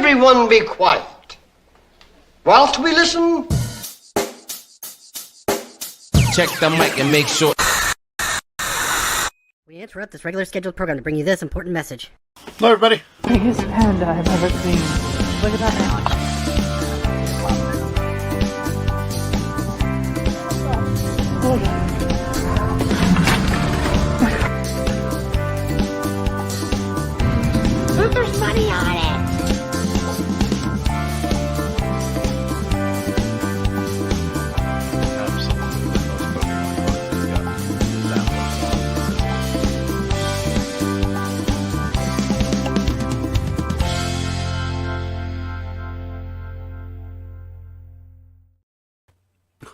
everyone be quiet whilst we listen. Check the mic and make sure. We interrupt this regular scheduled program to bring you this important message. Hello, everybody. Biggest panda I've ever seen. Look at that now. Look, there's money on it.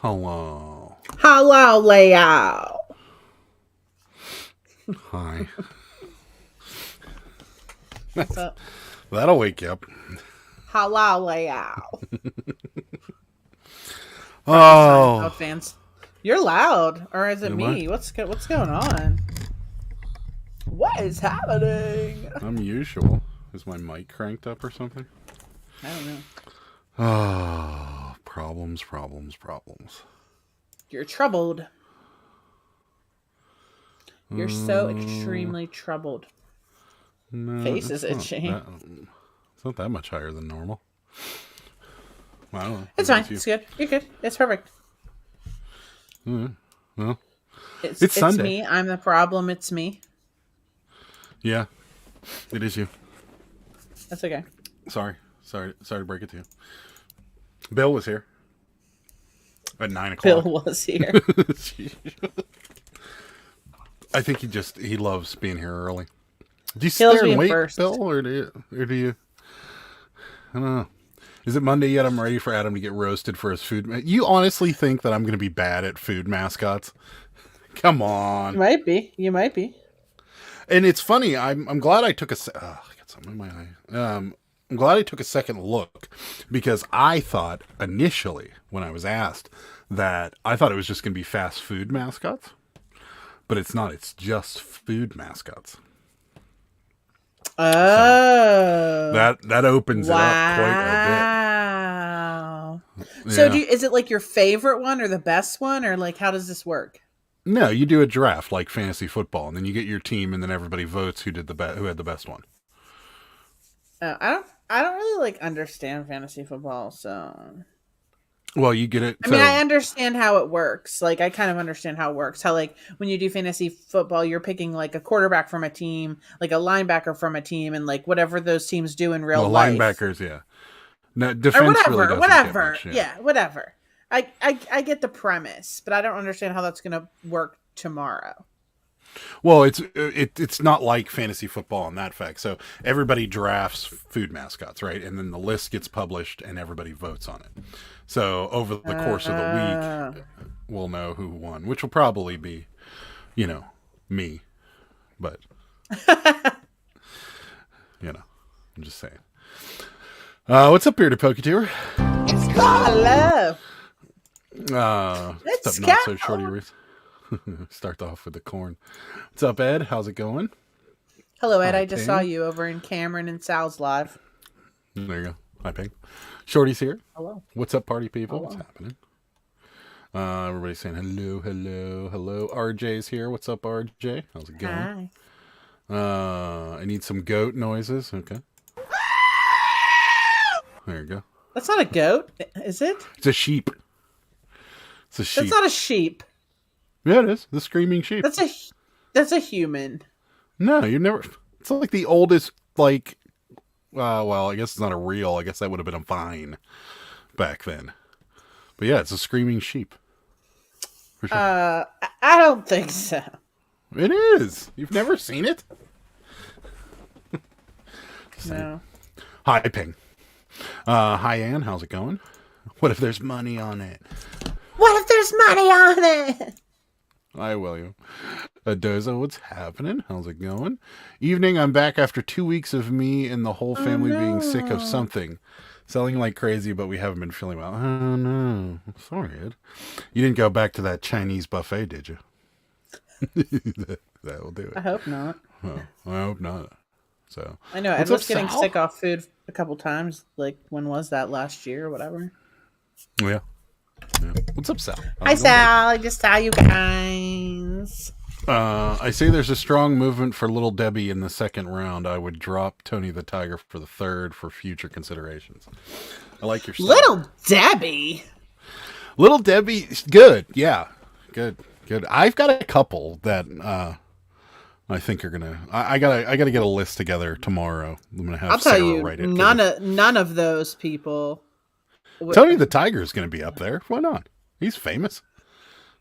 Hello. Hello, Leo. Hi. What's up? That'll wake you up. Hello, Leo. Oh. Fans. You're loud. Or is it Am me? I? What's going on? What is happening? I'm usual. Is my mic cranked up or something? I don't know. Oh, problems. You're troubled. You're so extremely troubled. No, Face is it's not itchy. It's not that much higher than normal. I don't know. It's fine. It's good. You're good. It's perfect. Well, It's Sunday. me. I'm the problem. It's me. yeah. It is you. That's okay. Sorry to break it to you. Bill was here at 9 o'clock. Bill was here. I think he loves being here early. Do you He sit loves there and being wait, first. Bill, or do you? I don't know. Is it Monday yet? I'm ready for Adam to get roasted for his food. You honestly think that I'm going to be bad at food mascots? Come on. You might be. And it's funny. I'm glad I took I got something in my eye. I'm glad I took a second look because I thought initially when I was asked that I thought it was just going to be fast food mascots, but it's not. It's just food mascots. Oh, So that opens it up quite wow. a bit. So Yeah. is it like your favorite one or the best one, or like how does this work? No, you do a draft like fantasy football, and then you get your team, and then everybody votes who had the best one. I don't really like understand fantasy football, so Well, you get it. I mean, I understand how it works. Like, I kind of understand how it works. How, like, when you do fantasy football, you're picking, like, a quarterback from a team, like, a linebacker from a team, and, like, whatever those teams do in real life. Linebackers, yeah. No, Or defense whatever, really doesn't whatever. get much, Yeah, whatever. I get the premise, but I don't understand how that's going to work tomorrow. Well, it's not like fantasy football in that fact. So everybody drafts food mascots, right? And then the list gets published, and everybody votes on it. So over the course of the week, we'll know who won, which will probably be, me. But, I'm just saying. What's up, Bearded Poketour? Hello. What's up, Not So Shorty Reese? Start off with the corn. What's up, Ed? How's it going? Hello, Ed. Hi, I just Ping. saw you over in Cameron and Sal's live. There you go. Hi, Ping. Shorty's here. Hello. What's up, party people? Hello. What's happening? Everybody's saying hello. RJ's here. What's up, RJ? How's it going? Hi. I need some goat noises. Okay. There you go. That's not a goat, is it? It's a sheep. It's a sheep. That's not a sheep. Yeah, it is. The screaming sheep. That's a human. No, you never. It's like the oldest, like. Well, I guess it's not a real. I guess that would have been a vine back then. But yeah, it's a screaming sheep. For sure. I don't think so. It is. You've never seen it? No. Hi, Ping. Hi, Ann. How's it going? What if there's money on it? What if there's money on it? Hi, William. Doza, what's happening? How's it going? Evening, I'm back after 2 weeks of me and the whole family being sick of something. Selling like crazy, but we haven't been feeling well. Oh, no. Sorry, Ed. You didn't go back to that Chinese buffet, did you? That will do it. I hope not. Oh, I hope not. So I know Ed what's was up, getting Sal? sick off food a couple times. Like when was that, last year or whatever? Oh, yeah. What's up, Sal? How's Hi it going, Sal, I just saw you guys. I say there's a strong movement for Little Debbie in the second round. I would drop Tony the Tiger for the third for future considerations. I like your style. Little Debbie. Little Debbie, good. Yeah, good. I've got a couple that I think are gonna. I gotta get a list together tomorrow. I'm gonna have I'll tell Sarah you, write it. none of those people. Tony the Tiger is gonna be up there. Why not? He's famous.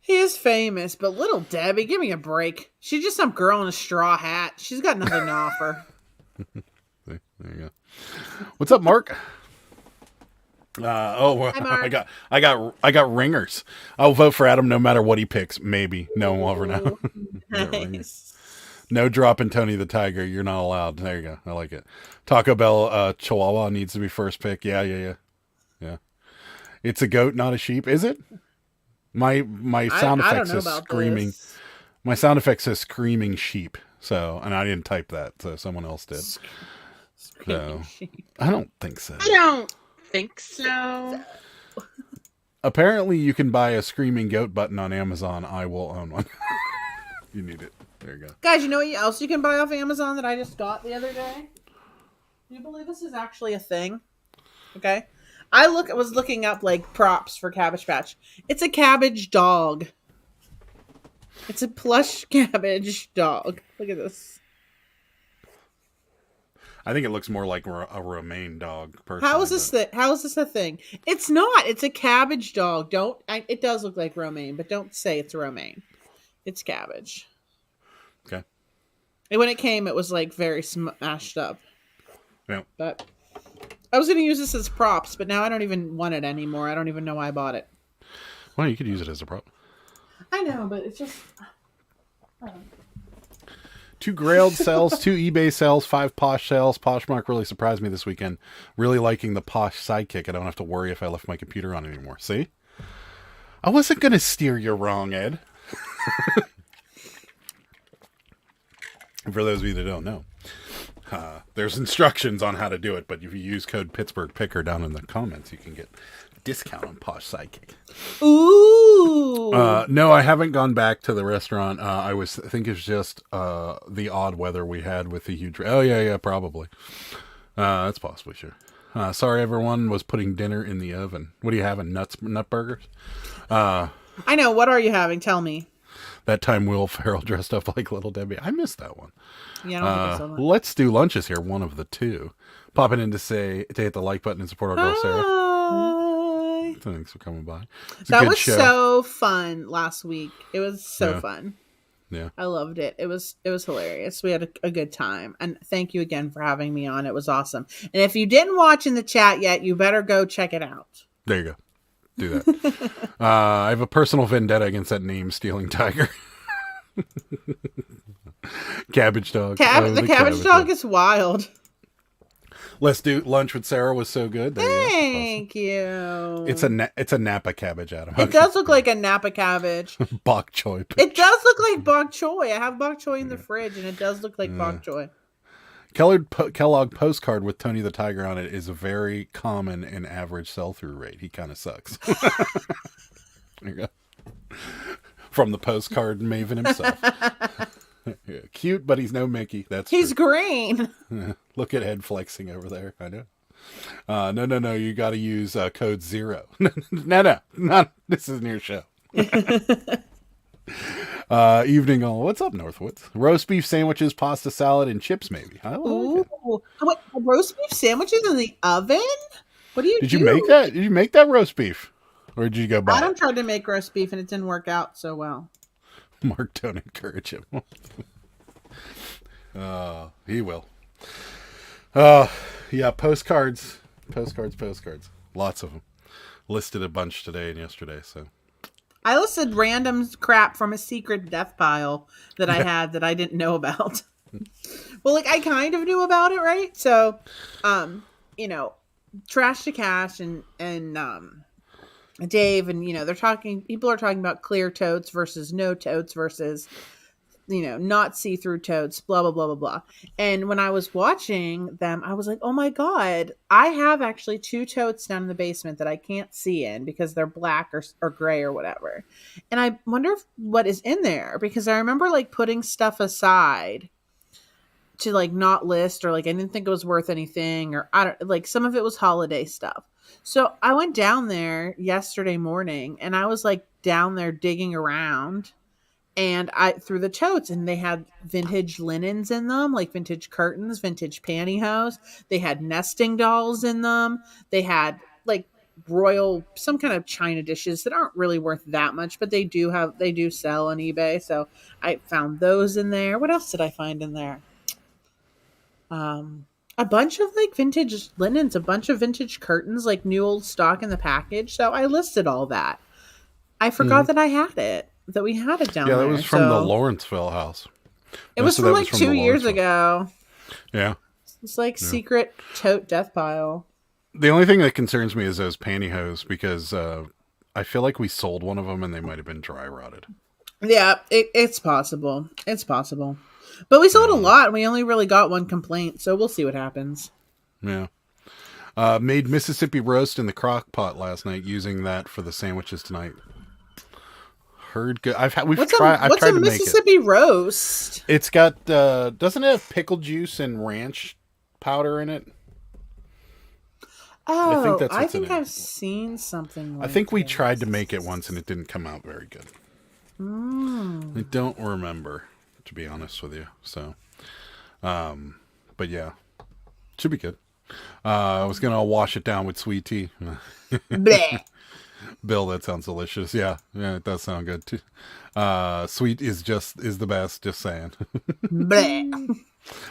He is famous, but Little Debbie, give me a break. She's just some girl in a straw hat. She's got nothing to offer. There you go. What's up, Mark? Hi, Mark. I got ringers. I'll vote for Adam no matter what he picks. Maybe. No, we'll never know. Nice. No dropping Tony the Tiger. You're not allowed. There you go. I like it. Taco Bell Chihuahua needs to be first pick. Yeah. It's a goat, not a sheep. Is it? My sound I don't effect know says about screaming. this. My sound effect says screaming sheep. So, and I didn't type that, so someone else did. Screaming So, sheep. I don't think so. I don't think so. Apparently, you can buy a screaming goat button on Amazon. I will own one. You need it. There you go. Guys, you know what else you can buy off Amazon that I just got the other day? Do you believe this is actually a thing? Okay. I was looking up like props for Cabbage Patch. It's a cabbage dog. It's a plush cabbage dog. Look at this. I think it looks more like a romaine dog. Personally, How is this a thing? It's not. It's a cabbage dog. It does look like romaine, but don't say it's romaine. It's cabbage. Okay. And when it came, it was like very smashed up. Yeah. But I was going to use this as props, but now I don't even want it anymore. I don't even know why I bought it. Well, you could use it as a prop. I know, but it's just... 2 Grailed sales, 2 eBay sales, 5 Posh sales. Poshmark really surprised me this weekend. Really liking the Posh sidekick. I don't have to worry if I left my computer on anymore. See? I wasn't going to steer you wrong, Ed. For those of you that don't know, there's instructions on how to do it, but if you use code Pittsburgh Picker down in the comments, you can get a discount on Posh sidekick. Ooh! No, I haven't gone back to the restaurant. I think it's just the odd weather we had with the huge... Oh, yeah, probably. That's possibly sure. Sorry, everyone was putting dinner in the oven. What are you having? Nut burgers? I know. What are you having? Tell me. That time Will Ferrell dressed up like Little Debbie. I missed that one. Yeah, I don't think I saw that. Let's do lunches here. One of the two. Popping in to hit the like button and support our girl Sarah. Hi. Thanks for coming by. That was so fun last week. It was so Yeah. fun. Yeah. I loved it. It was hilarious. We had a good time. And thank you again for having me on. It was awesome. And if you didn't watch in the chat yet, you better go check it out. There you go. Do that. I have a personal vendetta against that name stealing tiger. Cabbage dog. The cabbage dog is wild. Let's do lunch with Sarah was so good. There Thank you. It's a Napa cabbage, Adam. It does look like a Napa cabbage. Bok choy. It does look like bok choy. I have bok choy in the fridge, and it does look like bok choy. Kellogg postcard with Tony the Tiger on it is a very common and average sell-through rate. He kind of sucks. There you go. From the postcard maven himself. Yeah, cute, but he's no Mickey. He's green. Look at Ed flexing over there. I know. No. You got to use code 0. No. This isn't your show. Evening all. What's up, Northwoods? Roast beef sandwiches, pasta salad, and chips, maybe. I like it. Wait, roast beef sandwiches in the oven? What do you do? Did you make that? Did you make that roast beef? Or did you go buy Adam it? tried to make roast beef, and it didn't work out so well. Mark, don't encourage him. He will. Yeah, postcards. Lots of them. Listed a bunch today and yesterday, so. I listed random crap from a secret death pile that I had that I didn't know about. Well, like, I kind of knew about it, right? So, Trash to Cash and Dave, and people are talking about clear totes versus no totes versus not see-through totes, blah, blah, blah, blah, blah. And when I was watching them, I was like, oh my God, I have actually 2 totes down in the basement that I can't see in because they're black or gray or whatever. And I wonder what is in there, because I remember like putting stuff aside to like not list, or like I didn't think it was worth anything, or I don't, like some of it was holiday stuff. So I went down there yesterday morning and I was like down there digging around, and I threw the totes, and they had vintage linens in them, like vintage curtains, vintage pantyhose. They had nesting dolls in them. They had like some kind of china dishes that aren't really worth that much, but they do sell on eBay. So I found those in there. What else did I find in there? A bunch of like vintage linens, a bunch of vintage curtains, like new old stock in the package. So I listed all that. I forgot that I had it, that we had it down there. Yeah, that was from the Lawrenceville house. It was from like 2 years ago. Yeah. It's like secret tote death pile. The only thing that concerns me is those pantyhose, because I feel like we sold one of them and they might have been dry rotted. Yeah, it's possible. It's possible. But we sold a lot, and we only really got one complaint, so we'll see what happens. Yeah. Made Mississippi roast in the crock pot last night, using that for the sandwiches tonight. Heard good. I've tried to make it. What's a Mississippi roast? It's got doesn't it have pickle juice and ranch powder in it? Oh, I think I've seen something like I think we tried to make it once and it didn't come out very good. I don't remember, to be honest with you. So, but yeah, should be good. I was gonna wash it down with sweet tea. Bleh. Bill, that sounds delicious. Yeah, it does sound good too. Sweet is the best. Just saying. Bleh.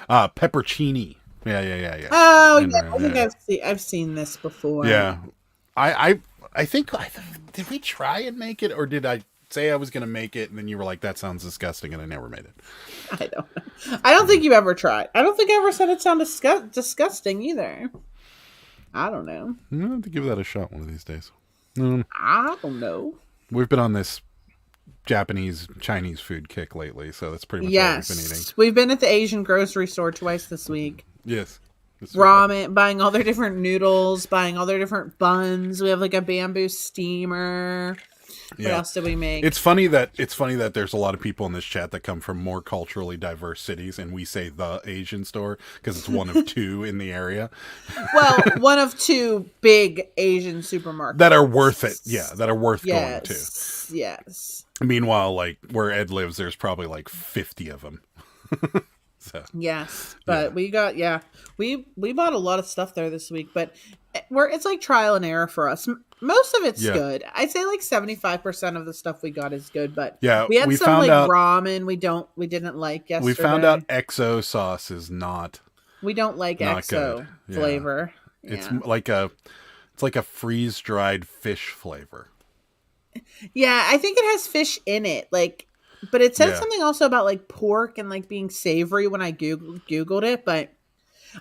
Peppercini. Yeah. Oh, yeah. I think I've seen this before. Yeah, I think did we try and make it, or did I say I was going to make it and then you were like, that sounds disgusting, and I never made it? I don't think you ever tried. I don't think I ever said it sounded disgusting either. I don't know. I'm going to have to give that a shot one of these days. I don't know. We've been on this Chinese food kick lately, so that's pretty much all we've been eating. We've been at the Asian grocery store twice this week. Yes. Ramen, buying all their different noodles, buying all their different buns. We have like a bamboo steamer. What else did we make? It's funny that there's a lot of people in this chat that come from more culturally diverse cities, and we say the Asian store because it's one of 2 in the area. Well, one of 2 big Asian supermarkets that are worth it. Yeah, that are worth going to. Yes. Meanwhile, like where Ed lives, there's probably like 50 of them. So, yes, but we bought a lot of stuff there this week, but it's like trial and error for us. Most of it's good. I'd say like 75% of the stuff we got is good, but we had some like ramen we didn't like yesterday. We found out XO sauce is not. We don't like XO flavor. Yeah. It's like a freeze dried fish flavor. Yeah, I think it has fish in it, like. But it said something also about like pork and like being savory when I Googled it, but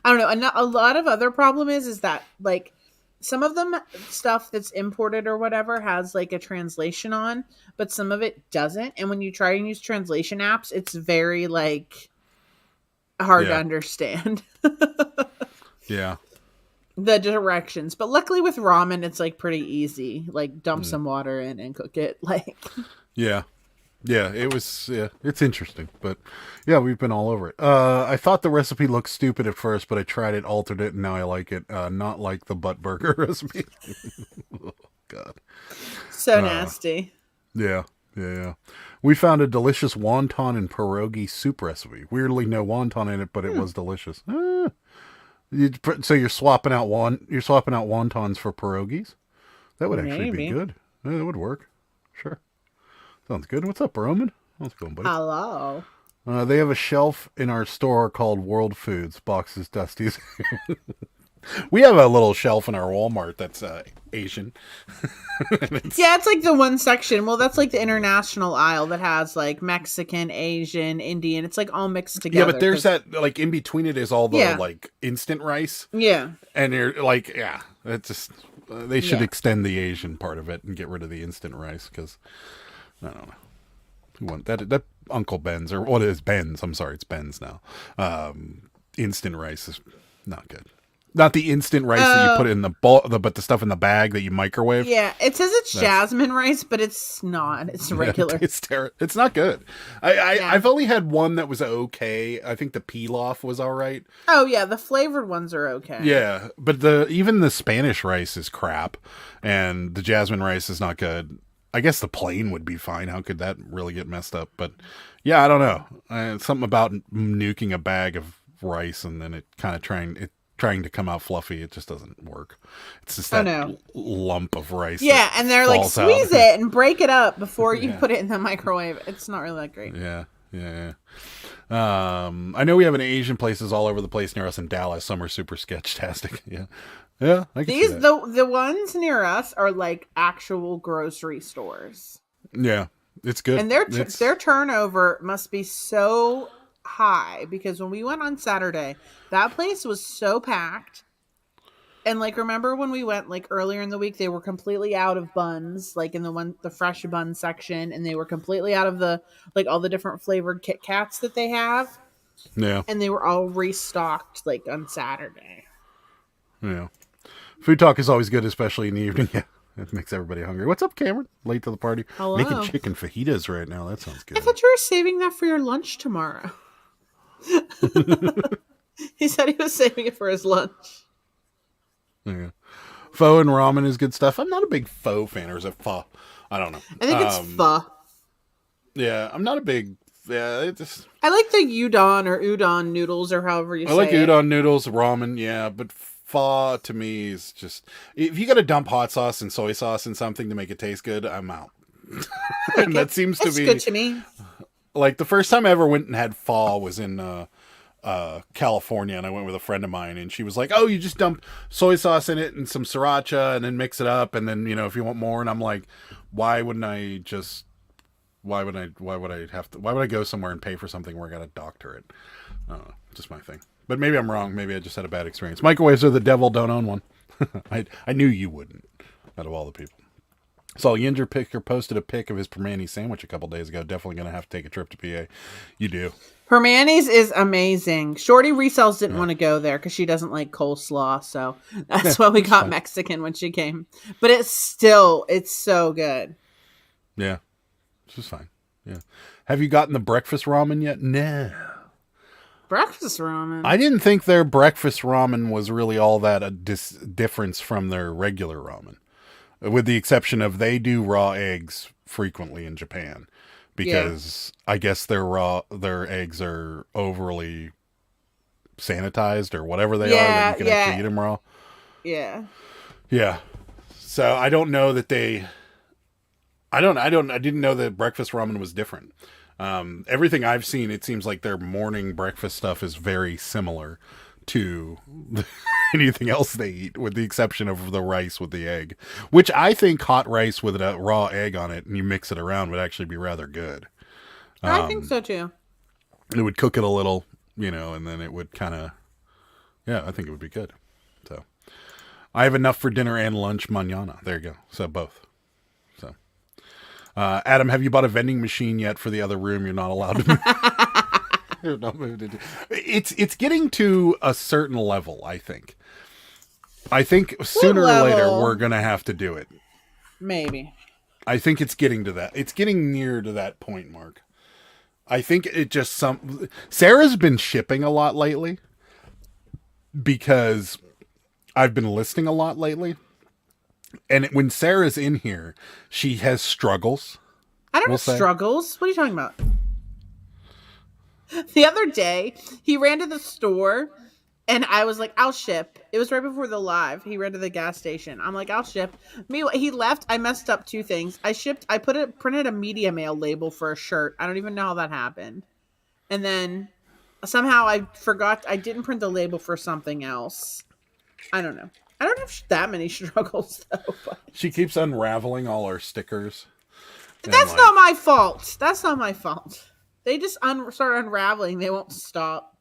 I don't know. A lot of other problem is that like some of them stuff that's imported or whatever has like a translation on, but some of it doesn't. And when you try and use translation apps, it's very like hard to understand. Yeah. The directions. But luckily with ramen, it's like pretty easy. Like dump some water in and cook it. Like Yeah. Yeah, it's interesting, but yeah, we've been all over it. I thought the recipe looked stupid at first, but I tried it, altered it, and now I like it. Not like the butt burger recipe. Oh, God. So nasty. Yeah. We found a delicious wonton and pierogi soup recipe. Weirdly, no wonton in it, but it was delicious. So you're swapping out wontons for pierogies? That would actually be good. Yeah, that would work. Sure. Sounds good. What's up, Roman? How's it going, buddy? Hello. They have a shelf in our store called World Foods, boxes, dusties. We have a little shelf in our Walmart that's Asian. It's like the one section. Well, that's like the international aisle that has like Mexican, Asian, Indian. It's like all mixed together. Yeah, but there's that like in between it is all the like instant rice. Yeah. And you're like, it's just they should extend the Asian part of it and get rid of the instant rice because I don't know. Who want that Uncle Ben's, or what is Ben's? I'm sorry, it's Ben's now. Instant rice is not good. Not the instant rice that you put in the bowl, but the stuff in the bag that you microwave. Yeah, it says it's jasmine rice, but it's not. It's regular. It's not good. I've only had one that was okay. I think the pilaf was all right. Oh yeah, the flavored ones are okay. Yeah, but even the Spanish rice is crap, and the jasmine rice is not good. I guess the plain would be fine. How could that really get messed up? But yeah, I don't know. Something about nuking a bag of rice and then it kind of trying to come out fluffy, it just doesn't work. It's just that lump of rice. Yeah, and they're like, squeeze it and break it up before you put it in the microwave. It's not really that great. Yeah. I know we have Asian places all over the place near us in Dallas. Some are super sketch-tastic. Yeah, I can see that. The ones near us are like actual grocery stores. Yeah, it's good. And their turnover must be so high, because when we went on Saturday, that place was so packed. And like, remember when we went like earlier in the week, they were completely out of buns, like in the fresh bun section, and they were completely out of the like all the different flavored Kit Kats that they have. Yeah. And they were all restocked like on Saturday. Yeah. Food talk is always good, especially in the evening. Yeah. It makes everybody hungry. What's up, Cameron? Late to the party. Hello. Making chicken fajitas right now. That sounds good. I thought you were saving that for your lunch tomorrow. He said he was saving it for his lunch. Yeah. Pho and ramen is good stuff. I'm not a big pho fan, or is it pho? I don't know. I think it's pho. Yeah, I'm not a big. Yeah, I like the udon noodles, or however you say it. I like udon noodles, ramen. Yeah, but pho to me is just, if you got to dump hot sauce and soy sauce in something to make it taste good, I'm out. And that seems to be good to me. Like the first time I ever went and had pho was in California, and I went with a friend of mine, and she was like, "Oh, you just dump soy sauce in it and some sriracha, and then mix it up, and then if you want more." And I'm like, why would I go somewhere and pay for something where I got to doctor it? Just my thing. But maybe I'm wrong. Maybe I just had a bad experience. Microwaves are the devil. Don't own one. I knew you wouldn't, out of all the people. Saw Yinger Picker posted a pic of his Permani sandwich a couple days ago. Definitely going to have to take a trip to PA. You do. Permani's is amazing. Shorty Resells didn't want to go there because she doesn't like coleslaw, so that's why we got Mexican when she came. But it's so good. Yeah, it's just fine. Yeah. Have you gotten the breakfast ramen yet? No. Breakfast ramen? I didn't think their breakfast ramen was really all that a difference from their regular ramen. With the exception of they do raw eggs frequently in Japan, because I guess their eggs are overly sanitized or whatever they are, that you can actually eat them raw. Yeah. Yeah. So I don't know that I didn't know that breakfast ramen was different. Everything I've seen, it seems like their morning breakfast stuff is very similar to anything else they eat, with the exception of the rice with the egg, which I think hot rice with a raw egg on it and you mix it around would actually be rather good. I think so too. It would cook it a little, and then it would kind of, I think it would be good. So I have enough for dinner and lunch mañana. There you go. So both. So Adam, have you bought a vending machine yet for the other room you're not allowed to move? It's getting to a certain level, I think. Sooner or later we're going to have to do it. Maybe. I think it's getting to that. It's getting near to that point, Mark. I think it just Sarah's been shipping a lot lately because I've been listening a lot lately. And when Sarah's in here, she has struggles. I don't have struggles. What are you talking about? The other day, he ran to the store, and I was like, I'll ship. It was right before the live. He ran to the gas station. I'm like, I'll ship. Meanwhile, he left. I messed up two things. I printed a media mail label for a shirt. I don't even know how that happened. And then somehow I forgot. I didn't print the label for something else. I don't know. I don't have that many struggles, though. But she keeps unraveling all our stickers. That's not my fault. That's not my fault. They just start unraveling. They won't stop.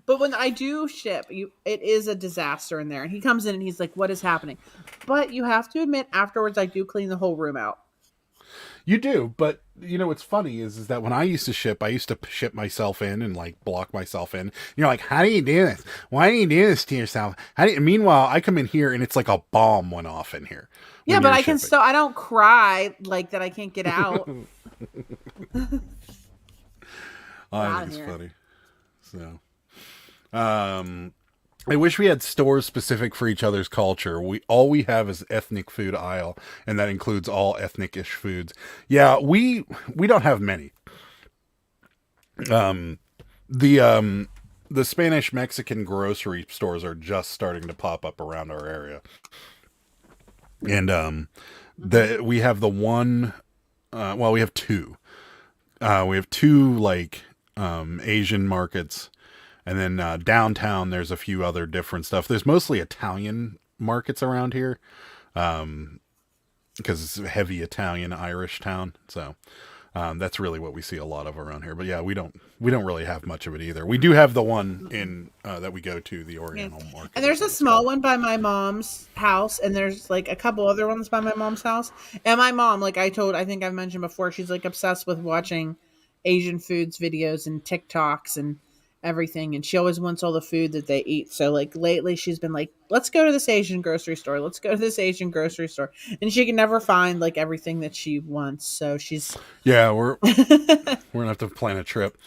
But when I do ship, it is a disaster in there. And he comes in and he's like, what is happening? But you have to admit, afterwards, I do clean the whole room out. You do, but you know what's funny is that when I used to ship myself in and like block myself in. And you're like, how do you do this? Why do you do this to yourself? Meanwhile, I come in here and it's like a bomb went off in here. Yeah, but I can still. I don't cry like that. I can't get out. I think it's funny. So, I wish we had stores specific for each other's culture. All we have is ethnic food aisle, and that includes all ethnic-ish foods. Yeah, we don't have many. The Spanish Mexican grocery stores are just starting to pop up around our area. And we have the one we have two. We have two like Asian markets. And then downtown, there's a few other different stuff. There's mostly Italian markets around here, because it's a heavy Italian Irish town. So that's really what we see a lot of around here. But yeah, we don't really have much of it either. We do have the one in that we go to, the Oriental Market. And there's a small one by my mom's house, and there's like a couple other ones by my mom's house. And my mom, like I think I've mentioned before, she's like obsessed with watching Asian foods videos and TikToks and everything, and she always wants all the food that they eat. So like lately she's been like, let's go to this Asian grocery store, and she can never find like everything that she wants. So she's we're gonna have to plan a trip.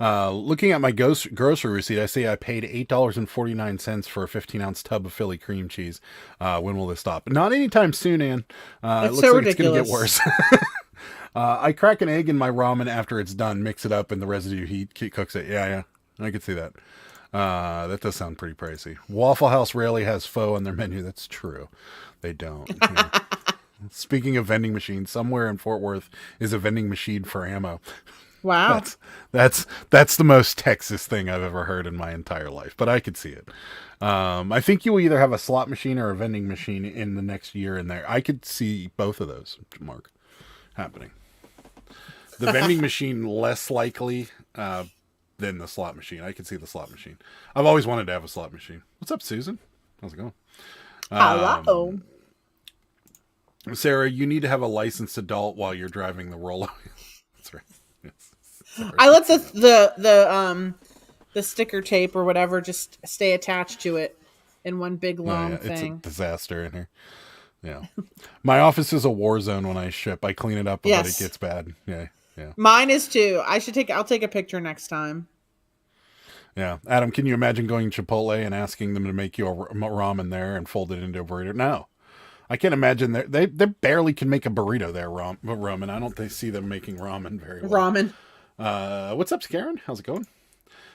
Looking at my grocery receipt, I see I paid $8.49 for a 15-ounce tub of Philly cream cheese. When will this stop? Not anytime soon, Ann. It looks so like ridiculous. It's gonna get worse. I crack an egg in my ramen after it's done, mix it up, and the residue heat cooks it. Yeah, I could see that. That does sound pretty pricey. Waffle House rarely has pho on their menu. That's true. They don't. Yeah. Speaking of vending machines, somewhere in Fort Worth is a vending machine for ammo. Wow. That's the most Texas thing I've ever heard in my entire life, but I could see it. I think you will either have a slot machine or a vending machine in the next year in there. I could see both of those, Mark, happening. The vending machine less likely than the slot machine. I could see the slot machine. I've always wanted to have a slot machine. What's up, Susan? How's it going? Hello. Sarah, you need to have a licensed adult while you're driving the rollo. That's right. Yes. Sorry. I let the sticker tape or whatever just stay attached to it in one big long thing. It's a disaster in here. Yeah. My office is a war zone when I ship. I clean it up, but it gets bad. Yeah. Mine is too. I'll take a picture next time. Yeah. Adam, can you imagine going to Chipotle and asking them to make you a ramen there and fold it into a burrito? No. I can't imagine they barely can make a burrito there, ramen. I don't see them making ramen very well. Ramen. What's up, Karen? How's it going?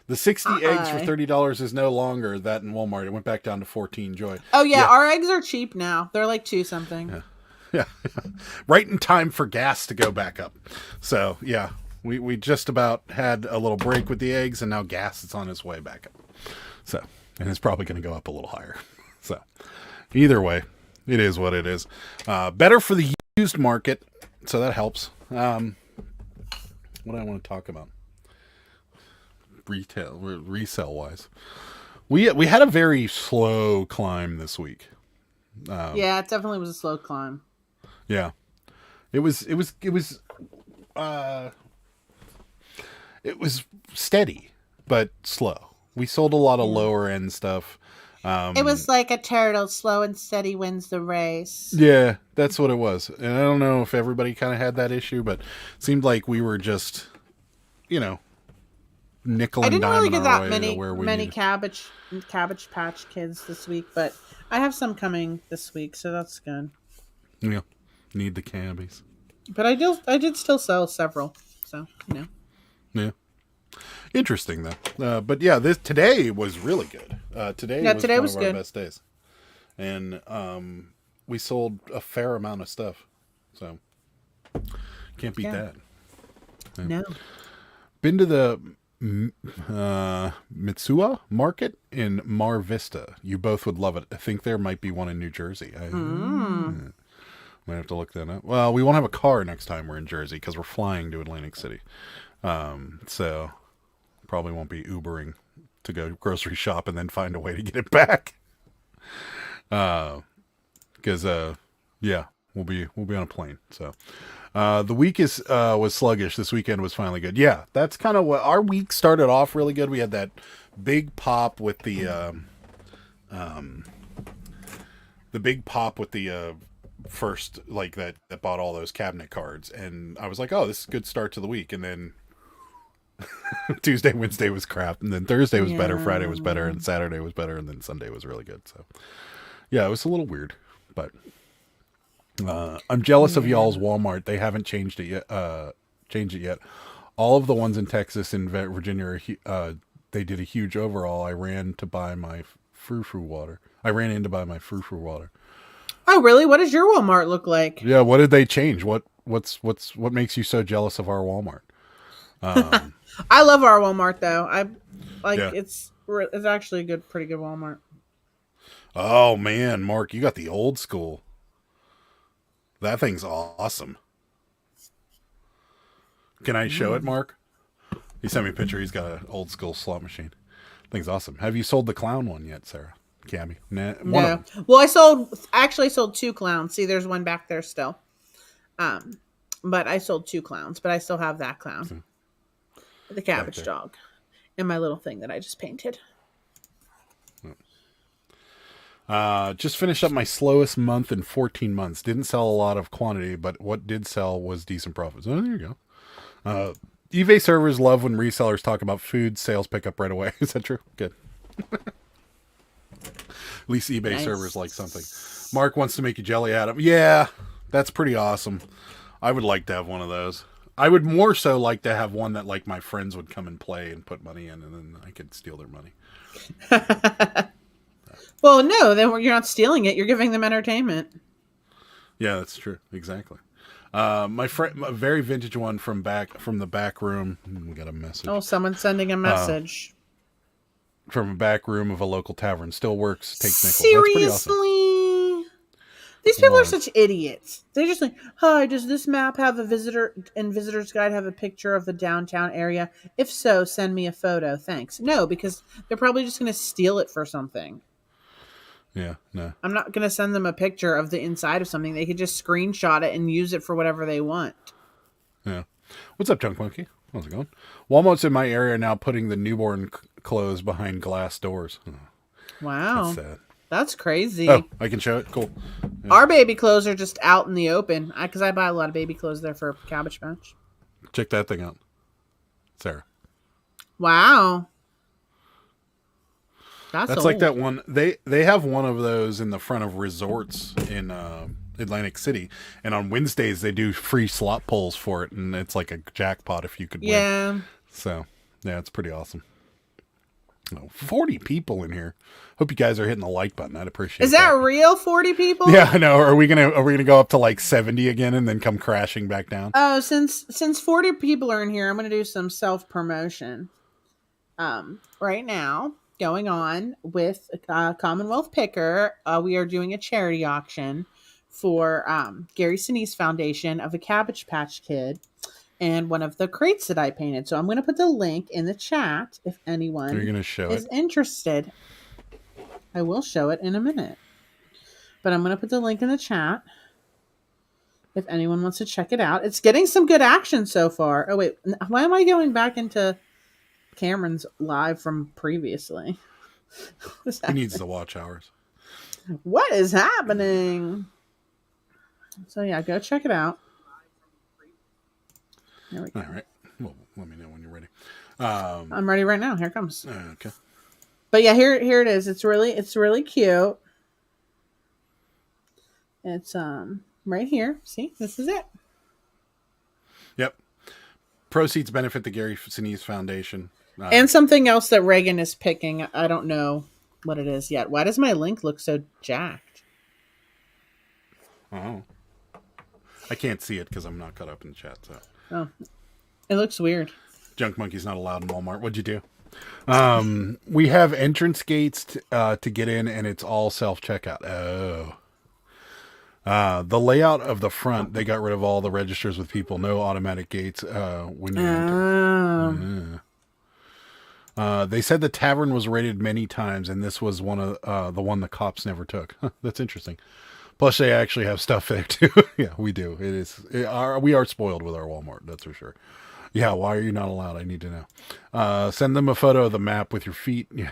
The 60 eggs for $30 is no longer that in Walmart. It went back down to 14. Joy. Oh yeah, our eggs are cheap now. They're like $2 something. Yeah. Right in time for gas to go back up. So yeah, we just about had a little break with the eggs, and now gas is on its way back up. So, and it's probably going to go up a little higher. So either way, it is what it is. Better for the used market, so that helps. What do I want to talk about? Resale wise, we had a very slow climb this week. Yeah, it definitely was a slow climb. Yeah, it was steady but slow. We sold a lot of lower end stuff. It was like a turtle, slow and steady wins the race. Yeah, that's what it was. And I don't know if everybody kind of had that issue, but it seemed like we were just, nickel and diming. I didn't really get that many cabbage patch kids this week, but I have some coming this week, so that's good. Yeah, need the cabbies. But I did still sell several, so Yeah. Interesting though, but yeah, today was really good. Today was one of our best days, and we sold a fair amount of stuff, so can't beat that. Yeah. No, been to the Mitsuwa Market in Mar Vista. You both would love it. I think there might be one in New Jersey. Might have to look that up. Well, we won't have a car next time we're in Jersey because we're flying to Atlantic City, so. Probably won't be Ubering to go grocery shop and then find a way to get it back. Because we'll be on a plane. So The week is was sluggish. This weekend was finally good. Yeah, that's kind of what our week started off really good. We had that big pop with the big pop with the first like that bought all those cabinet cards, and I was like, oh, this is a good start to the week. And then Tuesday, Wednesday was crap, and then Thursday was better, Friday was better, and Saturday was better, and then Sunday was really good. So yeah, it was a little weird, but I'm jealous of y'all's Walmart. They haven't changed it yet. All of the ones in Texas and Virginia are, they did a huge overhaul. I ran in to buy my frou-frou water. Oh, really? What does your Walmart look like? Yeah, what did they change? What makes you so jealous of our Walmart? I love our Walmart though. It's actually a pretty good Walmart. Oh man, Mark, you got the old school. That thing's awesome. Can I show it, Mark? He sent me a picture. He's got an old school slot machine. Thing's awesome. Have you sold the clown one yet, Sarah? Cammy? Nah, No. Well, I sold 2 clowns. See, there's one back there still. But I sold 2 clowns, but I still have that clown. The cabbage dog. And my little thing that I just painted. Just finished up my slowest month in 14 months. Didn't sell a lot of quantity, but what did sell was decent profits. Oh, there you go. eBay servers love when resellers talk about food sales pickup right away. Is that true? Good. At least eBay servers like something. Mark wants to make you jelly at him. Yeah, that's pretty awesome. I would like to have one of those. I would more so like to have one that like my friends would come and play and put money in, and then I could steal their money. Well, no, then you're not stealing it. You're giving them entertainment. Yeah, that's true. Exactly. My friend, a very vintage one from the back room. We got a message. Oh, someone's sending a message. From a back room of a local tavern. Still works, takes nickels. Seriously? That's pretty awesome. These people are such idiots. They're just like, hi, does this map have a visitor's guide have a picture of the downtown area? If so, send me a photo. Thanks. No, because they're probably just going to steal it for something. Yeah, no. I'm not going to send them a picture of the inside of something. They could just screenshot it and use it for whatever they want. Yeah. What's up, Junk Monkey? How's it going? Walmart's in my area now putting the newborn clothes behind glass doors. Oh, wow. that's sad. That's crazy. Oh, I can show it? Cool. Yeah. Our baby clothes are just out in the open. Because I buy a lot of baby clothes there for Cabbage Patch. Check that thing out. Sarah. Wow. That's old. Like that one. They have one of those in the front of resorts in Atlantic City, and on Wednesdays they do free slot pulls for it, and it's like a jackpot if you could win. Yeah. So yeah, it's pretty awesome. 40 people in here. Hope you guys are hitting the like button. I'd appreciate. Is that real? 40 people? Yeah, I know. Are we gonna go up to like 70 again and then come crashing back down? Oh, since 40 people are in here, I'm gonna do some self promotion. Right now, going on with Commonwealth Picker, we are doing a charity auction for Gary Sinise Foundation of a Cabbage Patch Kid and one of the crates that I painted. So I'm going to put the link in the chat if anyone is interested. I will show it in a minute. But I'm going to put the link in the chat if anyone wants to check it out. It's getting some good action so far. Oh, wait. Why am I going back into Cameron's live from previously? He needs the watch hours. What is happening? So, yeah, go check it out. There we go. All right. Well, let me know when you're ready. I'm ready right now. Here it comes. Okay. But yeah, here it is. It's really cute. It's right here. See, this is it. Yep. Proceeds benefit the Gary Sinise Foundation. And something else that Reagan is picking. I don't know what it is yet. Why does my link look so jacked? Oh. I can't see it because I'm not caught up in the chat. So. Oh, it looks weird. Junk Monkey's not allowed in Walmart. What'd you do? We have entrance gates to get in, and it's all self-checkout. Oh. The layout of the front, they got rid of all the registers with people. No automatic gates when you enter. They said the tavern was raided many times, and this was one of the one the cops never took. That's interesting. Plus, they actually have stuff there too. Yeah, we do. We are spoiled with our Walmart. That's for sure. Yeah, why are you not allowed? I need to know. Send them a photo of the map with your feet. Yeah.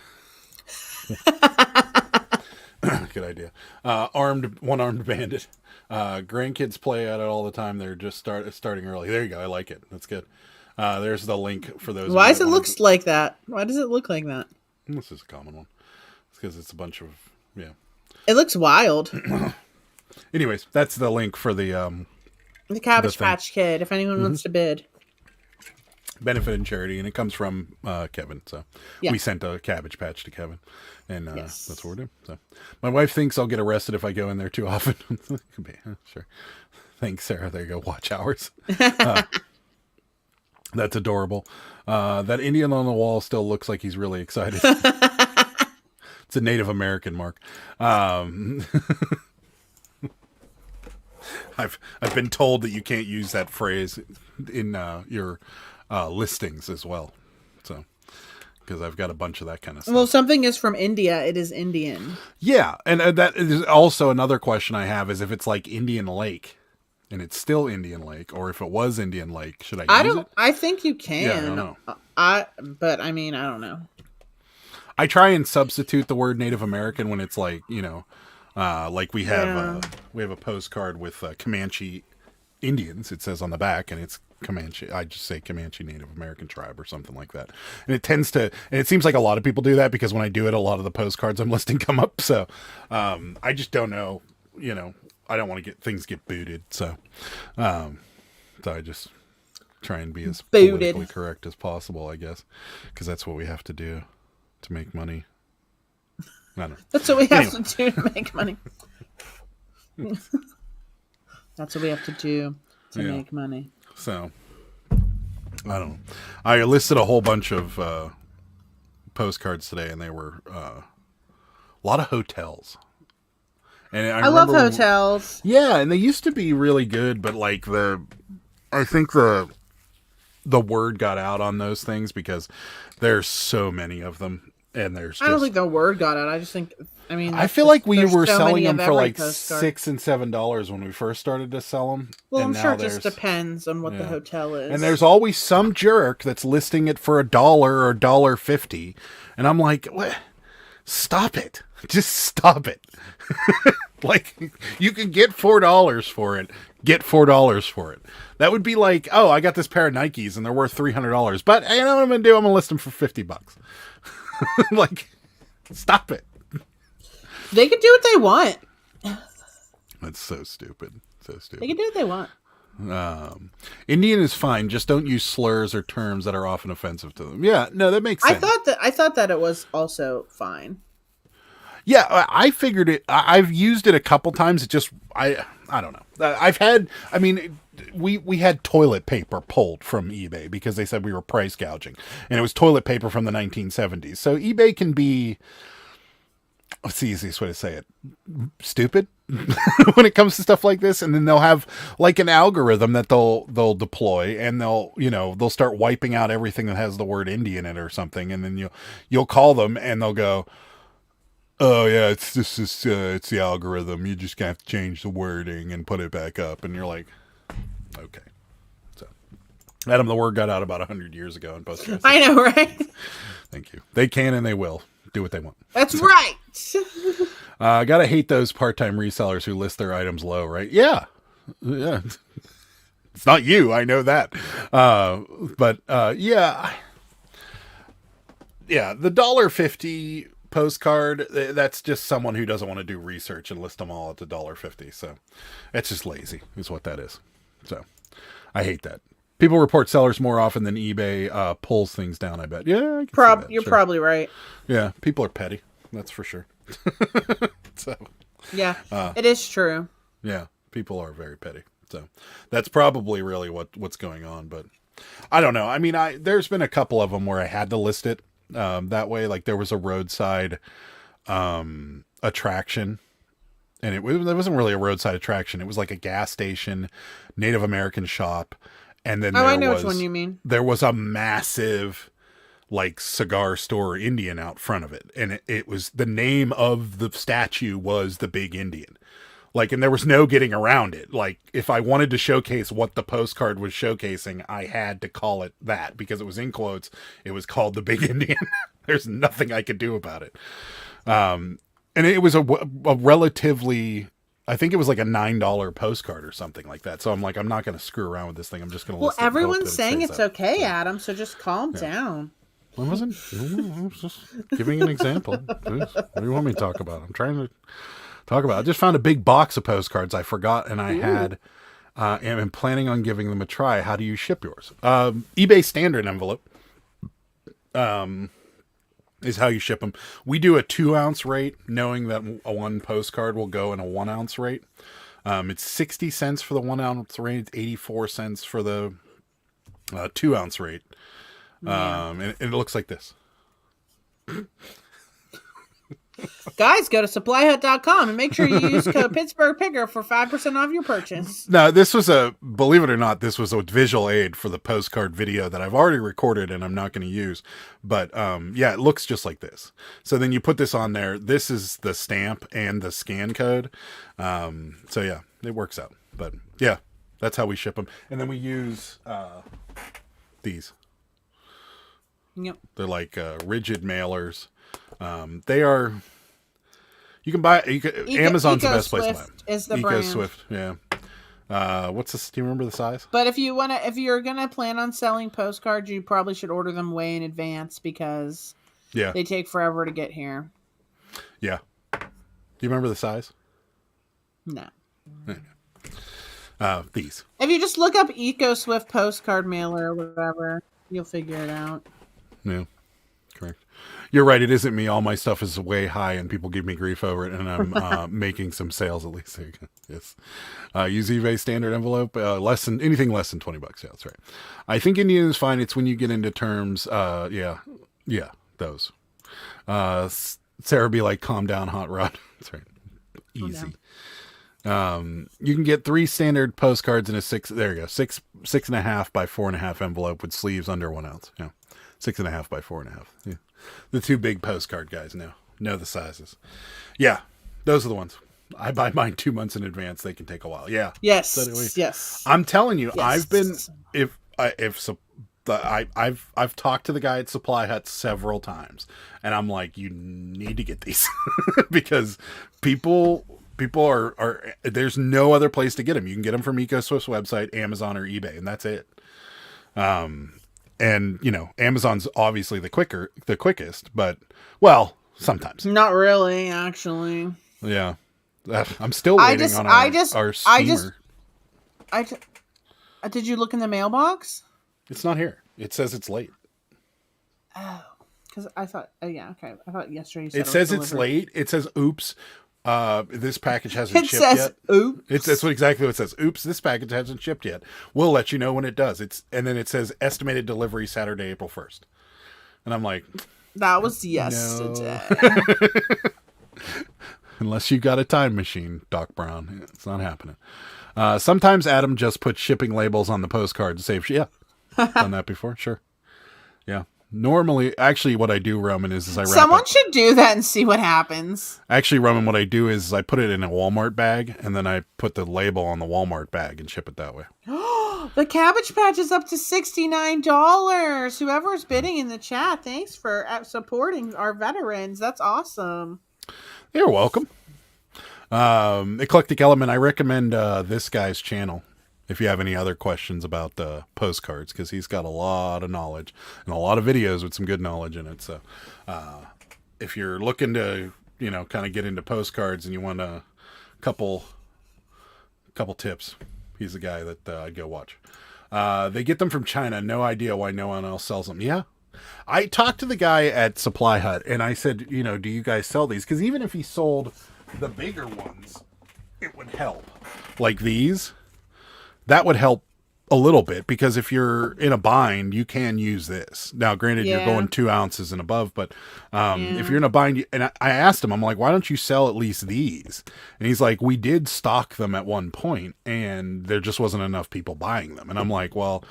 Good idea. One-armed bandit. Grandkids play at it all the time. They're just starting early. There you go. I like it. That's good. There's the link for those. Why does it look like that? Why does it look like that? This is a common one. It's because it's a bunch of, yeah. It looks wild. Anyways, that's the link for the Cabbage Patch Kid, if anyone wants to bid. Benefit and charity, and it comes from Kevin. So we sent a Cabbage Patch to Kevin, and that's what we're doing. So my wife thinks I'll get arrested if I go in there too often. Could be, sure. Thanks, Sarah. There you go. Watch hours. That's adorable. That Indian on the wall still looks like he's really excited. It's a Native American, Mark. I've been told that you can't use that phrase in your listings as well. So, because I've got a bunch of that kind of stuff. Well, something is from India, it is Indian. Yeah, and that is also another question I have is if it's like Indian Lake, and it's still Indian Lake, or if it was Indian Lake, should I use it? I think you can. Yeah, I don't know. But I mean, I don't know. I try and substitute the word Native American when it's like, like we have a postcard with Comanche Indians. It says on the back, and it's Comanche. I just say Comanche Native American tribe or something like that. And it seems like a lot of people do that because when I do it, a lot of the postcards I'm listing come up. So I just don't know, I don't want to get booted. So I just try and be as politically correct as possible, I guess, because that's what we have to do to make money. I don't know. That's what we have to do to make money. That's what we have to do to make money. So, I don't know. I listed a whole bunch of postcards today, and they were a lot of hotels. And I love hotels. Yeah, and they used to be really good, but like I think the word got out on those things because there's so many of them. And I don't think the word got out. I just think, I feel like we were selling them for like $6 and $7 when we first started to sell them. Well, I'm sure it just depends on what the hotel is. And there's always some jerk that's listing it for $1 or $1.50. And I'm like, what? Stop it. Just stop it. Like, you can get $4 for it. Get $4 for it. That would be like, oh, I got this pair of Nikes and they're worth $300. But you know what I'm going to do? I'm going to list them for $50. Like, stop it. They can do what they want. That's so stupid. So stupid. They can do what they want. Indian is fine. Just don't use slurs or terms that are often offensive to them. Yeah, no, that makes sense. I thought that it was also fine. Yeah, I figured it. I've used it a couple times. It just, I don't know. We had toilet paper pulled from eBay because they said we were price gouging, and it was toilet paper from the 1970s. So eBay can be, what's the easiest way to say it? Stupid when it comes to stuff like this. And then they'll have like an algorithm that they'll deploy, and they'll start wiping out everything that has the word Indian in it or something. And then you'll call them and they'll go, oh yeah, it's the algorithm. You just have to change the wording and put it back up. And you're like, okay. So, Adam, the word got out about 100 years ago in postcards. I know, right? Thank you. They can and they will do what they want. That's right. Gotta hate those part-time resellers who list their items low, right? Yeah. It's not you. I know that. But yeah. Yeah. The $1.50 postcard, that's just someone who doesn't want to do research and list them all at the $1.50. So it's just lazy is what that is. So I hate that. People report sellers more often than eBay pulls things down, I bet. Yeah, I can you're probably right. Yeah, people are petty. That's for sure. So yeah, it is true. Yeah, people are very petty. So that's probably really what's going on. But I don't know. I mean, there's been a couple of them where I had to list it that way. Like there was a roadside attraction. And it wasn't really a roadside attraction. It was like a gas station, Native American shop. And then I know which one you mean. There was a massive like cigar store Indian out front of it. And it was, the name of the statue was the Big Indian. Like, and there was no getting around it. Like, if I wanted to showcase what the postcard was showcasing, I had to call it that because it was in quotes. It was called the Big Indian. There's nothing I could do about it. And it was a relatively, I think it was like a $9 postcard or something like that. So I'm like, I'm not going to screw around with this thing. I'm just going to. Well, everyone's saying it's okay, Adam. So just calm down. I wasn't. I was just giving an example. Jeez, what do you want me to talk about? I'm trying to talk about. I just found a big box of postcards I forgot, and I had, and I'm planning on giving them a try. How do you ship yours? eBay standard envelope. Is how you ship them. We do a 2-ounce rate, knowing that one postcard will go in a 1-ounce rate. It's 60 cents for the 1-ounce rate. It's 84 cents for the 2-ounce rate. And it looks like this. Guys, go to supplyhut.com and make sure you use code Pittsburgh Picker for 5% off your purchase. No, this was believe it or not, this was a visual aid for the postcard video that I've already recorded and I'm not going to use. But yeah, it looks just like this. So then you put this on there. This is the stamp and the scan code. So yeah, it works out. But yeah, that's how we ship them. And then we use these. Yep. They're like rigid mailers. They are. You can buy. Amazon's the best place to buy them. Is the brand. EcoSwift, yeah. What's this? Do you remember the size? But if you're gonna plan on selling postcards, you probably should order them way in advance because they take forever to get here. Yeah. Do you remember the size? No. These. If you just look up EcoSwift postcard mailer or whatever, you'll figure it out. Yeah. Correct. You're right. It isn't me. All my stuff is way high, and people give me grief over it. And I'm making some sales at least. Yes. Use eBay standard envelope. Anything less than $20. Yeah, that's right. I think Indian is fine. It's when you get into terms. Yeah, those. Sarah be like, calm down, hot rod. That's right. Easy. You can get 3 standard postcards in a 6.5 by 4.5 envelope with sleeves under 1 ounce. Yeah. 6.5 by 4.5. Yeah. The 2 big postcard guys know the sizes. Yeah, those are the ones. I buy mine 2 months in advance. They can take a while. Yeah. Yes. Yes. I'm telling you, Yes. I've talked to the guy at Supply Hut several times, and I'm like, you need to get these because people are there's no other place to get them. You can get them from EcoSwift's website, Amazon, or eBay, and that's it. And Amazon's obviously the quickest, but sometimes Not really, actually. Yeah, I'm still waiting on our steamer. Did you look in the mailbox? It's not here. It says it's late. Oh, because I thought, okay. I thought yesterday you said it says it's late. It says, oops. This package hasn't shipped yet. Oops. That's exactly what it says. Oops, this package hasn't shipped yet. We'll let you know when it does. And then it says estimated delivery Saturday, April 1st. And I'm like, that was yesterday. Unless you got a time machine, Doc Brown, it's not happening. Sometimes Adam just puts shipping labels on the postcard to save. Yeah, done that before. Sure. Yeah. Normally, actually, what I do, Roman, is I wrap Someone should do that and see what happens. Actually, Roman, what I do is I put it in a Walmart bag, and then I put the label on the Walmart bag and ship it that way. The Cabbage Patch is up to $69. Whoever's bidding in the chat, thanks for supporting our veterans. That's awesome. You're welcome. Eclectic Element, I recommend this guy's channel. If you have any other questions about the postcards, because he's got a lot of knowledge and a lot of videos with some good knowledge in it. So if you're looking to, kind of get into postcards and you want a couple tips, he's the guy that I'd go watch. They get them from China. No idea why no one else sells them. Yeah. I talked to the guy at Supply Hut and I said, do you guys sell these? Because even if he sold the bigger ones, it would help. Like these. That would help a little bit because if you're in a bind, you can use this. Now, granted, you're going 2 ounces and above, but if you're in a bind, and I asked him, I'm like, why don't you sell at least these? And he's like, we did stock them at one point and there just wasn't enough people buying them. And I'm like, well,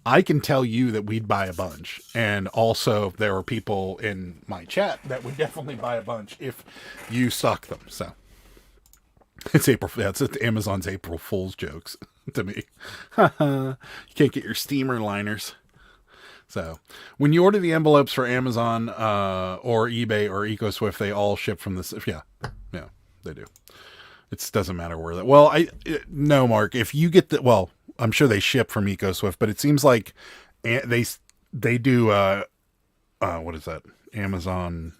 I can tell you that we'd buy a bunch. And also there are people in my chat that would definitely buy a bunch if you stock them. So It's April. That's Amazon's April Fool's jokes to me. You can't get your steamer liners. So when you order the envelopes for Amazon or eBay or EcoSwift, they all ship from this. Yeah, they do. It doesn't matter where that. Well, no, Mark. If you get well, I'm sure they ship from EcoSwift, but it seems like they do. What is that? Amazon.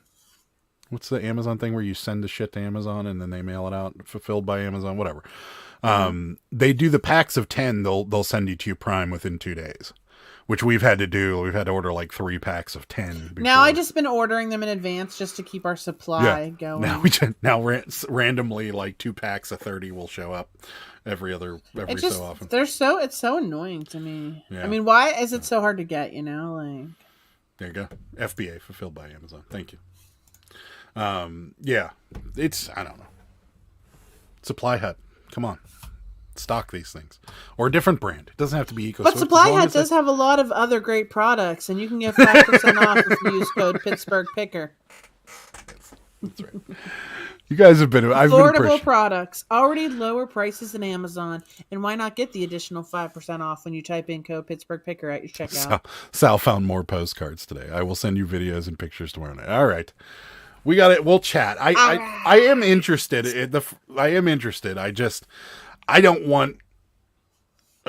What's the Amazon thing where you send the shit to Amazon and then they mail it out, fulfilled by Amazon, whatever. They do the packs of 10. They'll send you to your Prime within 2 days, which we've had to do. We've had to order like 3 packs of 10. Before. Now I just been ordering them in advance just to keep our supply going. Randomly like 2 packs of 30 will show up every so often. It's so annoying to me. Yeah. I mean, why is it so hard to get? You know, like there you go. FBA, fulfilled by Amazon. Thank you. Yeah, it's, I don't know. Supply Hut. Come on. Stock these things. Or a different brand. It doesn't have to be EcoSwift. But Supply Hut does have a lot of other great products, and you can get 5% off if you use code Pittsburgh Picker. That's right. You guys have been... Affordable products. Already lower prices than Amazon. And why not get the additional 5% off when you type in code Pittsburgh Picker at your checkout? Sal found more postcards today. I will send you videos and pictures tomorrow night. All right. We got it. We'll chat. I am interested. I am interested. I don't want.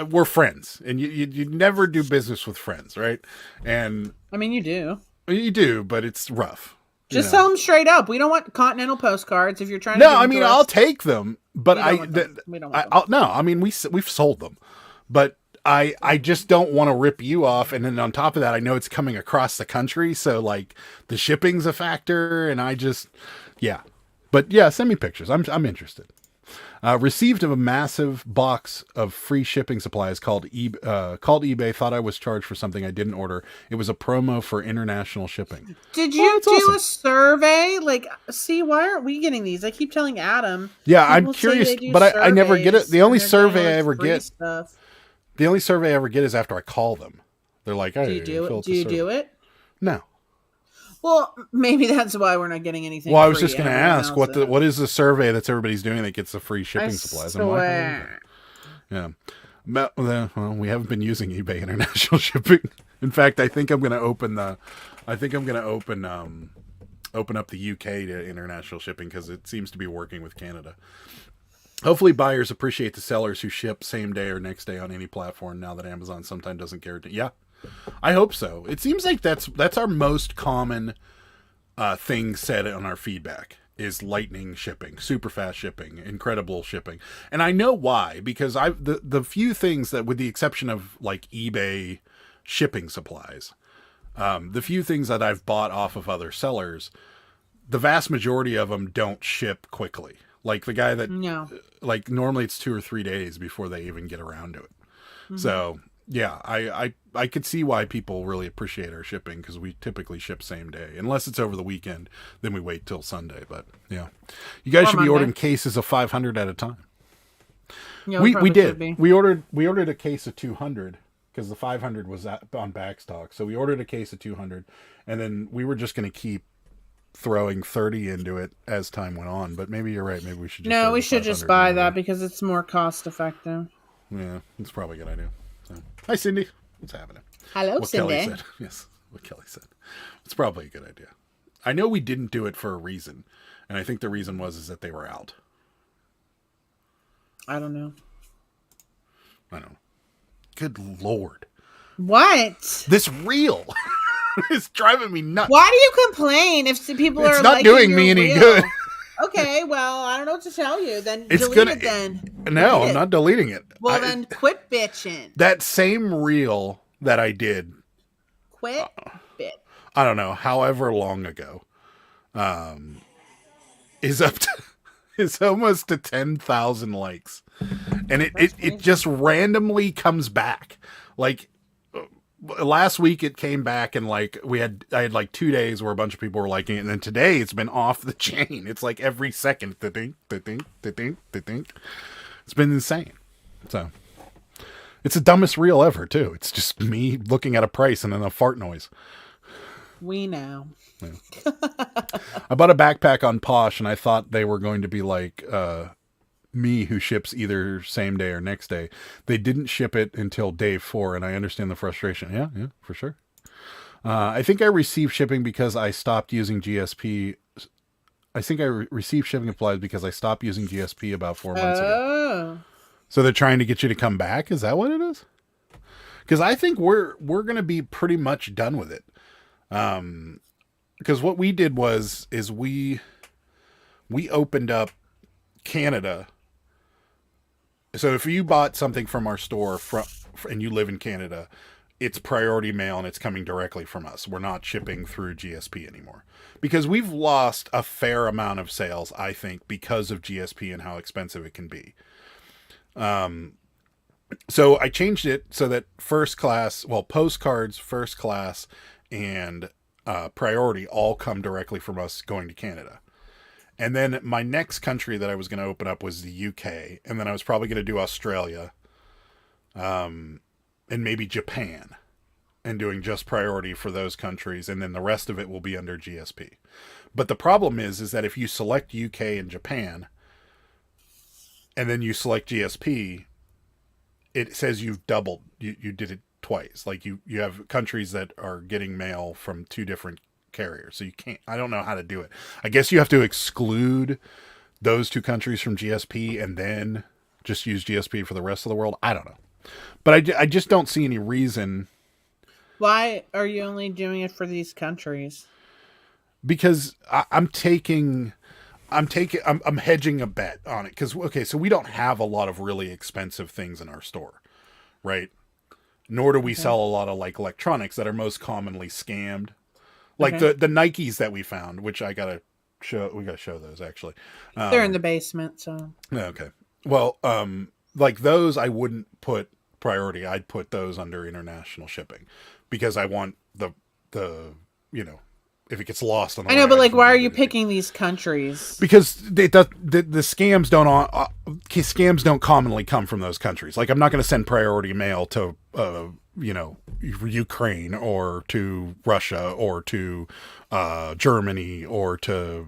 We're friends, and you never do business with friends, right? And I mean, you do. You do, but it's rough. Just tell them straight up. We don't want Continental postcards. If you're trying to. No, I mean I'll take them, but we don't want them. No, I mean we've sold them, but. I just don't want to rip you off, and then on top of that, I know it's coming across the country, so like the shipping's a factor, and but yeah, send me pictures. I'm interested. Received a massive box of free shipping supplies called eBay. Thought I was charged for something I didn't order. It was a promo for international shipping. Did you do awesome. A survey? Like, see, why aren't we getting these? I keep telling Adam. Yeah, I'm curious, but I never get it. The only survey I ever get. The only survey I ever get is after I call them. They're like, "Hey, do you do it?" No. Well, maybe that's why we're not getting anything. Well, I was just going to ask what is the survey that's everybody's doing that gets the free shipping supplies? Swear. Yeah. Well, we haven't been using eBay international shipping. In fact, I think I'm going to open up the UK to international shipping because it seems to be working with Canada. Hopefully buyers appreciate the sellers who ship same day or next day on any platform now that Amazon sometimes doesn't guarantee. Yeah, I hope so. It seems like that's our most common thing said on our feedback is lightning shipping, super fast shipping, incredible shipping. And I know why, because the few things that, with the exception of like eBay shipping supplies, the few things that I've bought off of other sellers, the vast majority of them don't ship quickly. Like the guy that, like normally it's 2 or 3 days before they even get around to it. Mm-hmm. So yeah, I could see why people really appreciate our shipping because we typically ship same day. Unless it's over the weekend, then we wait till Sunday. But yeah, you guys should be ordering cases of 500 at a time. Yeah, we did. We ordered a case of 200 because the 500 was on backstock. So we ordered a case of 200, and then we were just going to keep throwing 30 into it as time went on, but maybe you're right. Maybe we should just buy that because it's more cost effective. Yeah, it's probably a good idea. So, hi Cindy, what's happening? Hello, what Cindy. Kelly said. Yes, what Kelly said. It's probably a good idea. I know we didn't do it for a reason, and I think the reason is that they were out. I don't know. Good Lord. What? This reel. It's driving me nuts. Why do you complain if people are not doing me any good? Okay, well, I don't know what to tell you. Then it's delete it then. No, I'm not deleting it. Well, then quit bitching. That same reel that I did. Quit bitch. I don't know, however long ago, is up to, is almost to 10,000 likes. And it just randomly comes back. Like, last week it came back and like I had like 2 days where a bunch of people were liking it, and then today it's been off the chain. It's like every second, da-ding, da-ding, da-ding, da-ding. It's been insane. So it's the dumbest reel ever too. It's just me looking at a price and then a fart noise. We know. Yeah. I bought a backpack on Posh and I thought they were going to be like me who ships either same day or next day. They didn't ship it until day 4, and I understand the frustration. Yeah, for sure. I think I received shipping because I stopped using GSP. I think I received shipping applied because I stopped using GSP about 4 months ago. So they're trying to get you to come back? Is that what it is? Because I think we're going to be pretty much done with it. Because what we did is we opened up Canada. So if you bought something from our store and you live in Canada, it's priority mail and it's coming directly from us. We're not shipping through GSP anymore. Because we've lost a fair amount of sales, I think, because of GSP and how expensive it can be. So I changed it so that postcards, first class, and priority all come directly from us going to Canada. And then my next country that I was going to open up was the UK. And then I was probably going to do Australia, and maybe Japan, and doing just priority for those countries. And then the rest of it will be under GSP. But the problem is that if you select UK and Japan, and then you select GSP, it says you've doubled. You did it twice. Like you have countries that are getting mail from 2 different carriers. So you can't, I don't know how to do it. I guess you have to exclude those 2 countries from GSP and then just use GSP for the rest of the world. I don't know. But I just don't see any reason. Why are you only doing it for these countries? Because I'm hedging a bet on it. Because, okay, so we don't have a lot of really expensive things in our store, right? Nor do we sell a lot of like electronics that are most commonly scammed. Like the Nikes that we found, which we got to show those actually. They're in the basement, so. Okay. Well, like those I wouldn't put priority. I'd put those under international shipping because I want the if it gets lost on the I know, way, but like, why are you picking these countries? Because the scams scams don't commonly come from those countries. Like, I'm not going to send priority mail to Ukraine or to Russia or to Germany or to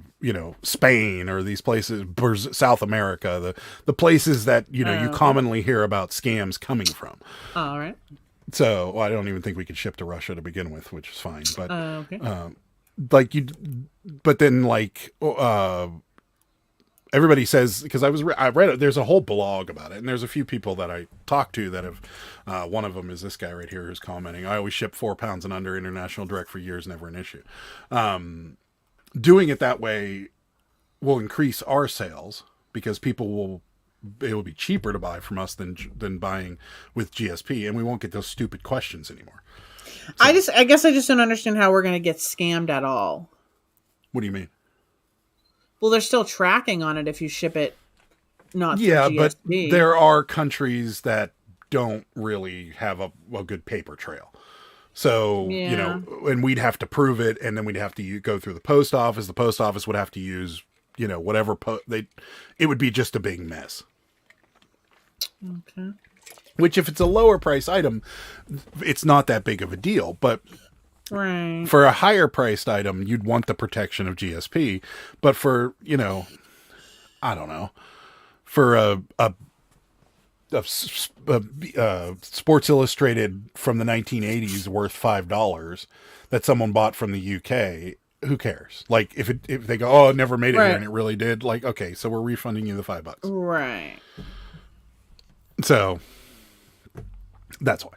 Spain or these places, South America, the places that you commonly hear about scams coming from. All right. So I don't even think we could ship to Russia to begin with, which is fine. But okay. But then everybody says, because I read it, there's a whole blog about it, and there's a few people that I talked to that have, one of them is this guy right here who's commenting, I always ship 4 pounds and under international direct for years, never an issue. Doing it that way will increase our sales because it will be cheaper to buy from us than buying with GSP, and we won't get those stupid questions anymore. So, I guess I just don't understand how we're going to get scammed at all. What do you mean? Well, they're still tracking on it if you ship it not through GSP. But there are countries that don't really have a good paper trail. So, and we'd have to prove it, and then we'd have to go through the post office. The post office would have to use, whatever it would be just a big mess. Okay. Which, if it's a lower price item, it's not that big of a deal. But for a higher priced item, you'd want the protection of GSP. But for, I don't know, for a Sports Illustrated from the 1980s worth $5 that someone bought from the UK, who cares? Like, if they go, oh, it never made it here, and it really did. Like, okay, so we're refunding you the $5. Right. So that's why.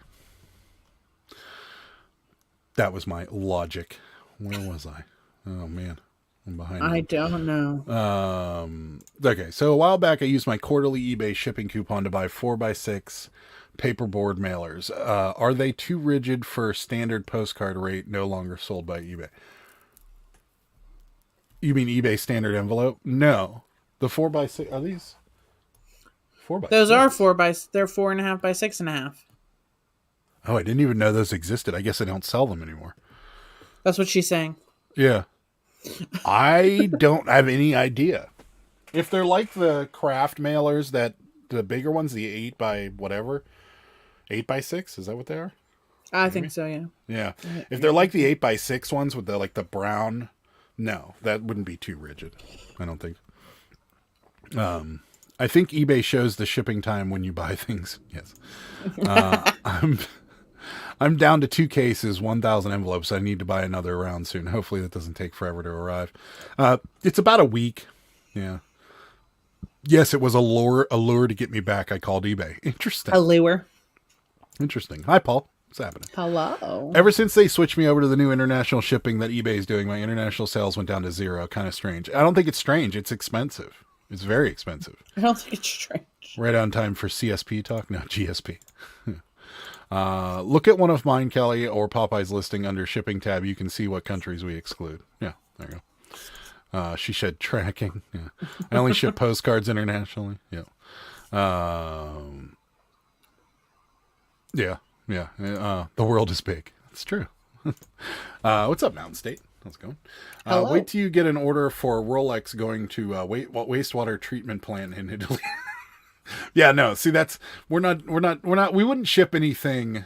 That was my logic. Where was I? Oh man, I'm behind. I don't know. Okay, so a while back I used my quarterly eBay shipping coupon to buy 4x6 paperboard mailers. Are they too rigid for standard postcard rate? No longer sold by eBay. You mean eBay standard envelope? No, the 4x6 are these 4x6? Those are 4x. They're 4.5 by 6.5. Oh, I didn't even know those existed. I guess I don't sell them anymore. That's what she's saying. Yeah. I don't have any idea. If they're like the craft mailers, the bigger ones, the 8 by whatever, 8x6, is that what they are? I think so, yeah. Yeah. If they're like the 8x6 ones with the brown, no, that wouldn't be too rigid. I don't think. I think eBay shows the shipping time when you buy things. Yes. I'm down to 2 cases, 1,000 envelopes. I need to buy another round soon. Hopefully that doesn't take forever to arrive. It's about a week. Yeah. Yes, it was a lure to get me back. I called eBay. Interesting. A lure. Interesting. Hi, Paul. What's happening? Hello. Ever since they switched me over to the new international shipping that eBay is doing, my international sales went down to 0. Kind of strange. I don't think it's strange. It's expensive. It's very expensive. I don't think it's strange. Right on time for CSP talk? No, GSP. Look at one of mine, Kelly, or Popeye's listing under shipping tab. You can see what countries we exclude. Yeah, there you go. She said tracking. Yeah. I only ship postcards internationally. Yeah. Yeah. The world is big. It's true. What's up, Mountain State? How's it going? Wait till you get an order for Rolex going to wastewater treatment plant in Italy. Yeah, no. See, we wouldn't ship anything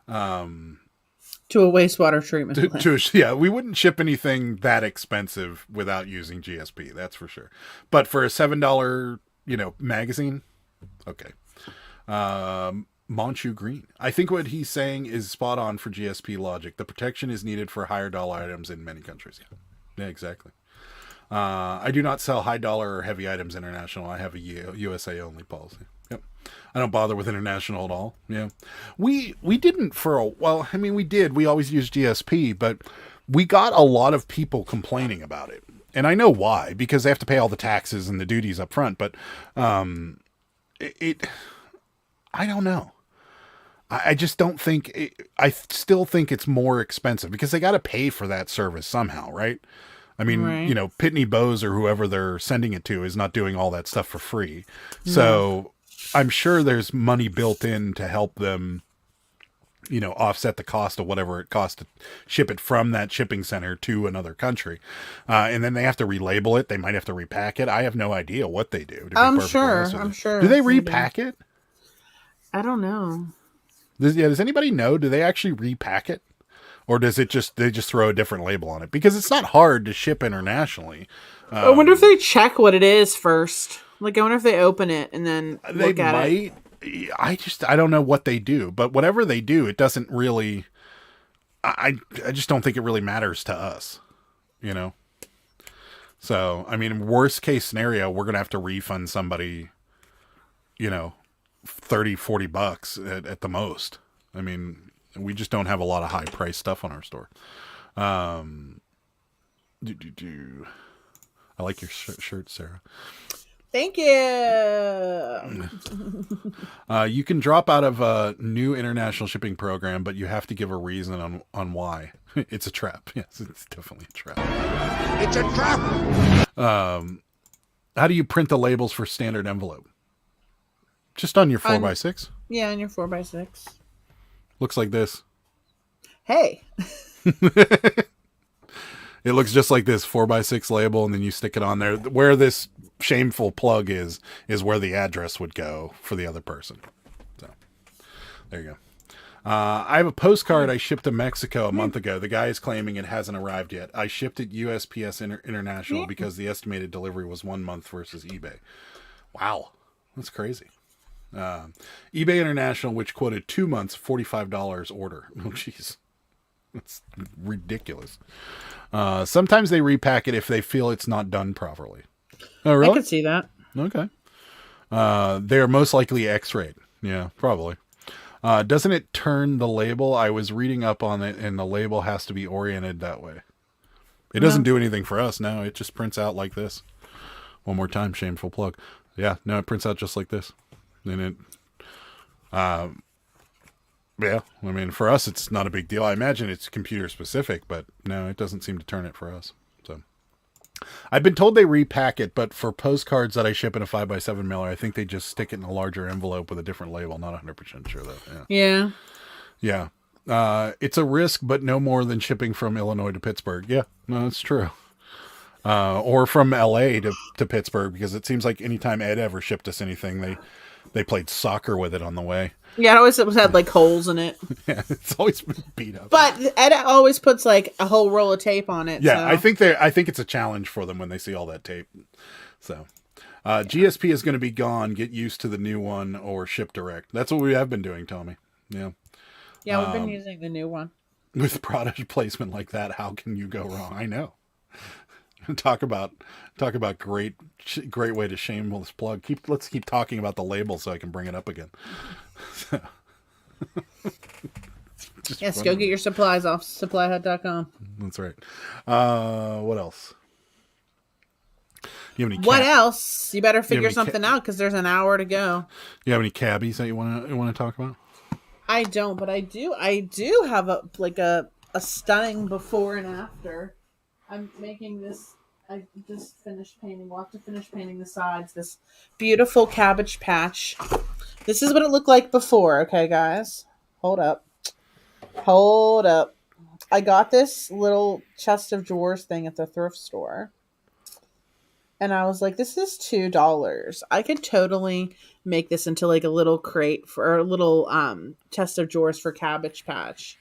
to a wastewater treatment plant. We wouldn't ship anything that expensive without using GSP. That's for sure. But for a $7, magazine, okay. Manchu Green. I think what he's saying is spot on for GSP logic. The protection is needed for higher dollar items in many countries. Yeah, exactly. I do not sell high dollar or heavy items international. I have a USA only policy. Yep. I don't bother with international at all. Yeah. We didn't for a while. I mean, we did. We always used GSP, but we got a lot of people complaining about it. And I know why, because they have to pay all the taxes and the duties up front, but I don't know. I just don't think I still think it's more expensive because they got to pay for that service somehow, right? I mean, right. Pitney Bowes or whoever they're sending it to is not doing all that stuff for free. So I'm sure there's money built in to help them, offset the cost of whatever it costs to ship it from that shipping center to another country. And then they have to relabel it. They might have to repack it. I have no idea what they do. I'm sure. Do they repack it? I don't know. Does anybody know? Do they actually repack it? Or does they just throw a different label on it? Because it's not hard to ship internationally. I wonder if they check what it is first. Like, I wonder if they open it and then look at it. I don't know what they do. But whatever they do, it doesn't really... I just don't think it really matters to us. So, I mean, worst case scenario, we're going to have to refund somebody, $30, $40 at the most. I mean... We just don't have a lot of high price stuff on our store. I like your shirt, Sarah. Thank you. You can drop out of a new international shipping program, but you have to give a reason on why. It's a trap. Yes, it's definitely a trap. It's a trap. How do you print the labels for standard envelope? Just on your 4x6? Yeah, on your 4x6. Looks like this. Hey. It looks just like this 4x6 label, and then you stick it on there. Where this shameful plug is where the address would go for the other person. So, there you go. I have a postcard I shipped to Mexico a month ago. The guy is claiming it hasn't arrived yet. I shipped it USPS International because the estimated delivery was 1 month versus eBay. Wow. That's crazy. eBay International, which quoted 2 months, $45 order. Oh, jeez. That's ridiculous. Sometimes they repack it if they feel it's not done properly. Oh, really? I could see that. Okay. They're most likely X-rayed. Yeah, probably. Doesn't it turn the label? I was reading up on it, and the label has to be oriented that way. It doesn't do anything for us. No, it just prints out like this. One more time, shameful plug. Yeah, no, it prints out just like this. And it, yeah, I mean, for us, it's not a big deal. I imagine it's computer specific, but no, it doesn't seem to turn it for us. So I've been told they repack it, but for postcards that I ship in a 5x7 mailer, I think they just stick it in a larger envelope with a different label. Not 100% sure though. Yeah. Yeah. It's a risk, but no more than shipping from Illinois to Pittsburgh. Yeah, no, that's true. Or from LA to Pittsburgh, because it seems like anytime Ed ever shipped us anything, they played soccer with it on the way. Yeah, it always had like holes in it. Yeah, it's always been beat up. But Ed always puts like a whole roll of tape on it. Yeah, so. I think it's a challenge for them when they see all that tape. So, GSP is going to be gone. Get used to the new one or ship direct. That's what we have been doing, Tommy. Yeah. Yeah, we've been using the new one. With product placement like that, how can you go wrong? I know. Talk about great way to shameless plug. Let's keep talking about the label so I can bring it up again. Yes, go get your supplies off supplyhut.com. That's right. What else? You have any what else? You better figure any something out because there's an hour to go. You have any cabbies that you want to talk about? I don't, but I do have a stunning before and after. I'm making this. I just finished painting. We'll have to finish painting the sides. This beautiful cabbage patch. This is what it looked like before. Okay, guys, hold up. I got this little chest of drawers thing at the thrift store. And I was like, this is $2. I could totally make this into like a little crate for a little chest of drawers for Cabbage Patch.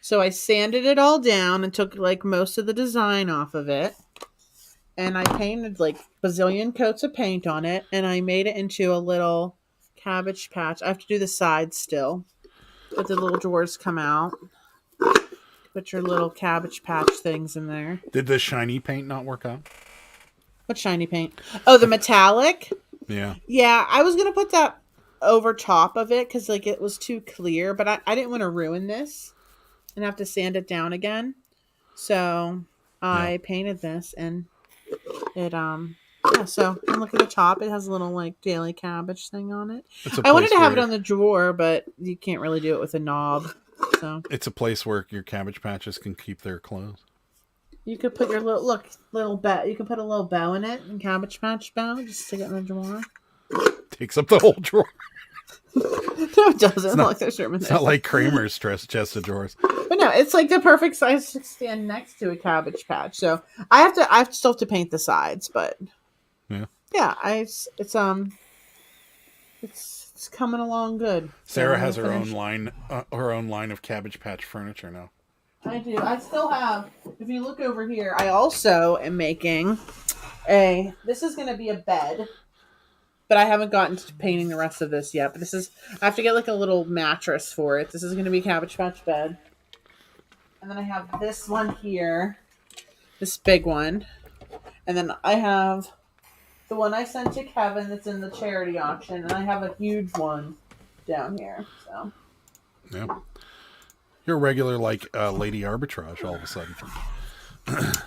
So I sanded it all down and took like most of the design off of it. And I painted like bazillion coats of paint on it. And I made it into a little Cabbage Patch. I have to do the sides still. But the little drawers come out. Put your little Cabbage Patch things in there. Did the shiny paint not work out? What shiny paint? Oh, the metallic? Yeah. Yeah, I was going to put that over top of it because like it was too clear, but I didn't want to ruin this and have to sand it down again. So I painted this and it, so and look at the top. It has a little like daily cabbage thing on it. I wanted to have it on the drawer, but you can't really do it with a knob. So it's a place where your Cabbage Patches can keep their clothes. You could put your little bow. You could put a little bow in it, and Cabbage Patch bow. Just stick it in the drawer. Takes up the whole drawer. No, it doesn't. It's not like Kramer's chest of drawers. But no, it's like the perfect size to stand next to a Cabbage Patch. So I still have to paint the sides, but yeah, it's coming along good. Sarah has her own line of Cabbage Patch furniture now. I do. I still have, if you look over here, I also am making this is going to be a bed, but I haven't gotten to painting the rest of this yet. But I have to get like a little mattress for it. This is going to be a Cabbage Patch bed. And then I have this one here, this big one. And then I have the one I sent to Kevin that's in the charity auction. And I have a huge one down here. So. Yeah. You're a regular, Lady Arbitrage all of a sudden.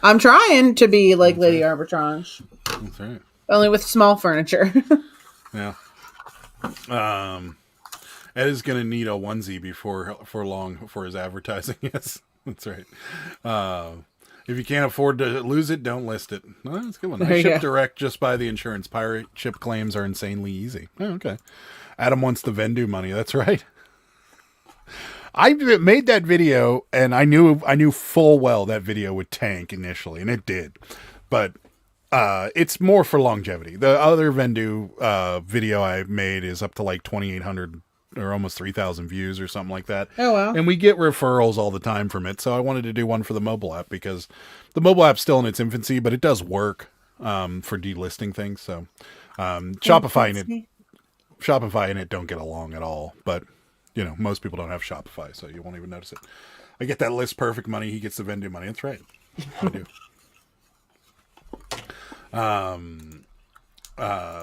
I'm trying to be like Lady Arbitrage. That's right. Only with small furniture. Yeah. Ed is going to need a onesie for long for his advertising. Yes, that's right. If you can't afford to lose it, don't list it. Oh, that's a good one. I ship direct, just buy the insurance. Pirate ship claims are insanely easy. Oh, okay. Adam wants the Vendu money. That's right. I made that video, and I knew full well that video would tank initially, and it did. But it's more for longevity. The other Vendu video I made is up to like 2,800 or almost 3,000 views or something like that. Oh, wow. And we get referrals all the time from it, so I wanted to do one for the mobile app because the mobile app's still in its infancy, but it does work for delisting things. So Shopify and it don't get along at all, but most people don't have Shopify, so you won't even notice it. I get that list perfect money. He gets the Vendu money. That's right. I do.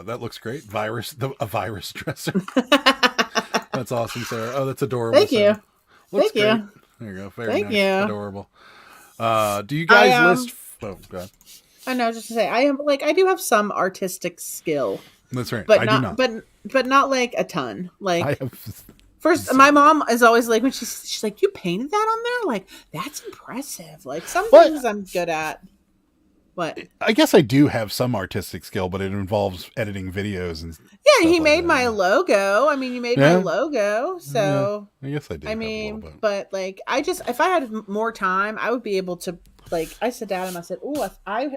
That looks great. A virus dresser. That's awesome, Sarah. Oh, that's adorable. Thank you. Looks Thank great. you. There you go. Very Thank nice. you. Adorable. Do you guys list? Oh, God. I know. Just to say, I do have some artistic skill. That's right. But I not, do not. But not like a ton. Like I have. First, my mom is always like, when she's like, you painted that on there? Like, that's impressive. Like, some things I'm good at. But I guess I do have some artistic skill, but it involves editing videos and he made my logo. I mean, you made my logo, so I guess I did. I mean, but like, if I had more time, I would be able to. Like, I said to Adam, I said, "Oh, if I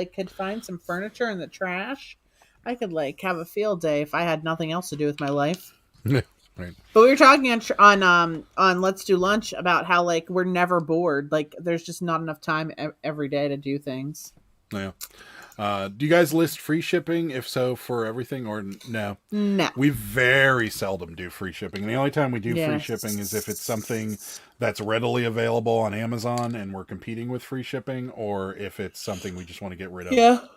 could find some furniture in the trash, I could have a field day if I had nothing else to do with my life." Yeah, right. But we were talking on Let's Do Lunch about how we're never bored. Like, there's just not enough time every day to do things. Yeah. Do you guys list free shipping? If so, for everything or no? No. We very seldom do free shipping. And the only time we do free Yes. shipping is if it's something that's readily available on Amazon and we're competing with free shipping, or if it's something we just want to get rid of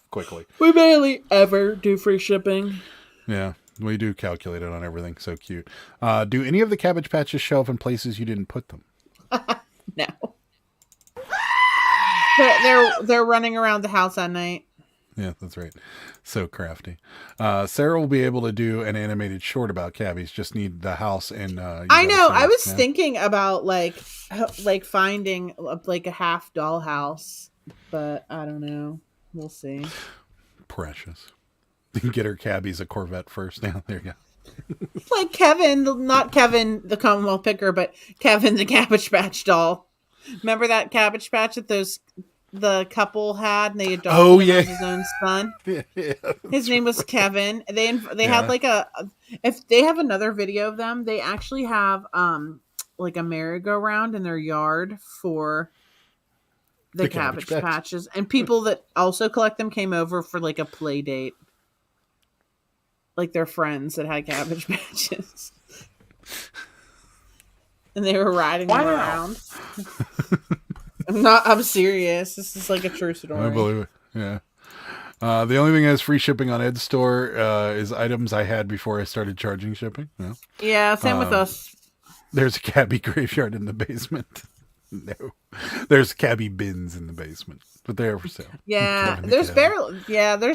quickly. We barely ever do free shipping. Yeah, we do calculate it on everything. So cute. Do any of the Cabbage Patches show up in places you didn't put them? No. They're running around the house at night. Yeah, that's right. So crafty. Sarah will be able to do an animated short about cabbies. Just need the house and. I know. I was thinking about like finding like a half doll house, but I don't know. We'll see. Precious. Get her cabbies a Corvette first. Now there you go. Like Kevin, not Kevin the Commonwealth Picker, but Kevin the Cabbage Patch doll. Remember that Cabbage Patch that the couple had, and they adopted him as his own son. Yeah, his name was Kevin. They had like if they have another video of them, they actually have like a merry-go-round in their yard for the Cabbage Patches, and people that also collect them came over for like a play date, like their friends that had Cabbage Patches, and they were riding them around. I'm serious. This is like a true story. I believe it. Yeah. The only thing that has free shipping on Ed's store is items I had before I started charging shipping. No. Yeah, same with us. There's a cabbie graveyard in the basement. No. There's cabbie bins in the basement, but they're for sale. Yeah, there's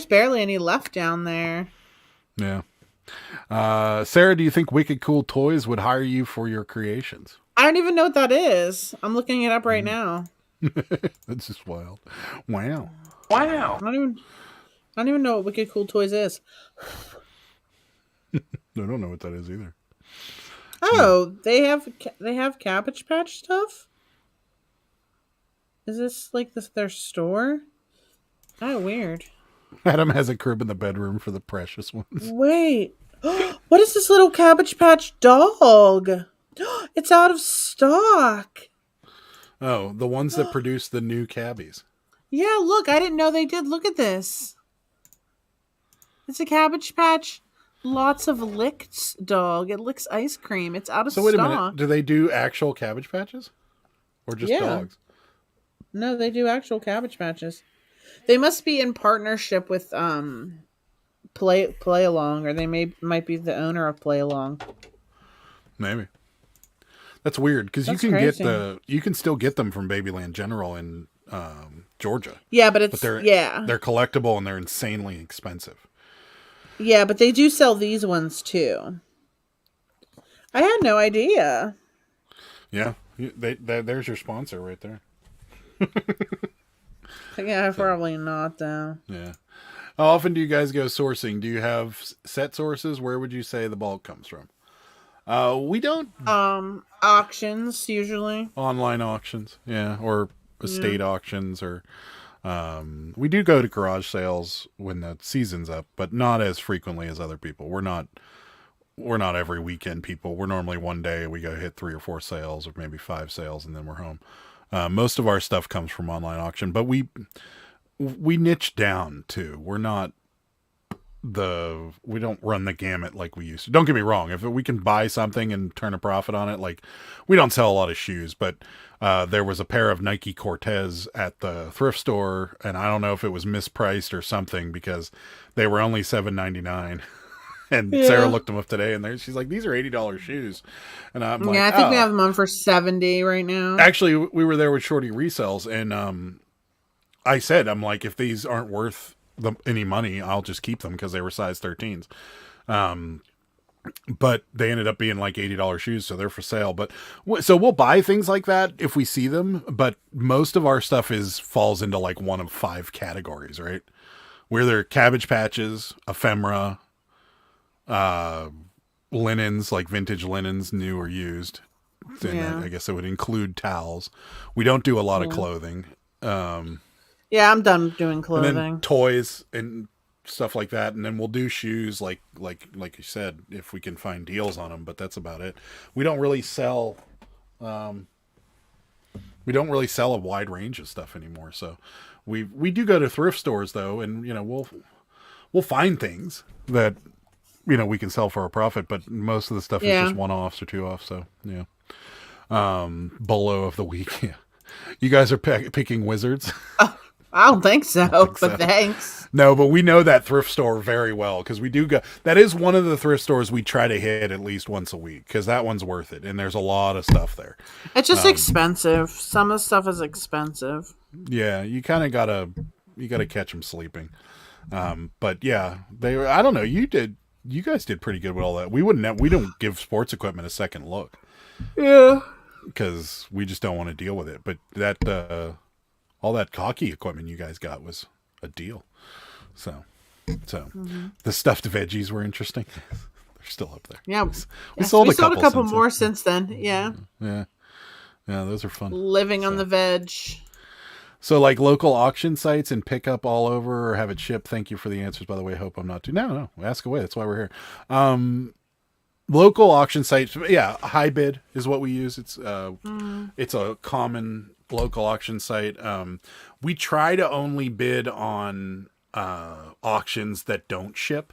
barely any left down there. Yeah. Sarah, do you think Wicked Cool Toys would hire you for your creations? I don't even know what that is. I'm looking it up right now. That's just wild. Wow. I don't even know what Wicked Cool Toys is. I don't know what that is either. Oh, they have Cabbage Patch stuff? Is this like their store? Oh, weird. Adam has a crib in the bedroom for the precious ones. Wait. What is this little Cabbage Patch dog? It's out of stock. Oh, the ones that produce the new cabbies. Yeah, look, I didn't know they did. Look at this. It's a Cabbage Patch. Lots of licked dog. It licks ice cream. It's out of stock. So wait a minute. Do they do actual Cabbage Patches? Or just dogs? No, they do actual Cabbage Patches. They must be in partnership with Play Along, or they might be the owner of Play Along. Maybe. That's weird because you can still get them from Babyland General in Georgia. Yeah, but they're collectible and they're insanely expensive. Yeah, but they do sell these ones too. I had no idea. Yeah, there's your sponsor right there. Yeah, probably not though. Yeah. How often do you guys go sourcing? Do you have set sources? Where would you say the bulk comes from? We don't. Auctions usually. Online auctions, yeah, or estate auctions, or we do go to garage sales when the season's up, but not as frequently as other people. We're not every weekend people. We're normally one day we go hit 3 or 4 sales, or maybe 5 sales, and then we're home. Most of our stuff comes from online auction, but we niche down too. We don't run the gamut like we used to. Don't get me wrong. If we can buy something and turn a profit on it, like we don't sell a lot of shoes, but there was a pair of Nike Cortez at the thrift store, and I don't know if it was mispriced or something because they were only $7.99. And Sarah looked them up today, and she's like, "These are $80 shoes," and I'm like, "Yeah, I think we have them on for $70 right now." Actually, we were there with Shorty Resells, and I said, "I'm like, if these aren't worth any money, I'll just keep them because they were size 13s." But they ended up being like $80 shoes, so they're for sale. But so we'll buy things like that if we see them, but most of our stuff falls into like one of 5 categories, right? Where they're Cabbage Patches, ephemera, linens, like vintage linens, new or used. And I guess it would include towels. We don't do a lot of clothing. Yeah, I'm done doing clothing. And then toys and stuff like that, and then we'll do shoes, like you said, if we can find deals on them. But that's about it. We don't really sell. We don't really sell a wide range of stuff anymore. So we do go to thrift stores though, and we'll find things that we can sell for a profit, but most of the stuff is just one-offs or two-offs. So yeah. Bolo of the week. Yeah. You guys are picking wizards. I don't think so, but thanks. No, but we know that thrift store very well because we do go. That is one of the thrift stores we try to hit at least once a week because that one's worth it, and there's a lot of stuff there. It's just expensive. Some of the stuff is expensive. Yeah, you kind of gotta catch them sleeping. But yeah, I don't know. You guys did pretty good with all that. We don't give sports equipment a second look. Yeah, because we just don't want to deal with it. But that all that hockey equipment you guys got was a deal. So the stuffed veggies were interesting. They're still up there. Yeah, we sold a couple more since then. Yeah, those are fun. Living on the veg. So like local auction sites and pick up all over or have it shipped. Thank you for the answers, by the way. Hope I'm not too. No, ask away. That's why we're here. Local auction sites, yeah, High Bid is what we use. It's a common local auction site. We try to only bid on auctions that don't ship,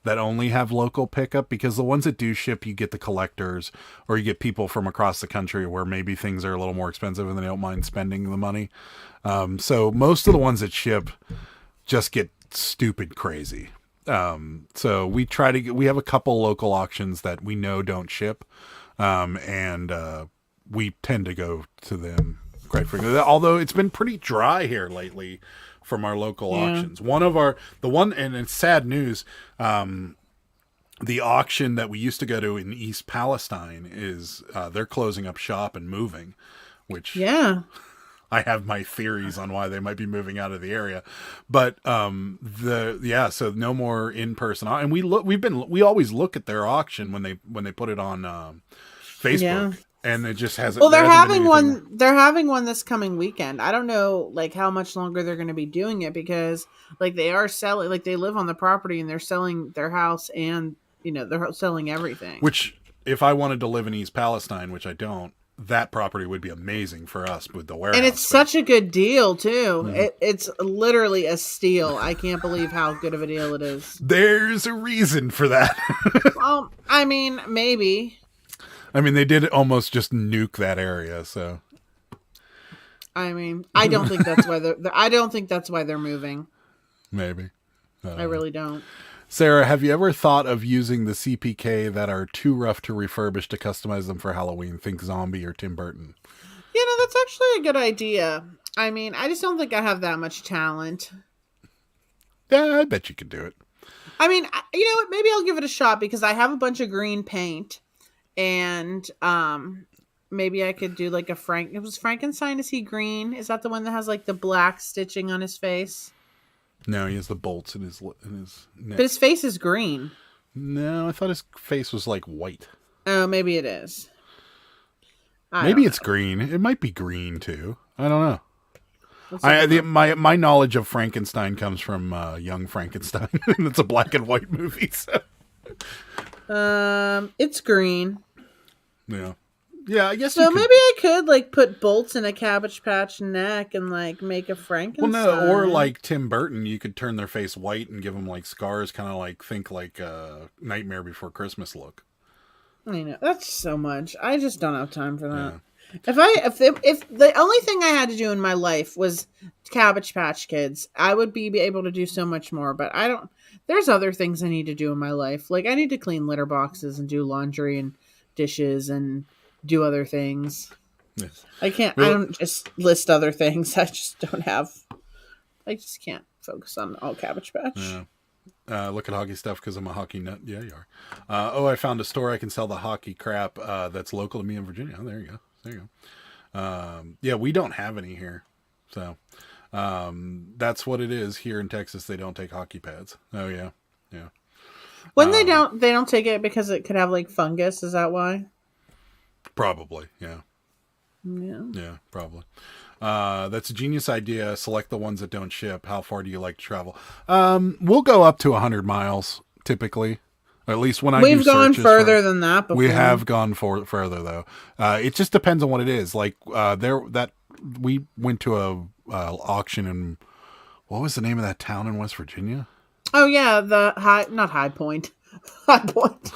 that only have local pickup, because the ones that do ship, you get the collectors or you get people from across the country where maybe things are a little more expensive and they don't mind spending the money. So most of the ones that ship just get stupid crazy. So we have a couple local auctions that we know don't ship. And we tend to go to them quite frequently, although it's been pretty dry here lately from our local auctions. And it's sad news. The auction that we used to go to in East Palestine is, they're closing up shop and moving, which I have my theories on why they might be moving out of the area, but so no more in person. And we always look at their auction when they put it on Facebook, and it just hasn't. Well, they're having one. They're having one this coming weekend. I don't know like how much longer they're going to be doing it, because like they are selling, like they live on the property and they're selling their house, and they're selling everything. Which, if I wanted to live in East Palestine, which I don't, that property would be amazing for us with the warehouse. And it's such a good deal too. Mm-hmm. It's literally a steal. I can't believe how good of a deal it is. There's a reason for that. Well, I mean, maybe. I mean, they did almost just nuke that area, so. I mean, I don't think that's why they're moving. Maybe. I really don't. Sarah, have you ever thought of using the CPK that are too rough to refurbish to customize them for Halloween? Think Zombie or Tim Burton. That's actually a good idea. I mean, I just don't think I have that much talent. Yeah, I bet you could do it. I mean, you know what? Maybe I'll give it a shot, because I have a bunch of green paint, and maybe I could do like it was Frankenstein. Is he green? Is that the one that has like the black stitching on his face? No, he has the bolts in his neck. But his face is green. No, I thought his face was like white. Oh, maybe it is. Maybe it's green. It might be green too. I don't know. My knowledge of Frankenstein comes from Young Frankenstein. It's a black and white movie. So. It's green. Yeah, I guess so. Maybe I could like put bolts in a Cabbage Patch neck and like make a Frankenstein. Well, no, or like Tim Burton, you could turn their face white and give them like scars, kind of like Nightmare Before Christmas look. I know, that's so much. I just don't have time for that. Yeah. If the only thing I had to do in my life was Cabbage Patch Kids, I would be able to do so much more. But I don't. There's other things I need to do in my life. Like I need to clean litter boxes and do laundry and dishes and do other things. Yes. I can't. Really? I don't just list other things. I just can't focus on all Cabbage Patch. Yeah. Look at hockey stuff because I'm a hockey nut. Yeah, you are. I found a store I can sell the hockey crap that's local to me in Virginia. Oh, there you go. Yeah, we don't have any here. So that's what it is. Here in Texas, they don't take hockey pads. Oh, yeah. Yeah. When they don't take it because it could have like fungus. Is that why? Probably, yeah. Yeah, probably. That's a genius idea. Select the ones that don't ship. How far do you like to travel? We'll go up to 100 miles, typically. Or at least when We've gone further than that before. We have gone further, though. It just depends on what it is. Like, that we went to a auction in, what was the name of that town in West Virginia? Oh yeah, not High Point. High Point.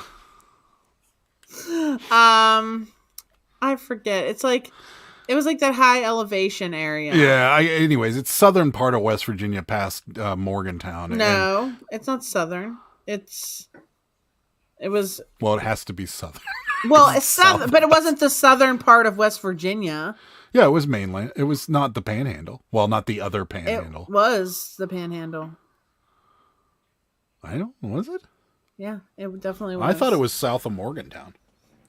I forget. It was like that high elevation area. Yeah. Anyways, it's southern part of West Virginia past Morgantown. No, it's not southern. It was. Well, it has to be southern. Well, it's southern, but it wasn't the southern part of West Virginia. Yeah, it was mainland. It was not the Panhandle. Well, not the other Panhandle. It was the Panhandle. Was it? Yeah, it definitely was. I thought it was south of Morgantown.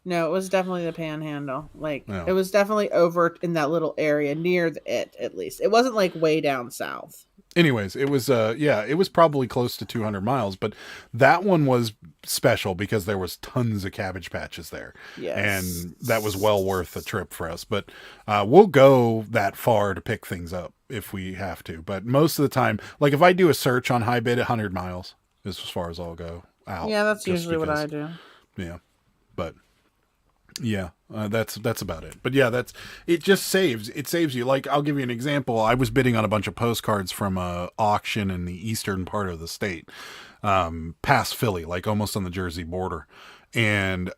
No, it was definitely the Panhandle. Yeah. It was definitely over in that little area near it, at least. It wasn't like way down south. Anyways, it was it was probably close to 200 miles, but that one was special because there was tons of Cabbage Patches there. Yes. And that was well worth the trip for us. But we'll go that far to pick things up if we have to. But most of the time, like if I do a search on high bid, 100 miles is as far as I'll go out. Yeah, that's usually what I do. Yeah. But yeah, that's about it. But yeah, it saves you. Like, I'll give you an example. I was bidding on a bunch of postcards from a auction in the eastern part of the state, past Philly, like almost on the Jersey border. And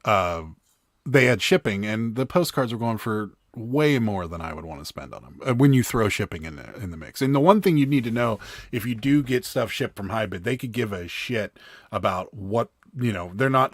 they had shipping, and the postcards were going for way more than I would want to spend on them when you throw shipping in the mix. And the one thing you need to know, if you do get stuff shipped from high bid, they could give a shit about what, they're not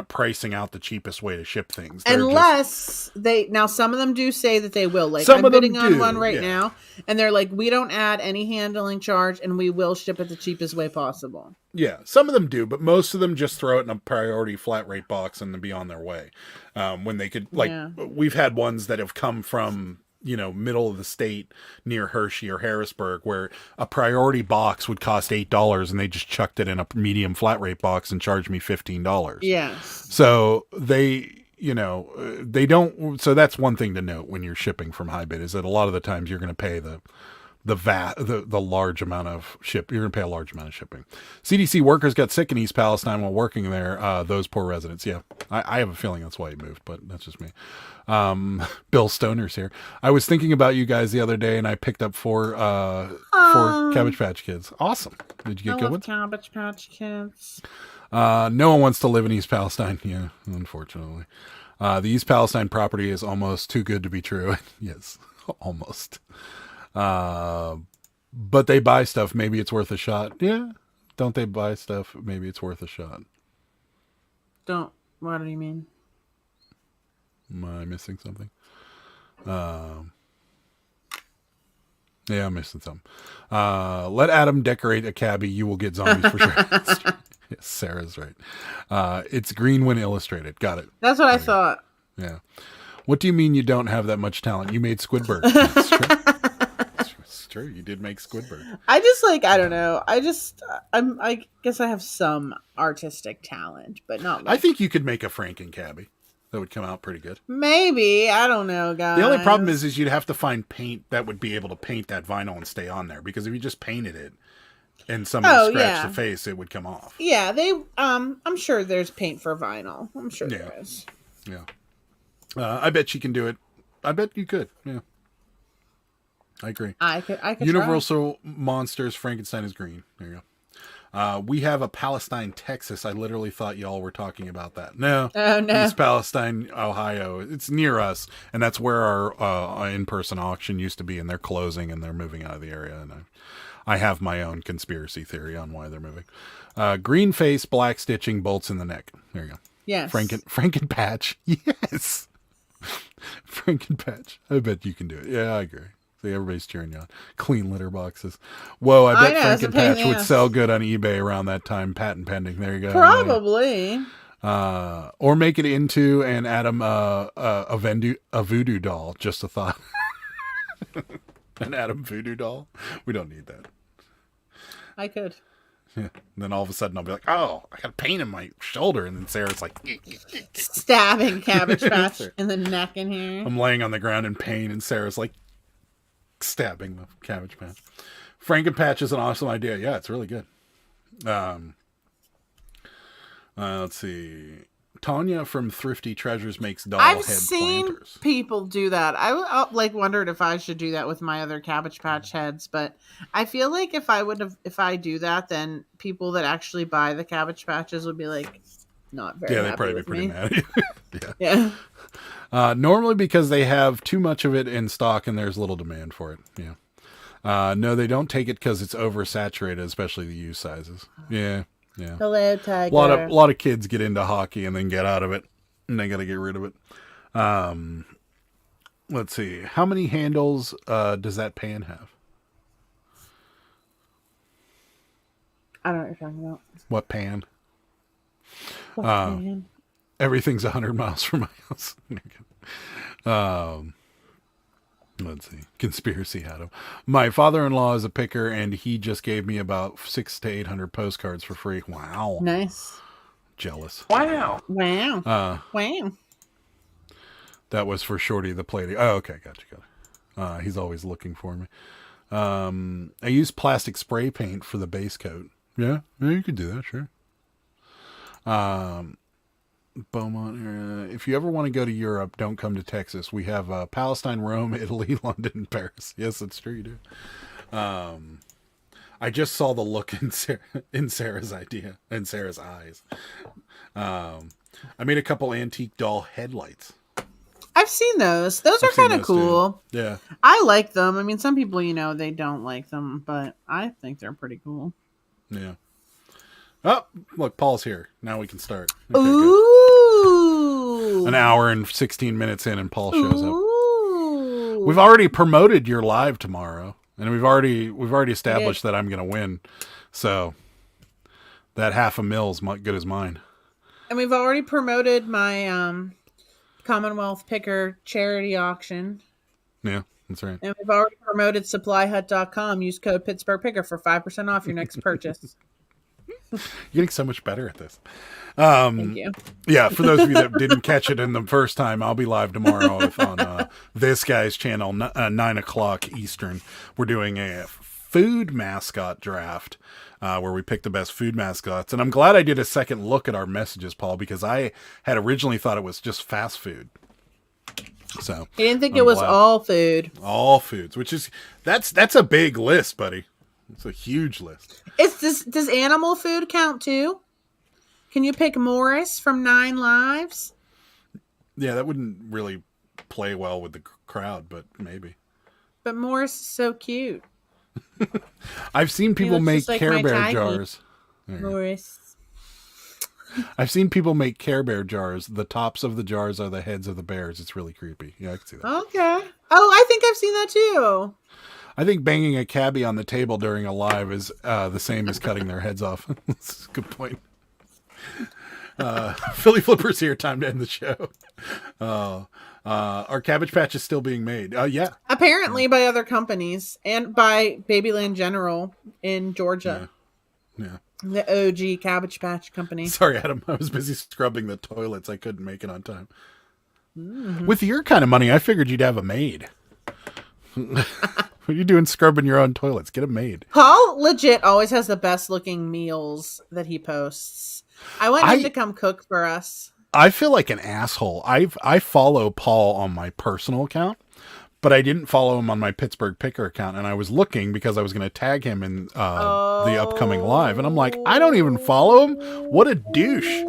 pricing out the cheapest way to ship things. Unless now some of them do say that they will. Like, I'm bidding on one right now, and they're like, we don't add any handling charge, and we will ship it the cheapest way possible. Yeah, some of them do, but most of them just throw it in a priority flat rate box and then be on their way. When they could, we've had ones that have come from, middle of the state near Hershey or Harrisburg, where a priority box would cost $8 and they just chucked it in a medium flat rate box and charged me $15. Yes. So they don't. So that's one thing to note when you're shipping from high bid, is that a lot of the times you're going to pay the large amount of you're going to pay a large amount of shipping. CDC workers got sick in East Palestine while working there. Those poor residents. Yeah. I have a feeling that's why he moved, but that's just me. Bill Stoner's here. I was thinking about you guys the other day, and I picked up four Cabbage Patch Kids. Awesome. Did you get good ones? Cabbage Patch Kids. No one wants to live in East Palestine. Yeah, unfortunately. The East Palestine property is almost too good to be true. Yes, almost. But they buy stuff. Maybe it's worth a shot. Yeah. Don't they buy stuff? Maybe it's worth a shot. What do you mean? Am I missing something? Yeah, I'm missing something. Let Adam decorate a cabbie. You will get zombies for sure. Yes, Sarah's right. It's green when illustrated. Got it. That's what I thought. Yeah. What do you mean you don't have that much talent? You made Squidburg. That's true. It's true. You did make Squidburg. I just I don't know. I guess I have some artistic talent, but not. I think you could make a Franken cabbie. That would come out pretty good. Maybe. I don't know, guys. The only problem is you'd have to find paint that would be able to paint that vinyl and stay on there. Because if you just painted it and somebody scratched the face, it would come off. Yeah, I'm sure there's paint for vinyl. I'm sure there is. Yeah. I bet you can do it. I bet you could. Yeah. I agree. I could Universal Monsters Frankenstein is green. There you go. We have a Palestine, Texas. I literally thought y'all were talking about that. No. Oh, no. East Palestine, Ohio. It's near us, and that's where our in-person auction used to be, and they're closing, and they're moving out of the area, and I have my own conspiracy theory on why they're moving. Green face, black stitching, bolts in the neck. There you go. Yes. Franken Patch. Yes. Franken Patch. I bet you can do it. Yeah, I agree. See, everybody's cheering you on. Clean litter boxes. Whoa, I bet Franken Patch would sell good on eBay around that time. Patent pending. There you go. Probably. Or make it into and add a voodoo doll. Just a thought. An Adam voodoo doll. We don't need that. I could. Yeah. And then all of a sudden I'll be like, oh, I got pain in my shoulder. And then Sarah's like, stabbing Cabbage Patch in the neck in here. I'm laying on the ground in pain, and Sarah's like stabbing the Cabbage Patch. Franken Patch is an awesome idea. Yeah, it's really good. Let's see. Tanya from Thrifty Treasures makes doll I've head seen planters. people do that. I like wondered if I should do that with my other Cabbage Patch heads, but I feel like if I do that, then people that actually buy the Cabbage Patches would be like not very. Yeah, happy they'd probably be with pretty me. mad at you. Yeah. Normally because they have too much of it in stock and there's little demand for it. Yeah. No, they don't take it because it's oversaturated, especially the U sizes. Yeah. Yeah. Hello, Tiger. A lot of kids get into hockey and then get out of it, and they got to get rid of it. Let's see. How many handles does that pan have? I don't know what you're talking about. What pan? What pan? Everything's 100 miles from my house. Let's see. Conspiracy Adam. My father-in-law is a picker, and he just gave me about 600 to 800 postcards for free. Wow. Nice. Jealous. Wow. Wow. Wow. That was for Shorty the Plady. Oh, okay. Gotcha. He's always looking for me. I use plastic spray paint for the base coat. Yeah, you could do that, sure. Beaumont area. If you ever want to go to Europe, don't come to Texas. We have Palestine, Rome, Italy, London, and Paris. Yes, that's true. You do. I just saw the look in Sarah's idea, in Sarah's eyes. I made a couple antique doll headlights. I've seen those. Those are kind of cool. Too. Yeah. I like them. I mean, some people, they don't like them, but I think they're pretty cool. Yeah. Oh, look, Paul's here. Now we can start. Okay, Ooh. good. An hour and 16 minutes in, and Paul shows Ooh. up. We've already promoted your live tomorrow, and we've already established that I'm going to win. So that $500,000 is good as mine. And we've already promoted my Commonwealth Picker charity auction. Yeah, that's right. And we've already promoted SupplyHut.com. Use code Pittsburgh Picker for 5% off your next purchase. You're getting so much better at this. Thank you. Yeah, for those of you that didn't catch it in the first time, I'll be live tomorrow on this guy's channel, 9 o'clock Eastern. We're doing a food mascot draft where we pick the best food mascots. And I'm glad I did a second look at our messages, Paul, because I had originally thought it was just fast food. So You didn't think it was all food. All foods, which is that's a big list, buddy. It's a huge list. Does animal food count too? Can you pick Morris from 9 Lives? Yeah, that wouldn't really play well with the crowd, but maybe. But Morris is so cute. I've seen people looks make just like Care my Bear Tiggy. jars. Morris. I've seen people make Care Bear jars. The tops of the jars are the heads of the bears. It's really creepy. Yeah, I can see that. Okay. Oh, I think I've seen that too. I think banging a cabbie on the table during a live is the same as cutting their heads off. That's a good point. Philly Flipper's here. Time to end the show. Our Cabbage Patch is still being made. Yeah. Apparently by other companies and by Babyland General in Georgia. Yeah. The OG Cabbage Patch Company. Sorry, Adam. I was busy scrubbing the toilets. I couldn't make it on time. Mm-hmm. With your kind of money, I figured you'd have a maid. What are you doing scrubbing your own toilets? Get a maid. Paul legit always has the best looking meals that he posts. I want him to come cook for us. I feel like an asshole. I follow Paul on my personal account, but I didn't follow him on my Pittsburgh Picker account. And I was looking because I was going to tag him in the upcoming live. And I'm like, I don't even follow him. What a douche.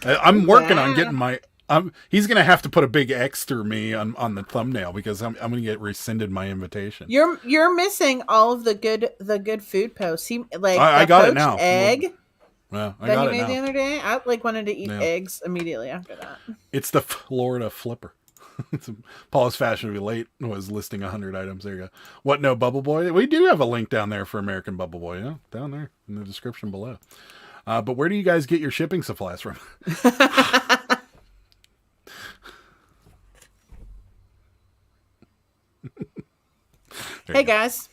I'm working on getting my... he's going to have to put a big X through me on the thumbnail because I'm going to get rescinded my invitation. You're missing all of the good food posts. I got it now. Egg. Well, I that got he it made now. the other day. I wanted to eat eggs immediately after that. It's the Florida Flipper. Paul's Fashionably Late was listing 100 items. There you go. What, no Bubble Boy? We do have a link down there for American Bubble Boy. Yeah, down there in the description below. But where do you guys get your shipping supplies from? Hey guys.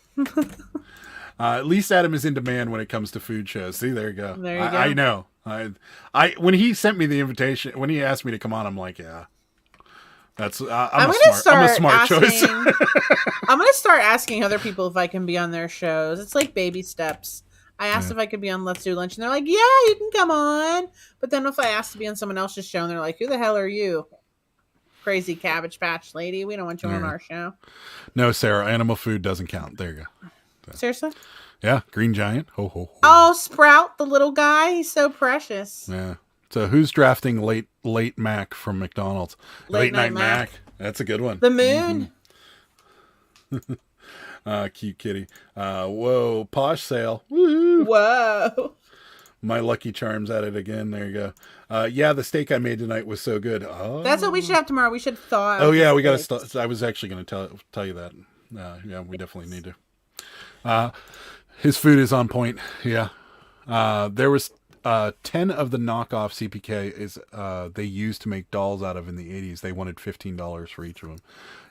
At least Adam is in demand when it comes to food shows. See, there you go. There you go. I know. I when he sent me the invitation, when he asked me to come on, I'm like, yeah, that's I'm a smart choice. I'm gonna start asking other people if I can be on their shows. It's like baby steps. I asked if I could be on Let's Do Lunch, and they're like, "Yeah, you can come on." But then if I asked to be on someone else's show, and they're like, "Who the hell are you, crazy Cabbage Patch lady? We don't want you on our show." No, Sarah, animal food doesn't count. There you go. Seriously? Yeah, Green Giant. Ho, ho, ho. Oh, Sprout, the little guy. He's so precious. Yeah. So who's drafting late Mac from McDonald's? Late Night Night Mac. That's a good one. The moon. Cute kitty. Whoa, posh sale. Woo! Whoa. My Lucky Charms at it again. There you go. Yeah, the steak I made tonight was so good. Oh, That's what we should have tomorrow. We should thaw. oh yeah, we got to. I was actually going to tell you that. Yeah, we definitely need to. His food is on point. Yeah. There was 10 of the knockoff CPK is they used to make dolls out of in the 80s. They wanted $15 for each of them.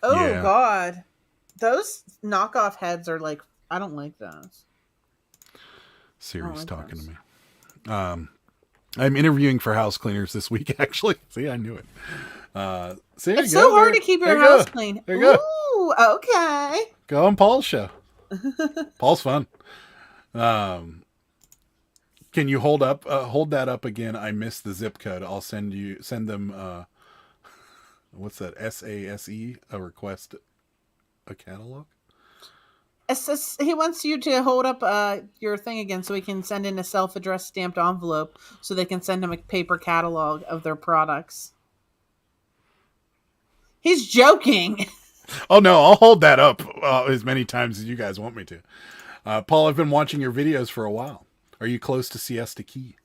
Oh Yeah. God, those knockoff heads are like, I don't like those. Siri's like talking those. to me. I'm interviewing for house cleaners this week. Actually, see, I knew it. See, It's so hard to keep your house clean. There you go. Ooh, okay. Go on Paul's show. Paul's fun. Can you hold that up again? I missed the zip code. I'll send them. What's that? SASE, a request, a catalog. He wants you to hold up your thing again so he can send in a self-addressed stamped envelope so they can send him a paper catalog of their products. He's joking. Oh no, I'll hold that up as many times as you guys want me to. Paul, I've been watching your videos for a while. Are you close to Siesta Key?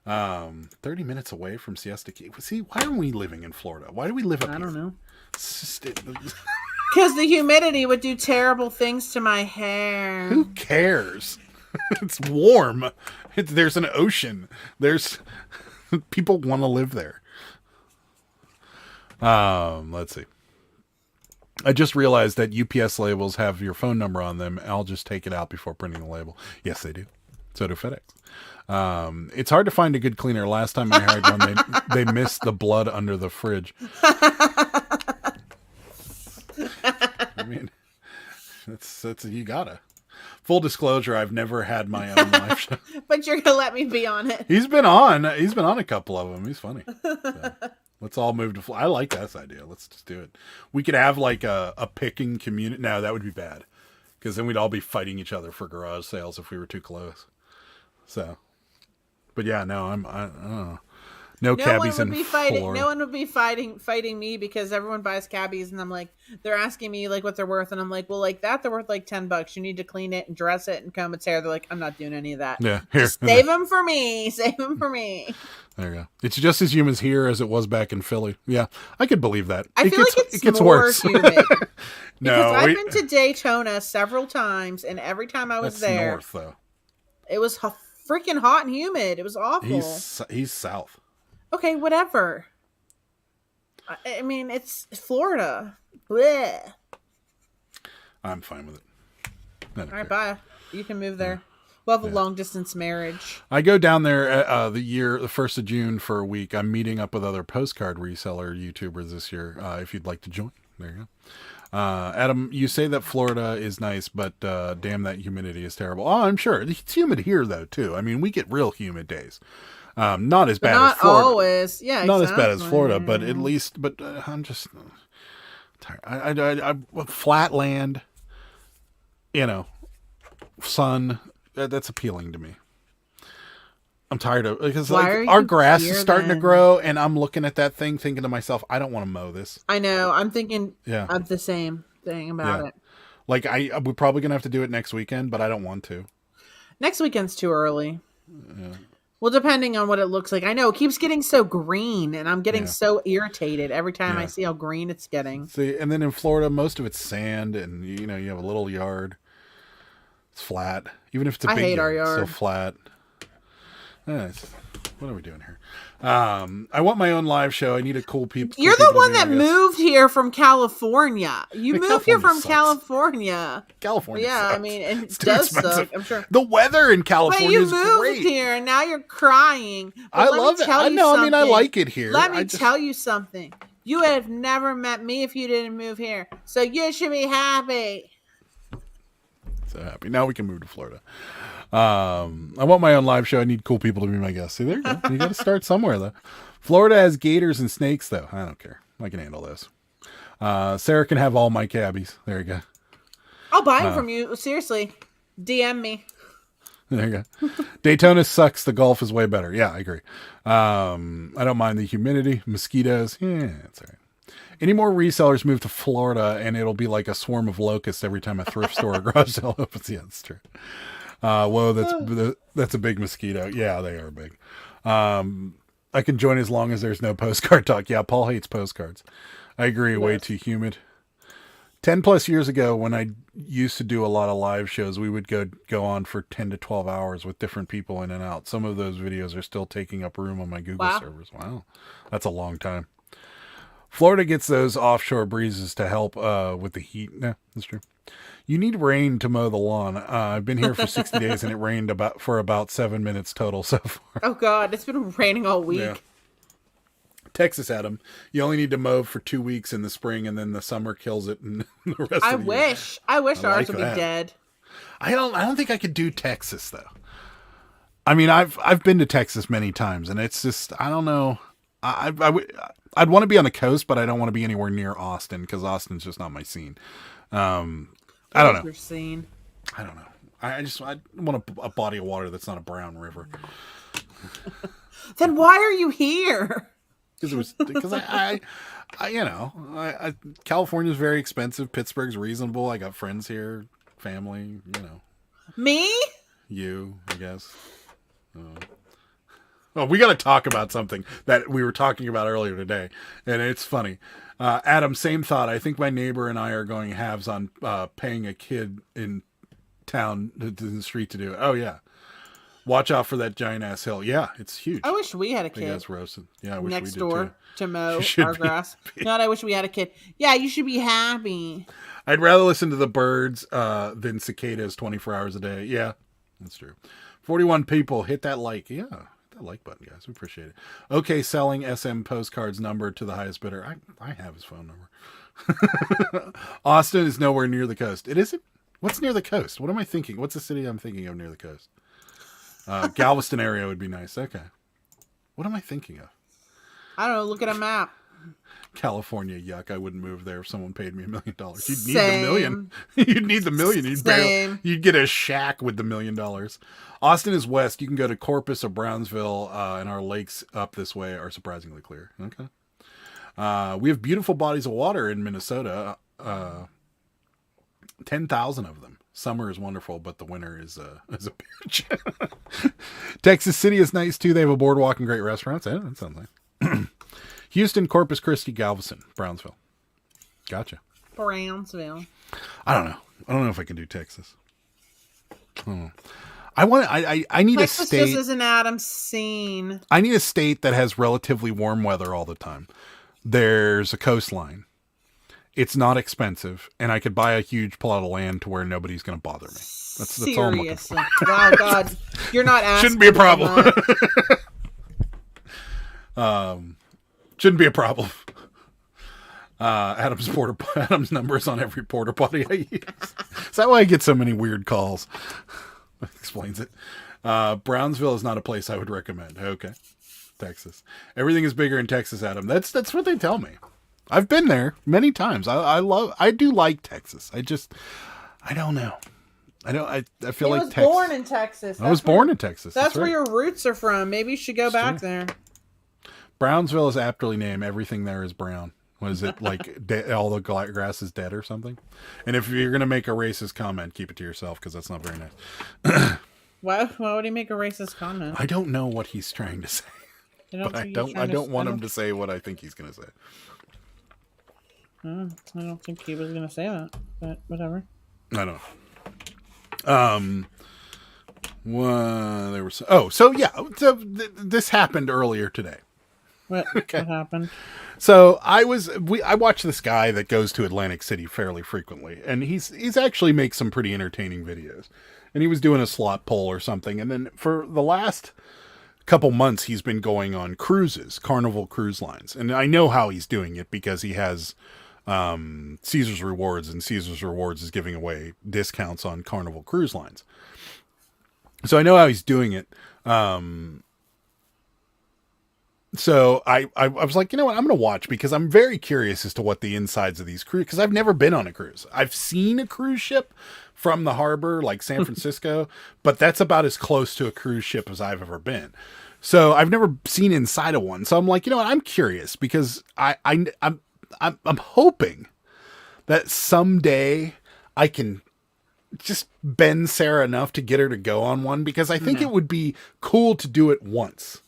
30 minutes away from Siesta Key. See, why are we living in Florida? Why do we live up here? I don't know. It's just, Because the humidity would do terrible things to my hair. who cares? It's warm. There's an ocean. There's people want to live there. Let's see. I just realized that UPS labels have your phone number on them. I'll just take it out before printing the label. Yes, they do. So do FedEx. It's hard to find a good cleaner. Last time I hired one, they missed the blood under the fridge. I mean, that's you gotta. Full disclosure, I've never had my own live show. But you're gonna let me be on it. He's been on a couple of them. He's funny. So, let's all move to Florida. I like that idea. Let's just do it. We could have like a picking community. No, that would be bad. Because then we'd all be fighting each other for garage sales if we were too close. So, but yeah, no, I don't know. No cabbies in Florida. No one would be fighting me because everyone buys cabbies, and I'm like, they're asking me like what they're worth, and I'm like, well, like that they're worth like $10. You need to clean it and dress it and comb its hair. They're like, I'm not doing any of that. Yeah, here, save them for me. Save them for me. There you go. It's just as humid here as it was back in Philly. Yeah, I could believe that. I feel like it gets more worse. Humid. No, because I've been to Daytona several times, and every time I was there, north though. It was freaking hot and humid. It was awful. He's south. Okay, whatever. I mean, it's Florida. Blech. I'm fine with it. All right, bye. You can move there. We'll have a long distance marriage. I go down there the 1st of June for a week. I'm meeting up with other postcard reseller YouTubers this year. If you'd like to join, there you go. Adam, you say that Florida is nice, but damn, that humidity is terrible. Oh, I'm sure it's humid here though too. I mean, we get real humid days. Not as bad as Florida. Not always. Yeah, not as bad as Florida, but at least. But I'm just tired. I flat land. You know, sun. That's appealing to me. I'm tired of because like our grass is starting to grow, and I'm looking at that thing, thinking to myself, I don't want to mow this. I know. I'm thinking of the same thing about it. Like we're probably gonna have to do it next weekend, but I don't want to. Next weekend's too early. Yeah. Well, depending on what it looks like. I know it keeps getting so green, and I'm getting so irritated every time I see how green it's getting. See, and then in Florida, most of it's sand, and you know you have a little yard. It's flat, even if it's a big hate our yard. It's yard. so flat. What are we doing here? I want my own live show. I need a cool people. You're the one that moved here from California. You moved here from California. California. Yeah, sucks. I mean, it It's too does expensive. suck. I'm sure. The weather in California is But you moved great. here, and now you're crying. But I love it. I know. I mean, I like it here. Let me tell you something. You would have never met me if you didn't move here. So you should be happy. So happy. Now we can move to Florida. I want my own live show. I need cool people to be my guests. See, there you go. You got to start somewhere, though. Florida has gators and snakes, though. I don't care. I can handle this. Sarah can have all my cabbies. There you go. I'll buy them from you. Seriously. DM me. There you go. Daytona sucks. The golf is way better. Yeah, I agree. I don't mind the humidity. Mosquitoes. Yeah, it's all right. Any more resellers move to Florida, and it'll be like a swarm of locusts every time a thrift store or garage sale opens. Yeah, that's true. Whoa, that's a big mosquito. Yeah, they are big. I can join as long as there's no postcard talk. Yeah, Paul hates postcards. I agree. Way too humid. 10 plus years ago, when I used to do a lot of live shows, we would go on for 10 to 12 hours with different people in and out. Some of those videos are still taking up room on my Google servers. Wow. That's a long time. Florida gets those offshore breezes to help with the heat. No, that's true. You need rain to mow the lawn. I've been here for 60 days and it rained for about 7 minutes total so far. Oh, God. It's been raining all week. Yeah. Texas, Adam. You only need to mow for 2 weeks in the spring, and then the summer kills it, and the rest. I wish ours would be dead. I don't think I could do Texas though. I mean, I've been to Texas many times, and it's just I don't know. I'd want to be on the coast, but I don't want to be anywhere near Austin because Austin's just not my scene. I don't know. Your scene. I don't know. I want a body of water that's not a brown river. Then why are you here? Because California's very expensive. Pittsburgh's reasonable. I got friends here, family. Me? You, I guess. Oh, we got to talk about something that we were talking about earlier today, and it's funny. Adam, same thought. I think my neighbor and I are going halves on paying a kid in town in the street to do it. Oh yeah. Watch out for that giant ass hill. Yeah, it's huge. I wish we had a kid. That's roasted. Yeah, I wish next we did door too. to mow our grass. Not I wish we had a kid. Yeah, you should be happy. I'd rather listen to the birds than cicadas 24 hours a day. Yeah, that's true. 41 people. Hit that like. Yeah, hit that like button, guys. We appreciate it. Okay, selling SM postcards number to the highest bidder. I have his phone number. Austin is nowhere near the coast. It isn't? What's near the coast? What am I thinking? What's the city I'm thinking of near the coast? Galveston area would be nice. Okay. What am I thinking of? I don't know. Look at a map. California, yuck. I wouldn't move there if someone paid me $1 million. You'd need the million. You'd need the million. You'd get a shack with the $1 million. Austin is west. You can go to Corpus or Brownsville, and our lakes up this way are surprisingly clear. Okay. We have beautiful bodies of water in Minnesota. 10,000 of them. Summer is wonderful, but the winter is a bitch. Texas City is nice too. They have a boardwalk and great restaurants. Yeah, that sounds nice. Houston, Corpus Christi, Galveston, Brownsville. Gotcha. Brownsville. I don't know if I can do Texas. I need Texas a state. Texas just isn't Adam's scene. I need a state that has relatively warm weather all the time. There's a coastline. It's not expensive, and I could buy a huge plot of land to where nobody's going to bother me. That's all I'm looking for. Wow, God, you're not asking. Shouldn't be a problem. Shouldn't be a problem. Adam's number is on every porta potty I use. Is that why I get so many weird calls? That explains it. Brownsville is not a place I would recommend. Okay, Texas. Everything is bigger in Texas, Adam. That's what they tell me. I've been there many times. I do like Texas. I don't know. I feel like Texas. Born in Texas. I was born in Texas. That's where right. your roots are from. Maybe you should go back there. Brownsville is aptly named. Everything there is brown. What is it like? All the grass is dead or something? And if you're gonna make a racist comment, keep it to yourself because that's not very nice. Why would he make a racist comment? I don't know what he's trying to say. I don't want him to say what I think he's gonna say. I don't think he was going to say that, but whatever. I don't know. This happened earlier today. What happened? So I watch this guy that goes to Atlantic City fairly frequently, and he's actually makes some pretty entertaining videos. And he was doing a slot pull or something, and then for the last couple months he's been going on cruises, Carnival Cruise Lines, and I know how he's doing it because he has Caesar's Rewards, and Caesar's Rewards is giving away discounts on Carnival Cruise Lines. So I know how he's doing it. So I was like, you know what, I'm going to watch because I'm very curious as to what the insides of these cruise, because I've never been on a cruise. I've seen a cruise ship from the harbor, like San Francisco, but that's about as close to a cruise ship as I've ever been. So I've never seen inside of one. So I'm like, you know what, I'm curious because I'm hoping that someday I can just bend Sarah enough to get her to go on one, because I think it would be cool to do it once.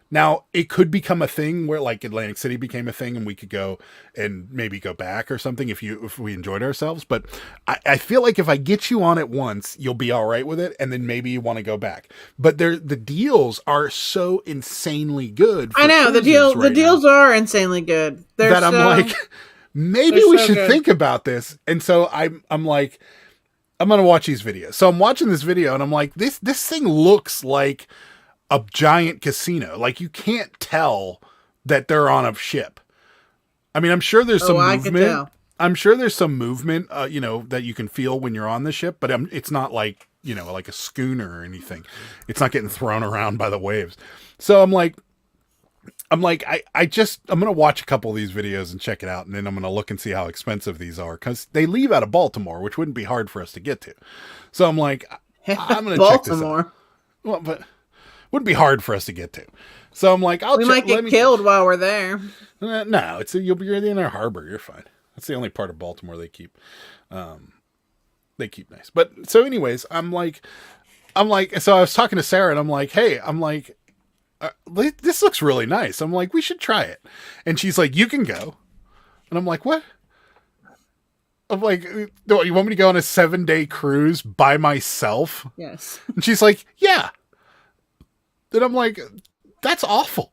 Now, it could become a thing where like Atlantic City became a thing and we could go and maybe go back or something if we enjoyed ourselves. But I feel like if I get you on it once, you'll be all right with it. And then maybe you want to go back. But the deals are so insanely good. I know the deals are insanely good. That I'm like, maybe we should think about this. And so I'm like, I'm going to watch these videos. So I'm watching this video and I'm like, this thing looks like a giant casino. Like you can't tell that they're on a ship. I mean, I'm sure there's some movement. I'm sure there's some movement, that you can feel when you're on the ship, but it's not like, like a schooner or anything. It's not getting thrown around by the waves. So I'm going to watch a couple of these videos and check it out. And then I'm going to look and see how expensive these are, because they leave out of Baltimore, which wouldn't be hard for us to get to. So I'm like, I'm going to check this out. Well, but wouldn't be hard for us to get to. So I'm like, we might get killed while we're there. No, you're in their harbor. You're fine. That's the only part of Baltimore they keep nice. But so anyways, I'm like, so I was talking to Sarah and I'm like, hey, this looks really nice. I'm like, we should try it. And she's like, you can go. And I'm like, what? I'm like, no, you want me to go on a 7-day cruise by myself? Yes. And she's like, yeah. And I'm like, that's awful.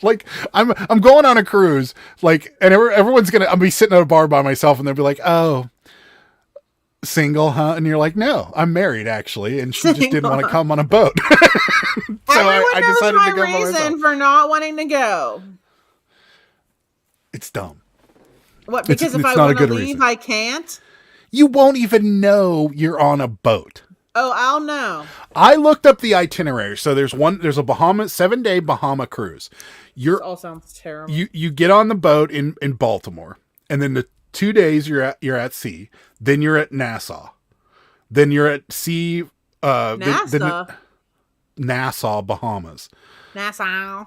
Like I'm going on a cruise, like, and everyone's I'll be sitting at a bar by myself and they'll be like, oh, single, huh? And you're like, no, I'm married actually. And she just didn't want to come on a boat. So I decided to go by myself. Reason for not wanting to go. It's dumb. What? Because if I want to leave, I can't? You won't even know you're on a boat. Oh, I'll know. I looked up the itinerary. So there's a 7-day Bahama cruise. This all sounds terrible. You get on the boat in Baltimore, and then the 2 days you're at sea. Then you're at Nassau. Then you're at sea. Nassau, Bahamas. Nassau.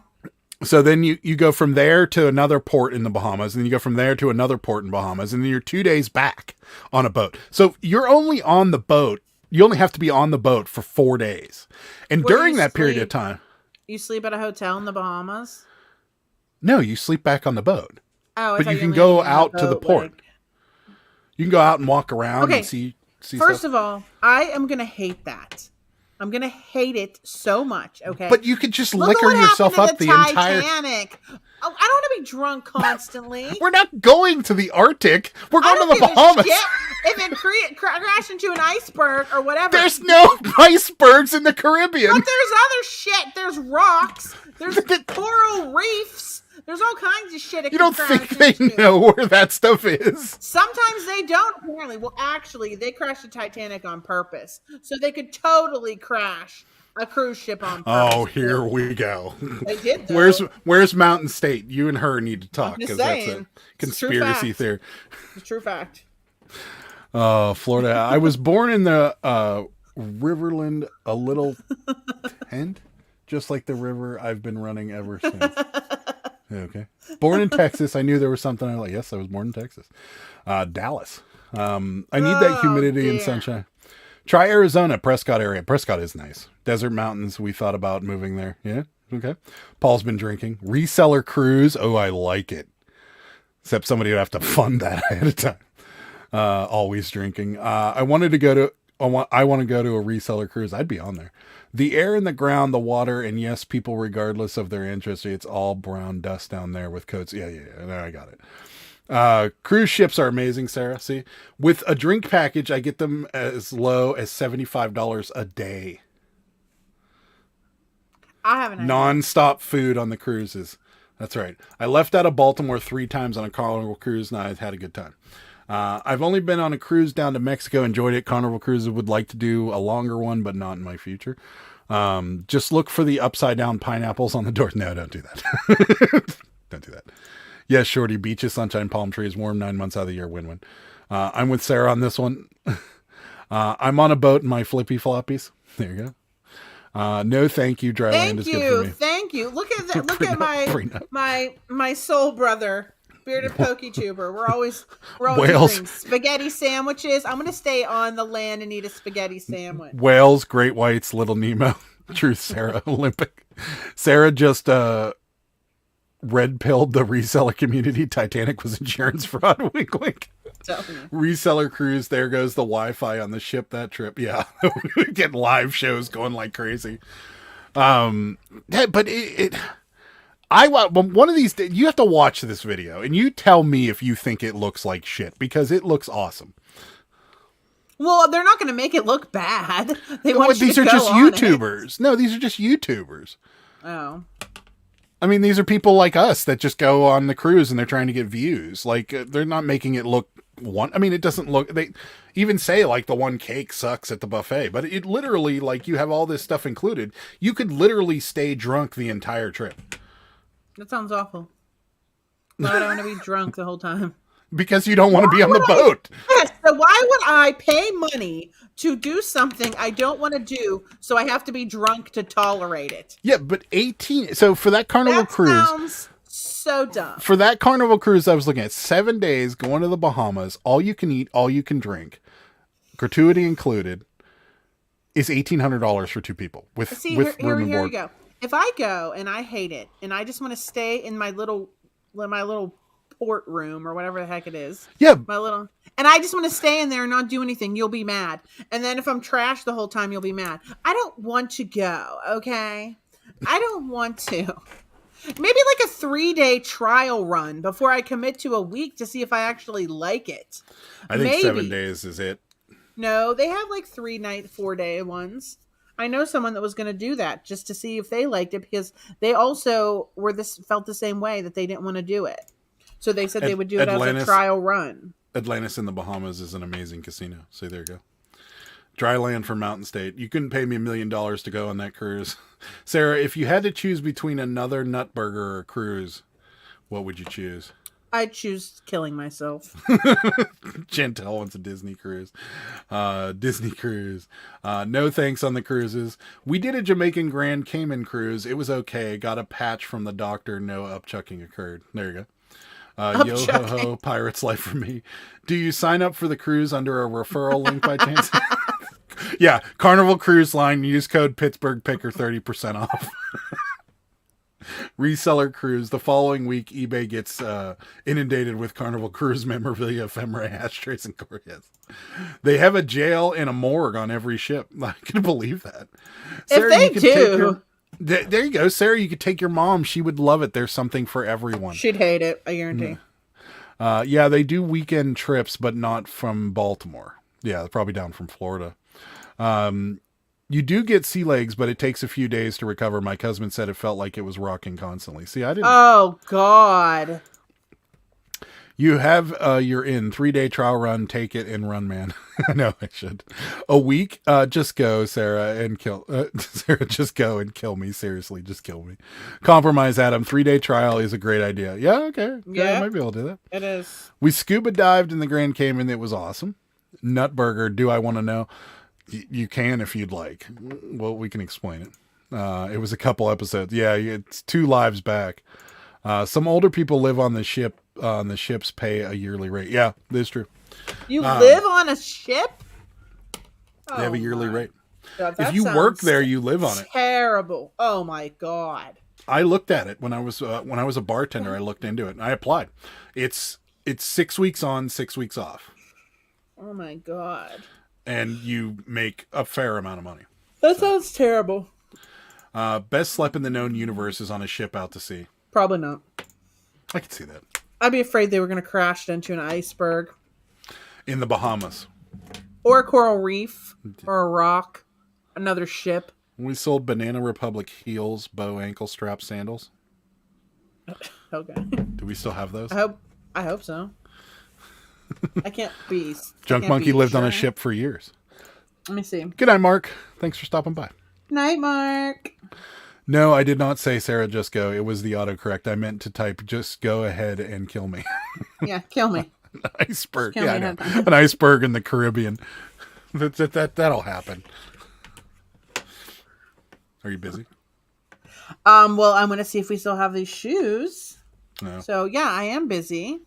So then you go from there to another port in the Bahamas, and then you go from there to another port in Bahamas, and then you're 2 days back on a boat. So you're only on the boat. You only have to be on the boat for 4 days. And during that period of time... You sleep at a hotel in the Bahamas? No, you sleep back on the boat. Oh, but you can go out to the port. You can go out and walk around and see First stuff. of all, I am going to hate that. I'm going to hate it so much, okay? But you could just liquor yourself up the entire... Titanic. Oh, I don't want to be drunk constantly. We're not going to the Arctic. We're going to the Bahamas. If it crashed into an iceberg or whatever. There's no icebergs in the Caribbean. But there's other shit. There's rocks. There's coral reefs. There's all kinds of shit. You don't think they know where that stuff is? Sometimes they don't, apparently. Well, actually, they crashed the Titanic on purpose. So they could totally crash a cruise ship on purpose. Oh, here we go. They did, though. Where's Mountain State? You and her need to talk, because that's a conspiracy theory. It's a true fact. Florida. I was born in the Riverland, a little tent, just like the river I've been running ever since. Okay. Born in Texas. I knew there was something I like. Yes, I was born in Texas. Dallas. I need that humidity and sunshine. Try Arizona, Prescott area. Prescott is nice. Desert mountains. We thought about moving there. Yeah. Okay. Paul's been drinking. Reseller cruise. Oh, I like it. Except somebody would have to fund that ahead of time. Always drinking. I want to go to a reseller cruise. I'd be on there. The air and the ground, the water, and yes, people, regardless of their interest, it's all brown dust down there with coats. Yeah. I got it. Cruise ships are amazing, Sarah. See, with a drink package, I get them as low as $75 a day. I haven't had non-stop food on the cruises. That's right. I left out of Baltimore 3 times on a Carnival cruise, and I had a good time. I've only been on a cruise down to Mexico. Enjoyed it. Carnival Cruises would like to do a longer one, but not in my future. Just look for the upside down pineapples on the door. No, don't do that. Don't do that. Yes, Shorty. Beaches, sunshine, palm trees, warm 9 months out of the year. Win-win. I'm with Sarah on this one. I'm on a boat in my flippy floppies. There you go. No, thank you. Dry land is good for me. Thank you. Look at that. Look at my soul brother, bearded pokey tuber. We're always eating spaghetti sandwiches. I'm gonna stay on the land and eat a spaghetti sandwich. Whales, great whites, Little Nemo. Truth, Sarah. Olympic. Sarah just red pilled the reseller community. Titanic was insurance fraud. Wink, wink. Reseller cruise. There goes the Wi-Fi on the ship that trip. Yeah, get live shows going like crazy. But one of these days you have to watch this video and you tell me if you think it looks like shit, because it looks awesome. Well, they're not going to make it look bad. These are just YouTubers. No, these are just YouTubers. Oh. I mean, these are people like us that just go on the cruise and they're trying to get views. Like, they're not making it look it doesn't look, they even say like the one cake sucks at the buffet, but it literally, like, you have all this stuff included. You could literally stay drunk the entire trip. That sounds awful. No, I don't want to be drunk the whole time. Because you don't want to be on the boat. Yes, so why would I pay money to do something I don't want to do, so I have to be drunk to tolerate it? Yeah, but 18... So for that Carnival cruise... sounds so dumb. For that Carnival cruise, I was looking at 7 days, going to the Bahamas, all you can eat, all you can drink, gratuity included, is $1,800 for 2 people. With room and board. Here you go. If I go and I hate it, and I just want to stay in my little port room or whatever the heck it is. Yeah. And I just want to stay in there and not do anything, you'll be mad. And then if I'm trashed the whole time, you'll be mad. I don't want to go, okay? I don't want to. Maybe like a 3-day trial run before I commit to a week to see if I actually like it. I think 7 days is it. No, they have like 3-night, 4-day ones. I know someone that was going to do that just to see if they liked it, because they also felt the same way, that they didn't want to do it. So they said they would do it as a trial run. Atlantis in the Bahamas is an amazing casino. So there you go. Dry land for Mountain State. You couldn't pay me $1 million to go on that cruise. Sarah, if you had to choose between another nut burger or a cruise, what would you choose? I'd choose killing myself. Chantel wants a Disney cruise. Disney cruise. No thanks on the cruises. We did a Jamaican Grand Cayman cruise. It was okay. Got a patch from the doctor. No upchucking occurred. There you go. Yo ho ho, pirate's life for me. Do you sign up for the cruise under a referral link by chance? Yeah, Carnival Cruise Line. Use code Pittsburgh Picker 30% off. Reseller cruise. The following week, eBay gets inundated with Carnival Cruise memorabilia, ephemera, ashtrays, and cordials. They have a jail and a morgue on every ship. I can believe that. Sarah, if they do. There you go, Sarah. You could take your mom. She would love it. There's something for everyone. She'd hate it, I guarantee. Yeah, they do weekend trips, but not from Baltimore. Yeah, they're probably down from Florida. You do get sea legs, but it takes a few days to recover. My husband said it felt like it was rocking constantly. See, I didn't. Oh, God. You have your 3-day trial run. Take it and run, man. No, I should. A week? Just go, Sarah, and kill. Sarah, just go and kill me. Seriously, just kill me. Compromise, Adam. 3-day trial is a great idea. Yeah, okay. Yeah, I might be able to do that. It is. We scuba dived in the Grand Cayman. It was awesome. Nut burger. Do I want to know? You can if you'd like. Well, we can explain it. It was a couple episodes. Yeah, it's 2 lives back. Some older people live on the ship. On the ships pay a yearly rate. Yeah, that's true. You live on a ship? They have a yearly rate. God, if you work there, you live on it. Terrible. Oh my God. I looked at it when I was a bartender. I looked into it and I applied. It's 6 weeks on, 6 weeks off. Oh my God. And you make a fair amount of money. That sounds terrible. Best slept in the known universe is on a ship out to sea. Probably not. I could see that. I'd be afraid they were going to crash into an iceberg. In the Bahamas. Or a coral reef. Or a rock. Another ship. We sold Banana Republic heels, bow ankle strap sandals. Okay. Do we still have those? I hope so. I can't be. Junk Monkey lived on a ship for years. Let me see. Good night, Mark. Thanks for stopping by. Night, Mark. No, I did not say Sarah just go. It was the autocorrect. I meant to type just go ahead and kill me. Yeah, kill me. An iceberg. Kill Yeah, I me know. ahead. An iceberg in the Caribbean. That'll happen. Are you busy? Well, I'm going to see if we still have these shoes. No. So, yeah, I am busy.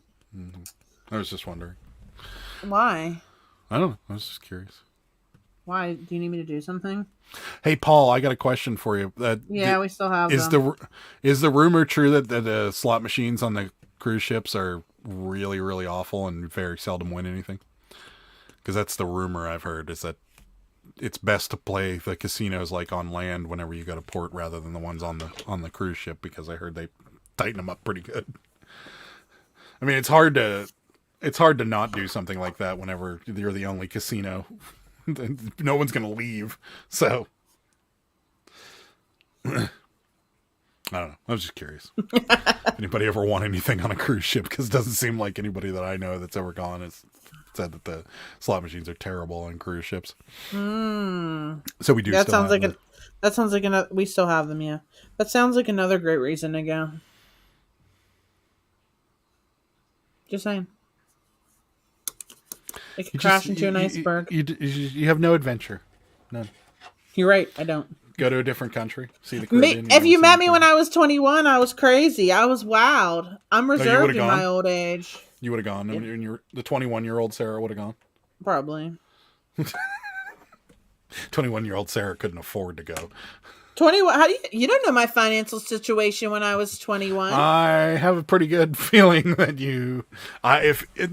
I was just wondering. Why? I don't know. I was just curious. Why? Do you need me to do something? Hey, Paul, I got a question for you. Yeah, we still have them. Is the rumor true that the slot machines on the cruise ships are really, really awful and very seldom win anything? Because that's the rumor I've heard, is that it's best to play the casinos like on land whenever you go to port rather than the ones on the cruise ship, because I heard they tighten them up pretty good. I mean, it's hard to not do something like that whenever you're the only casino. No one's going to leave. So I don't know. I was just curious. Anybody ever want anything on a cruise ship? Because it doesn't seem like anybody that I know that's ever gone has said that the slot machines are terrible on cruise ships. So we do. That still sounds have like them. that sounds like another. We still have them, yeah. That sounds like another great reason to go. Just saying. They could crash into an iceberg. You have no adventure. None. You're right. I don't. Go to a different country. See the Caribbean. If you met me when I was 21, I was crazy. I was wild. I'm reserved in my old age. You would have gone. Yeah. And the 21-year-old Sarah would have gone. Probably. 21-year-old Sarah couldn't afford to go. 21. How do you don't know my financial situation when I was 21? I have a pretty good feeling that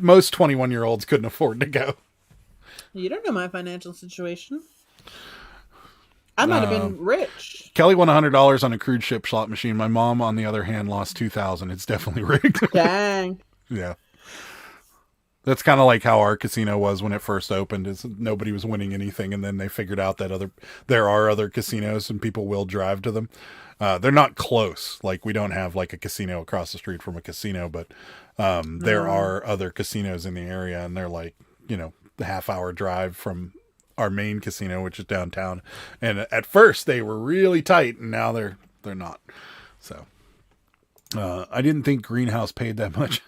most 21-year-olds couldn't afford to go. You don't know my financial situation. I might have been rich. Kelly won $100 on a cruise ship slot machine. My mom, on the other hand, lost $2,000. It's definitely rigged. Dang. Yeah. That's kind of like how our casino was when it first opened. Is nobody was winning anything, and then they figured out that there are other casinos and people will drive to them. They're not close. Like, we don't have like a casino across the street from a casino, but there are other casinos in the area, and they're like, the half-hour drive from our main casino, which is downtown. And at first they were really tight, and now they're not. So I didn't think Greenhouse paid that much.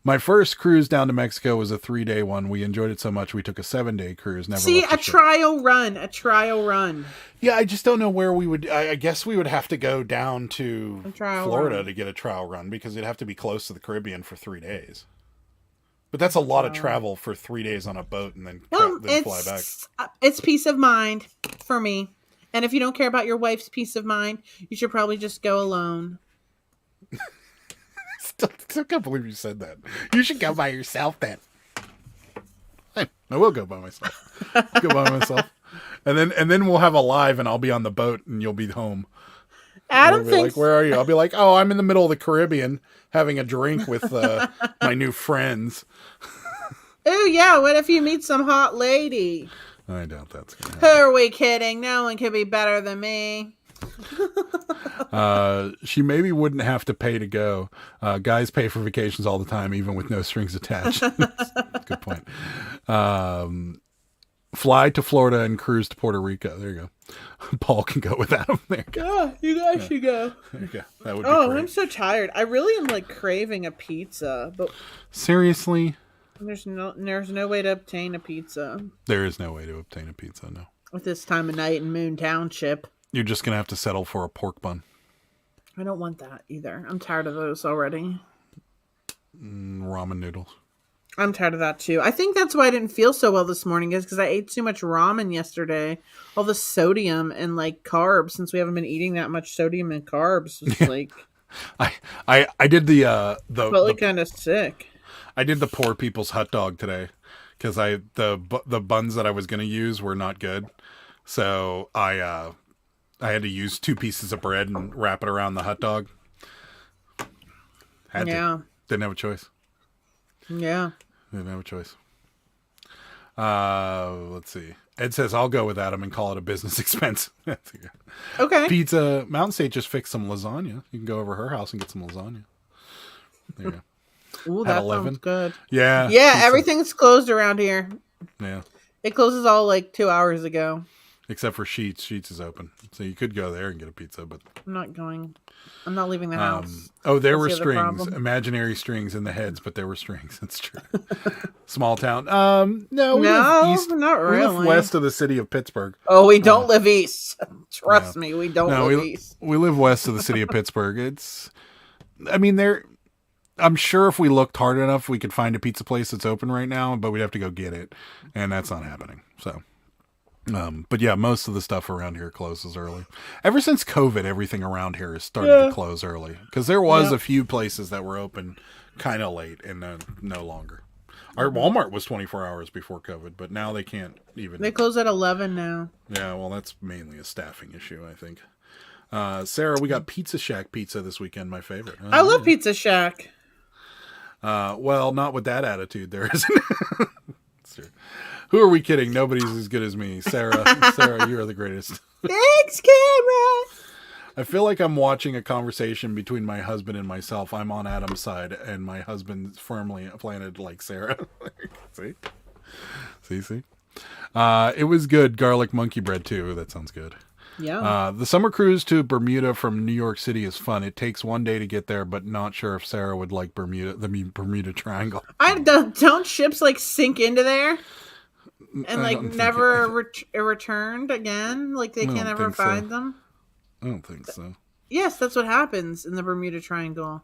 My first cruise down to Mexico was a 3-day one. We enjoyed it so much we took a 7-day cruise. A trial run. Yeah, I just don't know where we would. I guess we would have to go down to Florida to get a trial run, because it'd have to be close to the Caribbean for 3 days. But that's a lot of travel for 3 days on a boat and then fly back. It's peace of mind for me. And if you don't care about your wife's peace of mind, you should probably just go alone. Still can't believe you said that. You should go by yourself then. I will go by myself. And then we'll have a live, and I'll be on the boat and you'll be home. Adam thinks, like, where are you? I'll be like, oh, I'm in the middle of the Caribbean having a drink with my new friends. Oh yeah, what if you meet some hot lady? I doubt that's gonna happen. Who are we kidding? No one could be better than me. She maybe wouldn't have to pay to go. Guys pay for vacations all the time, even with no strings attached. Good point. Fly to Florida and cruise to Puerto Rico. There you go. Paul can go with Adam. There you go. Oh, you guys should go. There you go. That would be great. I'm so tired. I really am like craving a pizza, but seriously, there's no way to obtain a pizza. There is no way to obtain a pizza. No. At this time of night in Moon Township. You're just going to have to settle for a pork bun. I don't want that either. I'm tired of those already. Ramen noodles. I'm tired of that too. I think that's why I didn't feel so well this morning, is because I ate too much ramen yesterday. All the sodium and like carbs, since we haven't been eating that much sodium and carbs. Was like, I did the kind of sick. I did the poor people's hot dog today because the buns that I was going to use were not good. So I had to use 2 pieces of bread and wrap it around the hot dog. Didn't have a choice. Yeah. Didn't have a choice. Let's see. Ed says, I'll go with Adam and call it a business expense. Okay. Pizza. Mountain State just fixed some lasagna. You can go over her house and get some lasagna. There you go. Ooh, at that 11. sounds good. Yeah. Yeah, pizza. everything's closed around here. Yeah. It closes all like 2 hours ago. Except for Sheets. Sheets is open. So you could go there and get a pizza, but I'm not going. I'm not leaving the house. there That's were the other strings, problem. imaginary strings in the heads, but there were strings. That's true. Small town. No, we live east. Not We live really. west of the city of Pittsburgh. Oh, we don't live east. Trust me, we don't No, live east. we live west of the city of Pittsburgh. I'm sure if we looked hard enough, we could find a pizza place that's open right now, but we'd have to go get it, and that's not happening. So, but yeah, most of the stuff around here closes early. Ever since COVID, everything around here has started to close early because there was a few places that were open kind of late and then no longer. Our Walmart was 24 hours before COVID, but now they can't even. They close at 11 now. Yeah, well, that's mainly a staffing issue, I think. Sarah, we got Pizza Shack pizza this weekend, my favorite. I love Pizza Shack. Well, not with that attitude there, isn't it? Who are we kidding? Nobody's as good as me. Sarah, you're the greatest. Thanks, camera. I feel like I'm watching a conversation between my husband and myself. I'm on Adam's side, and my husband's firmly planted like Sarah. See? It was good. Garlic monkey bread, too. That sounds good. Yeah. The summer cruise to Bermuda from New York City is fun. It takes one day to get there, but not sure if Sarah would like the Bermuda Triangle. Don't ships like sink into there and I like don't think never returned again? Like they I don't can't ever think so. find them? I don't think so. Yes, that's what happens in the Bermuda Triangle.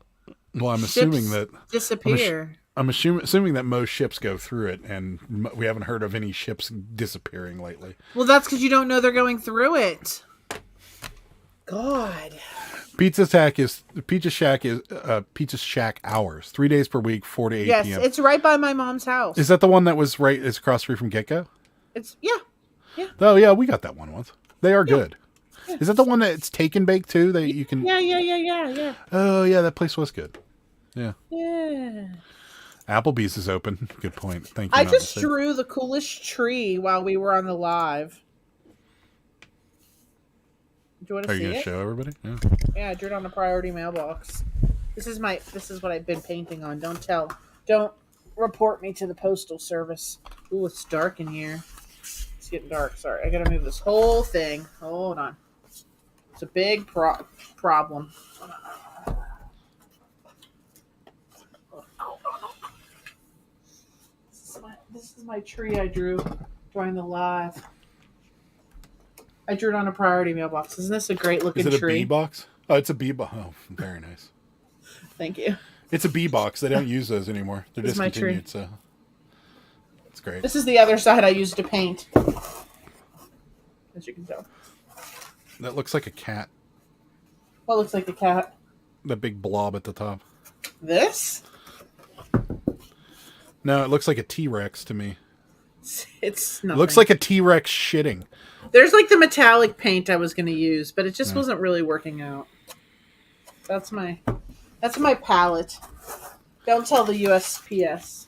Well, I'm Ships assuming that disappear. I'm assuming that most ships go through it, and we haven't heard of any ships disappearing lately. Well, that's because you don't know they're going through it. God. Pizza Shack is Pizza Shack hours, 3 days per week, 4 to 8 Yes, p.m. it's right by my mom's house. Is that the one that was right? It's across the street from Get-Go? It's yeah. Oh yeah, we got that one once. They are good. Is that the one that's take and bake too? That you can. Yeah. Oh yeah, that place was good. Yeah. Yeah. Applebee's is open. Good point. Thank you. I Mountain just State. drew the coolest tree while we were on the live. Do you want Are to you see gonna it? show everybody? Yeah. Yeah, I drew it on a priority mailbox. This is what I've been painting on. Don't report me to the postal service. Ooh, it's dark in here. It's getting dark. Sorry, I gotta move this whole thing. Hold on. It's a big problem. This is my tree I drew during the live. I drew it on a priority mailbox. Isn't this a great looking Is it a tree? bee box? Oh, it's a bee box. Oh, very nice. Thank you. It's a bee box. They don't use those anymore. They're This is my tree. discontinued. So it's great. This is the other side I used to paint. As you can tell. That looks like a cat. What looks like a cat? The big blob at the top. This? No, it looks like a T-Rex to me. It's It nothing. looks like a T-Rex shitting. There's like the metallic paint I was going to use, but it just wasn't really working out. That's my palette. Don't tell the USPS.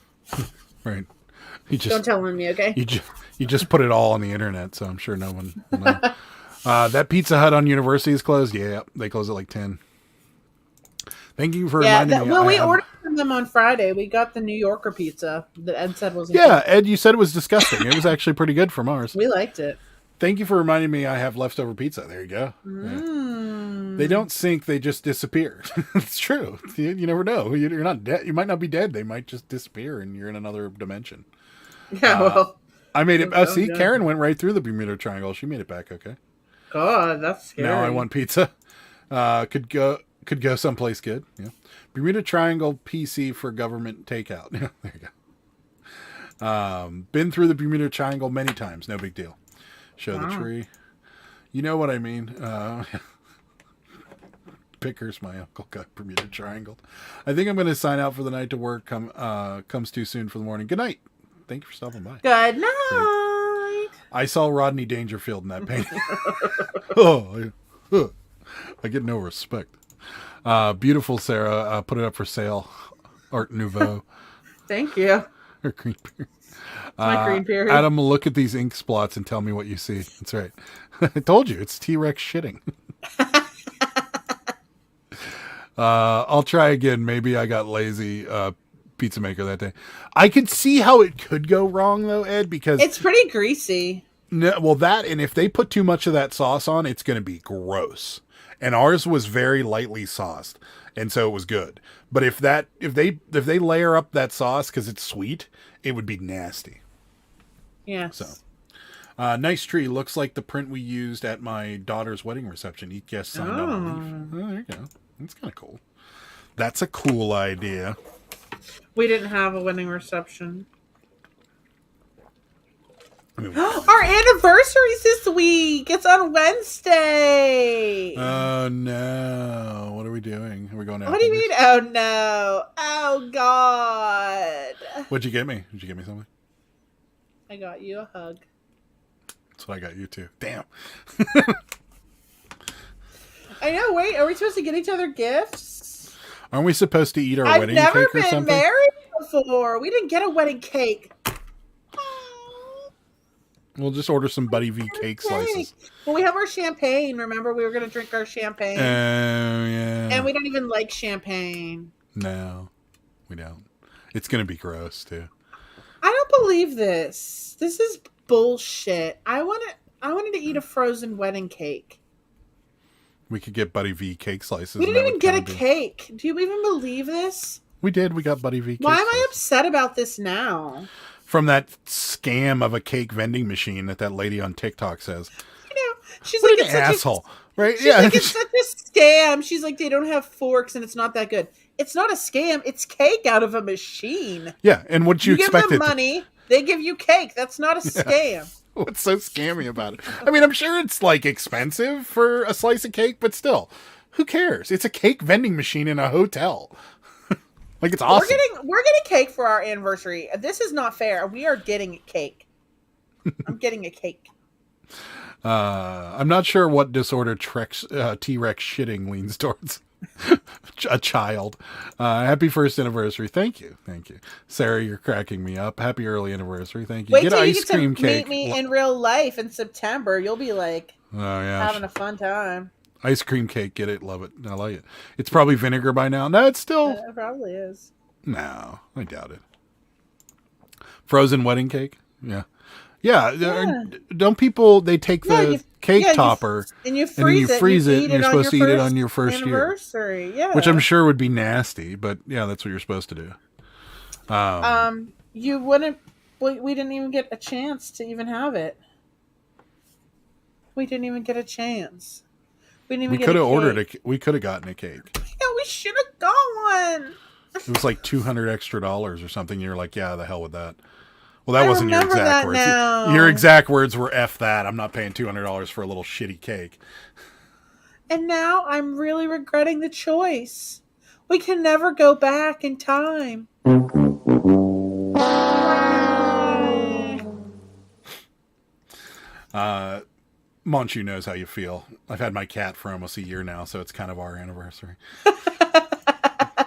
Right. You Don't just tell them me, okay? you just put it all on the internet, so I'm sure no one will know. That Pizza Hut on University is closed. Yeah, they close at like 10. Thank you for reminding me. We ordered from them on Friday. We got the New Yorker pizza that Ed said wasn't Yeah, Ed, you said it was disgusting. It was actually pretty good from ours. We liked it. Thank you for reminding me I have leftover pizza. There you go. Yeah. They don't sink, they just disappear. It's true. You never know. You're not dead. You might not be dead. They might just disappear and you're in another dimension. Yeah, well. I made it. See, yeah. Karen went right through the Bermuda Triangle. She made it back okay. God, that's scary. Now I want pizza. Could go someplace good. Yeah. Bermuda Triangle PC for government takeout. Yeah, there you go. Been through the Bermuda Triangle many times. No big deal. Show the tree. You know what I mean. Pickers, my uncle got Bermuda Triangle. I think I'm going to sign out for the night to work. Comes too soon for the morning. Good night. Thank you for stopping by. Good night. I saw Rodney Dangerfield in that painting. I get no respect. Beautiful, Sarah. Put it up for sale. Art Nouveau. Thank you. Or green period. My green period. Adam, look at these ink spots and tell me what you see. That's right. I told you, it's T-Rex shitting. I'll try again. Maybe I got lazy. pizza maker that day. I could see how it could go wrong though, Ed, because It's pretty greasy. no, well, that, and if they put too much of that sauce on, it's going to be gross. And ours was very lightly sauced, and so it was good. But if they layer up that sauce because it's sweet, it would be nasty. Yeah. So, nice tree. Looks like the print we used at my daughter's wedding reception. Each guest signed on a leaf. Oh, there you go. That's kind of cool. That's a cool idea. We didn't have a wedding reception. I mean, Our anniversary's this week. It's on Wednesday. oh no! What are we doing? Are we going out? What do you mean? Oh no! Oh God! What'd you get me? Did you get me something? I got you a hug. That's what I got you too. Damn. I know. Wait, are we supposed to get each other gifts? Aren't we supposed to eat our I've wedding never cake or been something? married before. We didn't get a wedding cake. We'll just order some Buddy V cake slices. Well, we have our champagne. Remember, we were going to drink our champagne. Oh, yeah. And we don't even like champagne. No, we don't. It's going to be gross, too. I don't believe this. This is bullshit. I wanted to eat a frozen wedding cake. We could get Buddy V cake slices. We and didn't that even would get a kinda be- cake. Do you even believe this? We did. We got Buddy V cake Why am I slices. upset about this now? From that scam of a cake vending machine that lady on TikTok says. You know, she's What like, an it's such asshole. Right? She's Yeah. like, it's such a scam. She's like, they don't have forks and it's not that good. It's not a scam. It's cake out of a machine. Yeah. And what you give expect them it to- money, they give you cake. That's not a scam. What's so scammy about it? I mean, I'm sure it's like expensive for a slice of cake, but still, who cares? It's a cake vending machine in a hotel. Like, it's awesome. We're getting cake for our anniversary. This is not fair. We are getting a cake. I'm getting a cake. I'm not sure what disorder T-Rex shitting leans towards. A child. Happy first anniversary. Thank you. Thank you. Sarah, you're cracking me up. Happy early anniversary. Thank you. Wait Get till you ice get cream to cake. meet me in real life in September. You'll be like Oh, yeah. having a fun time. Ice cream cake. Get it. Love it. I like it. It's probably vinegar by now. No, it's still. It probably is. No, I doubt it. Frozen wedding cake? Yeah. Yeah. Don't people, they take the cake topper and you and then you freeze it, eat and you're supposed to eat it on your first year. anniversary. Yeah. Which I'm sure would be nasty, but yeah, that's what you're supposed to do. You wouldn't, we didn't even get a chance to even have it. We didn't even get a chance. We didn't even We get could a have ordered cake. we could have gotten a cake. Yeah, we should have got one. It was like $200 extra or something. You're like, yeah, the hell with that. Well, that I wasn't your remember exact that words. now. Your exact words were F that. I'm not paying $200 for a little shitty cake. And now I'm really regretting the choice. We can never go back in time. Monchu knows how you feel. I've had my cat for almost a year now, so it's kind of our anniversary.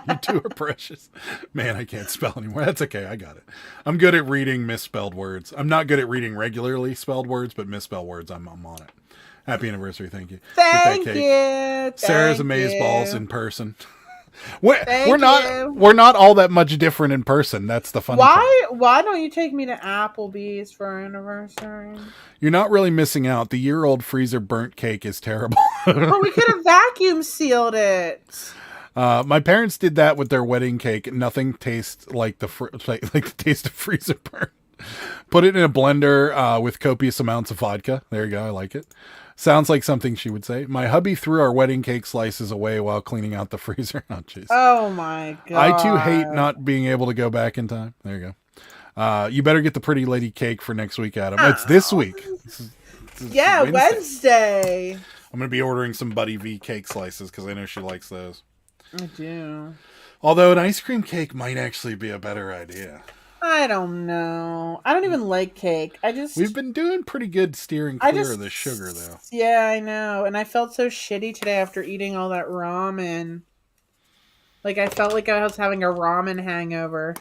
You two are precious. Man, I can't spell anymore. That's okay. I got it. I'm good at reading misspelled words. I'm not good at reading regularly spelled words, but misspelled words, I'm on it. Happy anniversary. Thank you. Thank Get that you. cake. Sarah's Thank amazeballs you. in person. We're Thank not you. we're not all that much different in person. That's the funny part. Why don't you take me to Applebee's for our anniversary? You're not really missing out. The year-old freezer burnt cake is terrible. But we could have vacuum sealed it. My parents did that with their wedding cake. Nothing tastes like like the taste of freezer burn. Put it in a blender with copious amounts of vodka. There you go. I like it. Sounds like something she would say. My hubby threw our wedding cake slices away while cleaning out the freezer. Oh, jeez. Oh my god. I too hate not being able to go back in time. There you go. You better get the pretty lady cake for next week, Adam. It's this week. This is Yeah, Wednesday. I'm going to be ordering some Buddy V cake slices because I know she likes those. I do. Although an ice cream cake might actually be a better idea. I don't know. I don't even like cake. We've been doing pretty good steering clear of the sugar, though. Yeah, I know. And I felt so shitty today after eating all that ramen. Like, I felt like I was having a ramen hangover.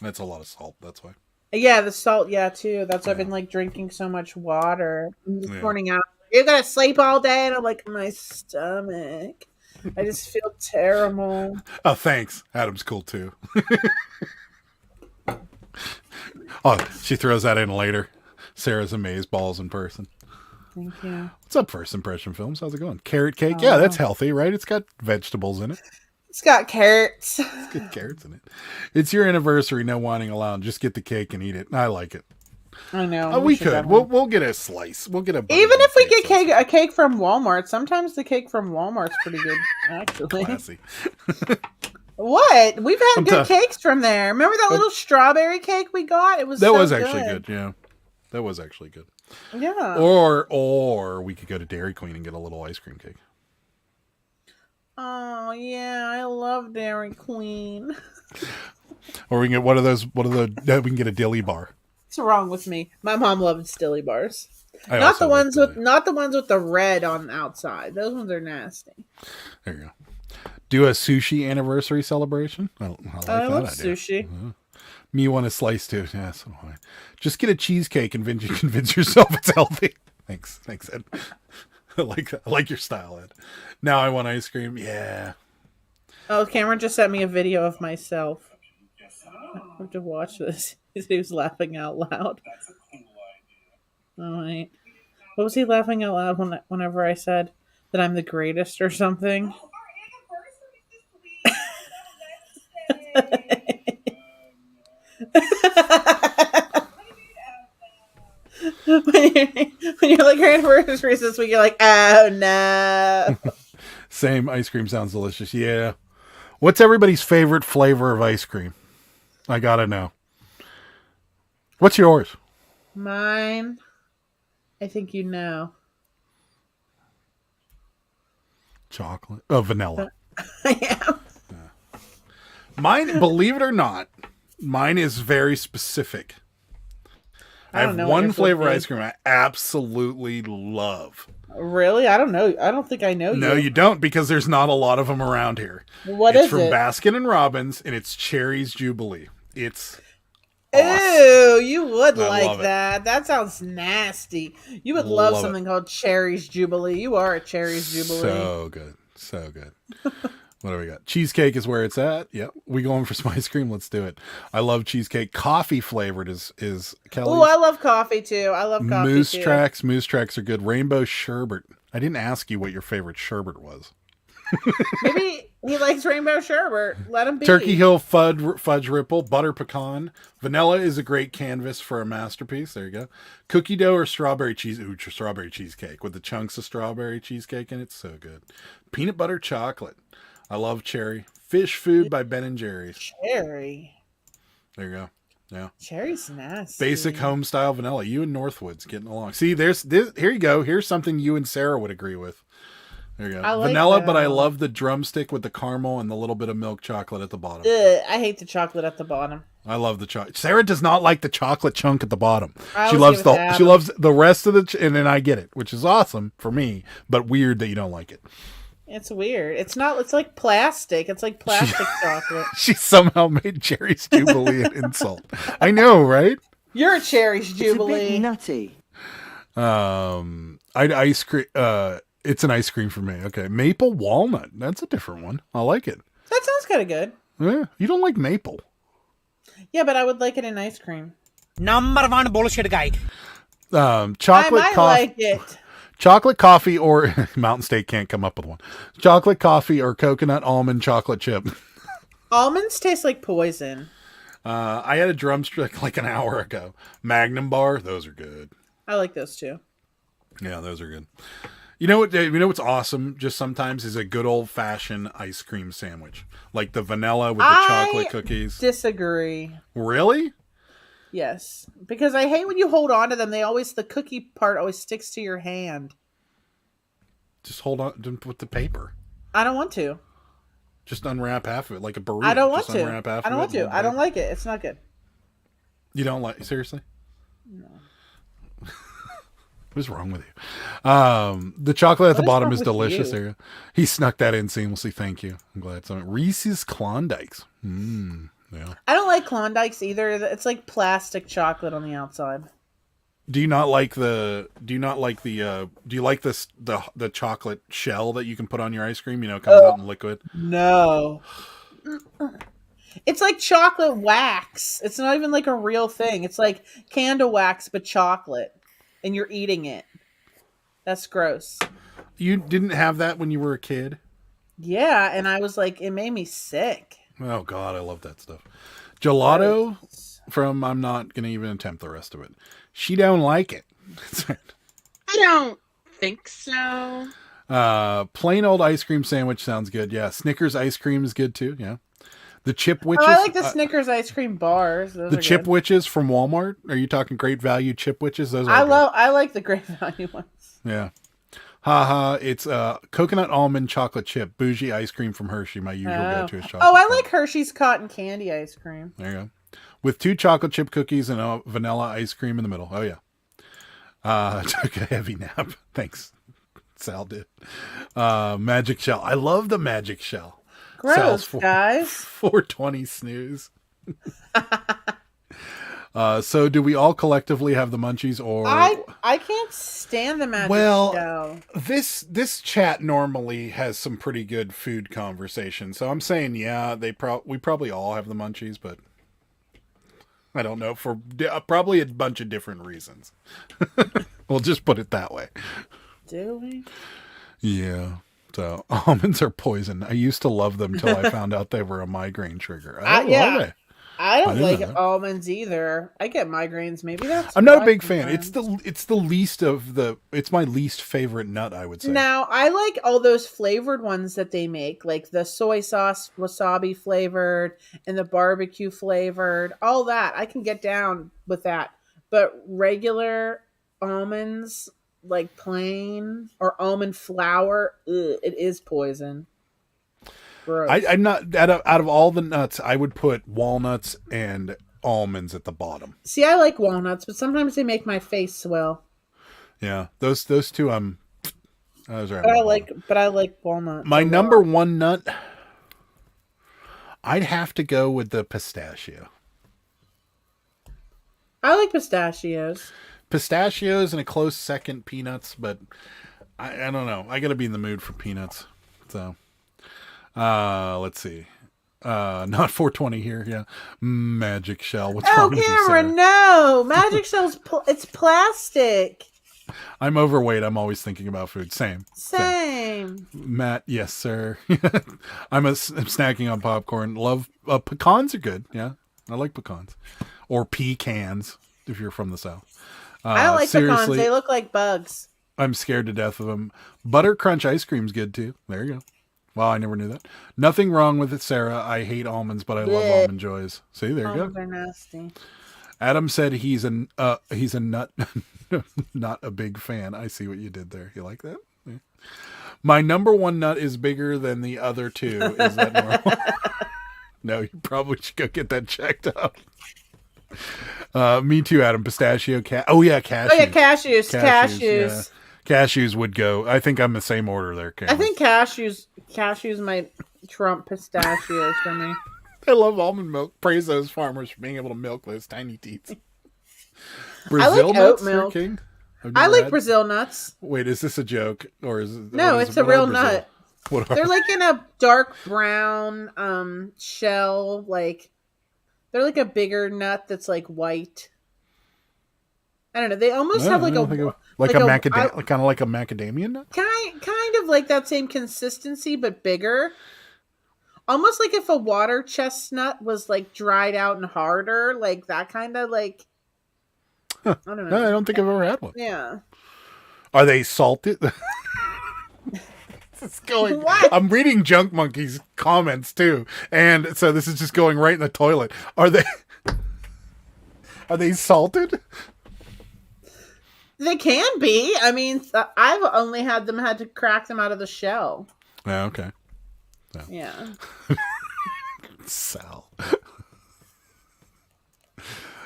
That's a lot of salt. That's why. Yeah, the salt, yeah, too. That's why I've been, like, drinking so much water. This morning out, you're going to sleep all day? And I'm like, my stomach. I just feel terrible. Oh, thanks. Adam's cool too. Oh, she throws that in later. Sarah's amazeballs in person. Thank you. What's up, First Impression Films? How's it going? Carrot cake? Yeah, that's healthy, right? It's got vegetables in it. It's got carrots. It's got carrots in it. It's your anniversary, no whining allowed. Just get the cake and eat it. I like it. I know. Oh, we could. We'll get a slice. We'll get a. Even if we get a cake from Walmart, sometimes the cake from Walmart's pretty good, actually. Classy. What? We've had good cakes from there. Remember that little strawberry cake we got? It was that was actually good. Yeah, that was actually good. Yeah. Or we could go to Dairy Queen and get a little ice cream cake. Oh yeah, I love Dairy Queen. Or we can get one of those. We can get a dilly bar. What's wrong with me? My mom loves Dilly bars. Not not the ones with the red on the outside. Those ones are nasty. There you go. Do a sushi anniversary celebration. I like I that love idea. sushi. Me want a slice too. Yeah, so do I. Just get a cheesecake and convince yourself it's healthy. Thanks, Ed. I like that. I like your style, Ed. Now I want ice cream. Yeah. Oh, Cameron just sent me a video of myself. I have to watch this. He was laughing out loud. That's a cool idea. All right. What was he laughing out loud whenever I said that I'm the greatest or something? when you're like, our anniversary is this week, you're like, oh no. Same. Ice cream sounds delicious. Yeah. What's everybody's favorite flavor of ice cream? I gotta know. What's yours? Mine, I think you know. Chocolate. Oh, vanilla. Yeah. Mine, believe it or not, mine is very specific. I have one flavor ice cream I absolutely love. Really? I don't know. I don't think I know you. No, you don't, because there's not a lot of them around here. It's from Baskin and Robbins, and it's Cherry's Jubilee. It's awesome. Ew, you would I like that. That sounds nasty. You would love something called Cherry's Jubilee. You are a Cherry's Jubilee. So good. So good. What do we got? Cheesecake is where it's at. Yep. We going for some ice cream? Let's do it. I love cheesecake. Coffee flavored is Kelly. Oh, I love coffee too. I love coffee Moose too. Tracks. Moose Tracks are good. Rainbow sherbet. I didn't ask you what your favorite sherbet was. Maybe he likes rainbow sherbet. Let him be. Turkey Hill fudge ripple, butter pecan, vanilla is a great canvas for a masterpiece. There you go. Cookie dough or strawberry cheese. Ooh, strawberry cheesecake with the chunks of strawberry cheesecake in it. So good. Peanut butter chocolate. I love cherry. Fish food by Ben and Jerry's. Cherry. There you go. Yeah. Cherry's nasty. Basic home style vanilla. You and Northwoods getting along. See, there's this. Here you go. Here's something you and Sarah would agree with. There you go. I like vanilla, that. but I love the drumstick with the caramel and the little bit of milk chocolate at the bottom. Ugh, I hate the chocolate at the bottom. I love the chocolate. Sarah does not like the chocolate chunk at the bottom. She loves the rest of the and then I get it, which is awesome for me, but weird that you don't like it. It's weird. It's like plastic. It's like plastic chocolate. She somehow made Cherry's Jubilee an insult. I know, right? You're a Cherry's Jubilee. It's a bit nutty. Ice cream. It's an ice cream for me. Okay, maple walnut. That's a different one. I like it. That sounds kind of good. Yeah, you don't like maple. Yeah, but I would like it in ice cream. Number one bullshit guy. Chocolate I might coffee. like it. Chocolate coffee or Mountain State can't come up with one. Chocolate coffee or coconut almond chocolate chip. Almonds taste like poison. I had a drumstick like an hour ago. Magnum bar, those are good. I like those too. Yeah, those are good. You know what? You know what's awesome? Just sometimes is a good old fashioned ice cream sandwich, like the vanilla with the chocolate cookies. Disagree. Really? Yes, because I hate when you hold on to them. The cookie part always sticks to your hand. Just hold on with the paper. I don't want to. Just unwrap half of it like a burrito. I don't want Just to. Unwrap half I don't of want it to. I don't like it. It's not good. You don't like? Seriously? No. What's wrong with you? The chocolate at the bottom is with delicious. you? There you go. He snuck that in seamlessly. Thank you. I'm glad. Reese's Klondikes. Yeah. I don't like Klondikes either. It's like plastic chocolate on the outside. Do you like this the chocolate shell that you can put on your ice cream? You know, it comes out in liquid. No. It's like chocolate wax. It's not even like a real thing. It's like candle wax, but chocolate. And you're eating it. That's gross. You didn't have that when you were a kid? Yeah, and I was like, it made me sick. Oh, God, I love that stuff. Gelato from, I'm not going to even attempt the rest of it. She don't like it. I don't think so. Plain old ice cream sandwich sounds good. Yeah. Snickers ice cream is good too. Yeah. The chip witches. Oh, I like the Snickers ice cream bars. Those the are chip good. witches from Walmart. Are you talking great value chip witches? Those are I like the great value ones. Yeah. Haha, it's coconut almond chocolate chip bougie ice cream from Hershey. My usual go-to is chocolate. Oh, I like Hershey's cotton candy ice cream. There you go. With 2 chocolate chip cookies and a vanilla ice cream in the middle. Oh yeah. Took a heavy nap. Thanks. Sal did. Magic shell. I love the magic shell. Gross, guys. 420 snooze. So do we all collectively have the munchies, or I can't stand the magic shell. This chat normally has some pretty good food conversation. So I'm saying we probably all have the munchies, but I don't know, for probably a bunch of different reasons. We'll just put it that way. Do we? Yeah. So almonds are poison. I used to love them till I found out they were a migraine trigger. Are they? I don't like almonds either. I get migraines. Maybe that's. I'm not a big fan. It's the least of the. It's my least favorite nut, I would say. Now I like all those flavored ones that they make, like the soy sauce wasabi flavored and the barbecue flavored. All that I can get down with that, but regular almonds, like plain or almond flour, it is poison. I'm not out of all the nuts. I would put walnuts and almonds at the bottom. See, I like walnuts, but sometimes they make my face swell. Yeah, those two. Those are. But I like walnuts. My number one nut. I'd have to go with the pistachio. I like pistachios. Pistachios and a close second, peanuts. But I don't know. I got to be in the mood for peanuts. So. Let's see. Not 420 here. Yeah. Magic shell. What's wrong with you, Cameron, no. Magic shell's it's plastic. I'm overweight. I'm always thinking about food. Same. Matt, yes, sir. I'm snacking on popcorn. Love pecans are good. Yeah. I like pecans. Or pecans if you're from the South. I don't like pecans. They look like bugs. I'm scared to death of them. Butter crunch ice cream's good too. There you go. Wow, I never knew that. Nothing wrong with it, Sarah. I hate almonds, but I love almond joys. See, there you go. They're nasty. Adam said he's a nut, not a big fan. I see what you did there. You like that? Yeah. My number one nut is bigger than the other two. Is that normal? No, you probably should go get that checked out. Me too, Adam. Pistachio, cashews. Oh yeah, cashews. Yeah. Cashews would go. I think I'm the same order there, Cameron. I think cashews might trump pistachios for me. I love almond milk. Praise those farmers for being able to milk those tiny teats. Brazil I like nuts oat milk. King? I like Brazil nuts. Wait, is this a joke or is it? No, it's a real nut. They're like in a dark brown shell. Like they're like a bigger nut that's like white. I don't know. They almost have like a kind of like a macadamia nut. Kind of like that same consistency, but bigger. Almost like if a water chestnut was like dried out and harder, like that kind of like. Huh. I don't know. No, I don't think I've ever had one. Yeah. Are they salted? It's going. What? I'm reading Junk Monkey's comments too, and so this is just going right in the toilet. Are they salted? They can be. I mean, I've only had to crack them out of the shell. Yeah, okay. Yeah. Sal.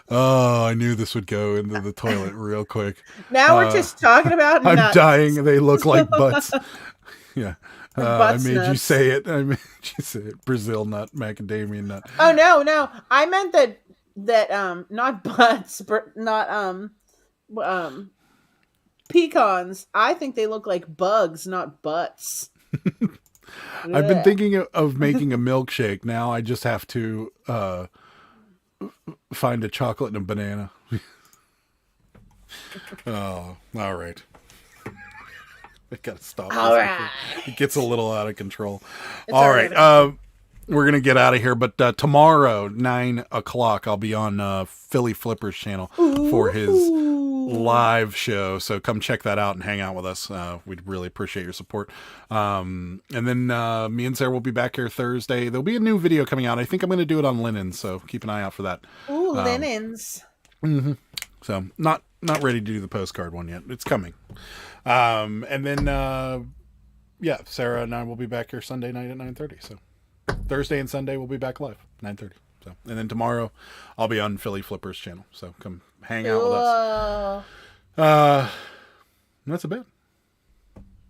Oh, I knew this would go into the toilet real quick. Now we're just talking about nuts. I'm dying. They look like butts. Yeah. I made nuts. You say it. I made you say it. Brazil nut, macadamia nut. Oh, no. I meant that not butts, not pecans. I think they look like bugs, not butts. I've been thinking of making a milkshake. Now I just have to find a chocolate and a banana. Oh, all right. I gotta stop. All right. It gets a little out of control. It's all right. We're gonna get out of here, but tomorrow 9:00 I'll be on Philly Flipper's channel for his live show. So come check that out and hang out with us. We'd really appreciate your support. And then me and Sarah will be back here Thursday. There'll be a new video coming out. I think I'm going to do it on linens, so keep an eye out for that. Ooh, linens. Mm-hmm. So not ready to do the postcard one yet. It's coming. And then yeah, Sarah and I will be back here Sunday night at 9:30. So Thursday and Sunday we'll be back live 9:30. So and then tomorrow I'll be on Philly Flipper's channel. So come hang out with us. That's a bit.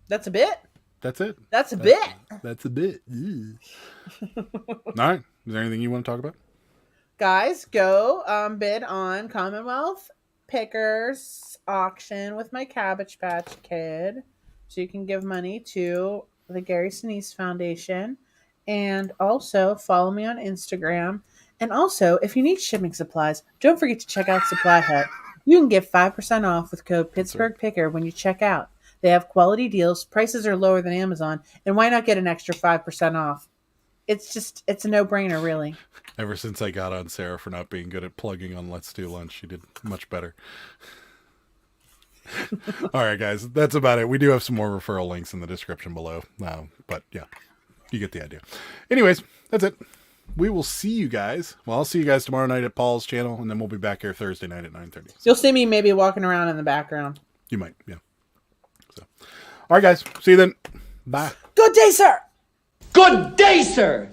That's a bit. That's it. That's a bit. That's a bit. All right. Is there anything you want to talk about? Guys, go bid on Commonwealth Pickers auction with my Cabbage Patch Kid, so you can give money to the Gary Sinise Foundation, and also follow me on Instagram. And also, if you need shipping supplies, don't forget to check out Supply Hut. You can get 5% off with code Pittsburgh Picker when you check out. They have quality deals, prices are lower than Amazon, and why not get an extra 5% off? It's a no-brainer, really. Ever since I got on Sarah for not being good at plugging on Let's Do Lunch, she did much better. All right, guys, that's about it. We do have some more referral links in the description below. But yeah, you get the idea. Anyways, that's it. We will see you guys. Well, I'll see you guys tomorrow night at Paul's channel, and then we'll be back here Thursday night at 9:30. So you'll see me maybe walking around in the background. You might, yeah. So, all right, guys. See you then. Bye. Good day, sir. Good day, sir.